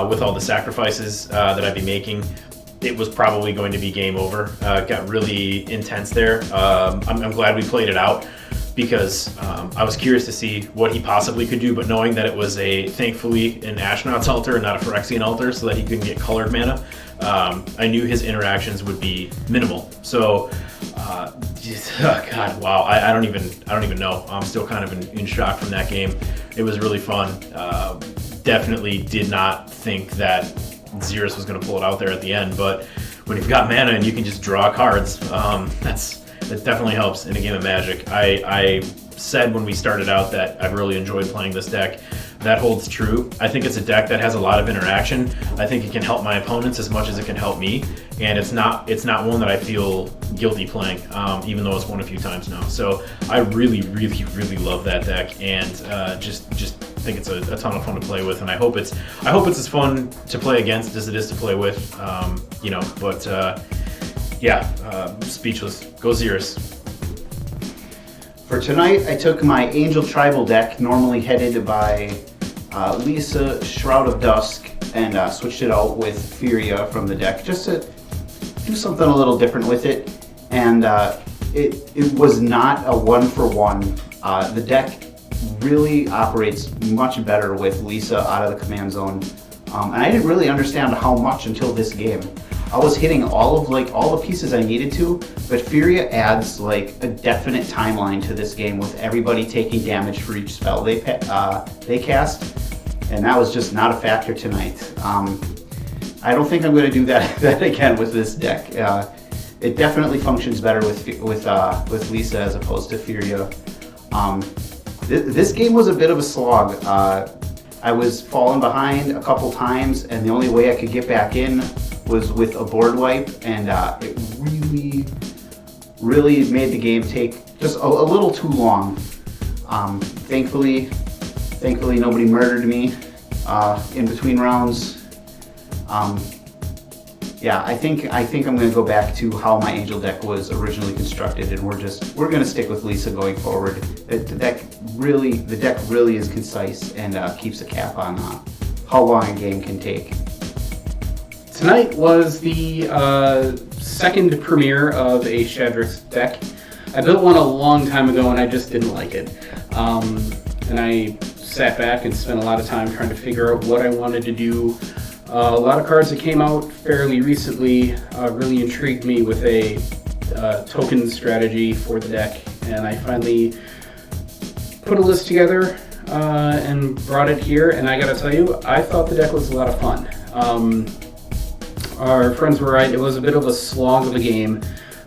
Speaker 1: with all the sacrifices that I'd be making, it was probably going to be game over. It got really intense there. I'm glad we played it out because I was curious to see what he possibly could do, but knowing that it was thankfully an Astronaut's altar and not a Phyrexian altar so that he couldn't get colored mana, I knew his interactions would be minimal. So, God, wow, I don't even know. I'm still kind of in shock from that game. It was really fun. Definitely did not think that Xyris was going to pull it out there at the end, but when you've got mana and you can just draw cards, that definitely helps in a game of Magic. I said when we started out that I really enjoyed playing this deck. That holds true. I think it's a deck that has a lot of interaction. I think it can help my opponents as much as it can help me, and it's not one that I feel guilty playing, even though it's won a few times now. So I really love that deck, and just think it's a ton of fun to play with, and I hope it's as fun to play against as it is to play with. Speechless. Go Xyris.
Speaker 3: For tonight, I took my Angel Tribal deck, normally headed by Lisa, Shroud of Dusk, and switched it out with Firja from the deck, just to do something a little different with it. And it was not a 1-for-1. The deck really operates much better with Lisa out of the command zone. And I didn't really understand how much until this game. I was hitting all the pieces I needed to, but Firja adds like a definite timeline to this game with everybody taking damage for each spell they cast, and that was just not a factor tonight. I don't think I'm going to do that again with this deck. It definitely functions better with Lisa as opposed to Firja. This game was a bit of a slog. I was falling behind a couple times, and the only way I could get back in was with a board wipe, and it really made the game take just a little too long. Thankfully nobody murdered me in between rounds. Yeah, I think I'm going to go back to how my Angel deck was originally constructed, and we're going to stick with Lisa going forward. The deck really is concise and keeps a cap on how long a game can take.
Speaker 4: Tonight was the second premiere of a Shadrix deck. I built one a long time ago and I just didn't like it. And I sat back and spent a lot of time trying to figure out what I wanted to do. A lot of cards that came out fairly recently really intrigued me with a token strategy for the deck, and I finally put a list together and brought it here, and I gotta tell you, I thought the deck was a lot of fun. Our friends were right, it was a bit of a slog of a game.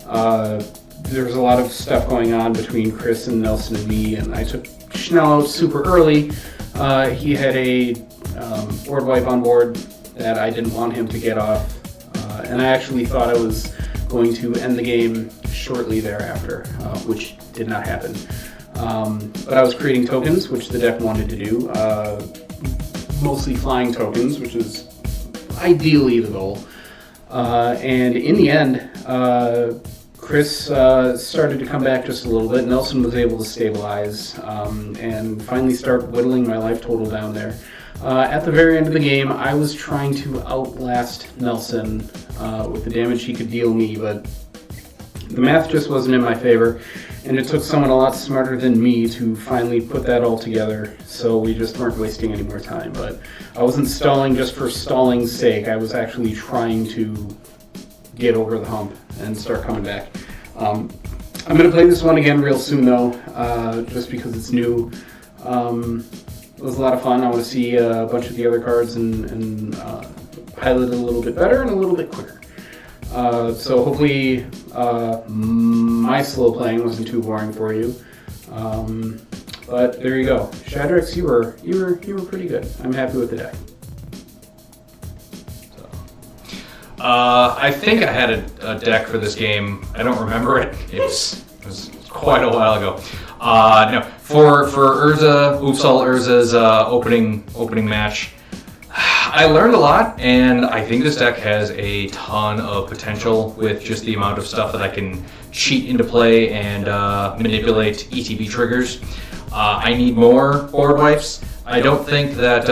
Speaker 4: There was a lot of stuff going on between Chris and Nelson and me, and I took Schnell out super early. He had a board wipe on board that I didn't want him to get off, and I actually thought I was going to end the game shortly thereafter, which did not happen. But I was creating tokens, which the deck wanted to do, mostly flying tokens, which is ideally the goal. And in the end, Chris started to come back just a little bit. Nelson was able to stabilize and finally start whittling my life total down there. At the very end of the game, I was trying to outlast Nelson with the damage he could deal me, but the math just wasn't in my favor, and it took someone a lot smarter than me to finally put that all together, so we just weren't wasting any more time. But I wasn't stalling just for stalling's sake. I was actually trying to get over the hump and start coming back. I'm going to play this one again real soon, though, just because it's new. It was a lot of fun. I want to see a bunch of the other cards and pilot it a little bit better and a little bit quicker. So hopefully my slow playing wasn't too boring for you. But there you go. Shadrix, you were pretty good. I'm happy with the deck.
Speaker 2: I think I had a deck for this game. I don't remember it. It was quite a while ago. No, for Urza, Upsal Urza's opening match, I learned a lot, and I think this deck has a ton of potential with just the amount of stuff that I can cheat into play and manipulate ETB triggers. I need more board wipes. I don't think that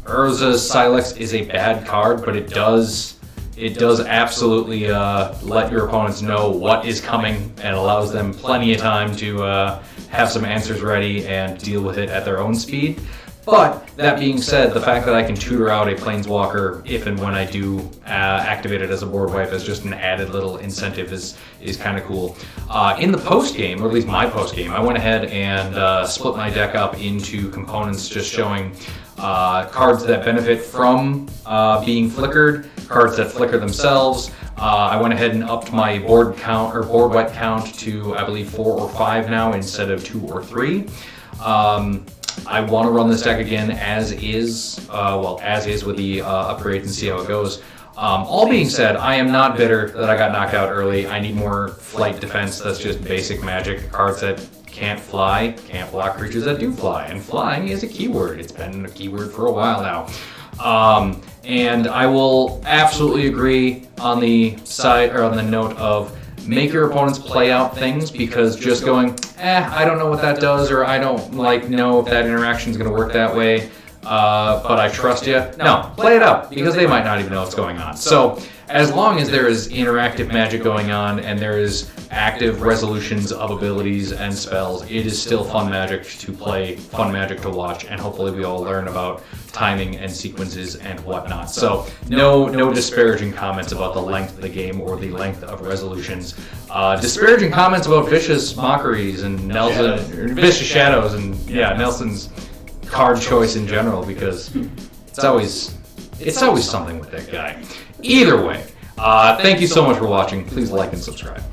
Speaker 2: Urza's Silex is a bad card, but it does absolutely let your opponents know what is coming and allows them plenty of time to have some answers ready and deal with it at their own speed. But that being said, the fact that I can tutor out a Planeswalker if and when I do activate it as a board wipe as just an added little incentive is kind of cool. In the post game, or at least my post game, I went ahead and split my deck up into components, just showing cards that benefit from being flickered, cards that flicker themselves. I went ahead and upped my board count or board wipe count to, I believe, 4 or 5 now instead of 2 or 3. I want to run this deck again as is with the upgrades and see how it goes. All being said, I am not bitter that I got knocked out early. I need more flight defense. That's just basic magic. Cards that can't fly can't block creatures that do fly, and flying is a keyword. It's been a keyword for a while now. And I will absolutely agree on the side or on the note of make your opponents play out things, because just going, I don't know what that does, or I don't know if that interaction is going to work that way, but I trust you. No, play it up, because they might not even know what's going on. So, as long as there is interactive magic going on and there is active resolutions of abilities and spells, it is still fun magic to play, fun magic to watch, and hopefully we all learn about timing and sequences and whatnot. So no disparaging comments about the length of the game or the length of resolutions. Disparaging comments about Vicious Mockeries and Vicious Shadows and Nelson's card choice in general, because it's always something with that guy. Either way, thank you so much for watching. Please like and subscribe.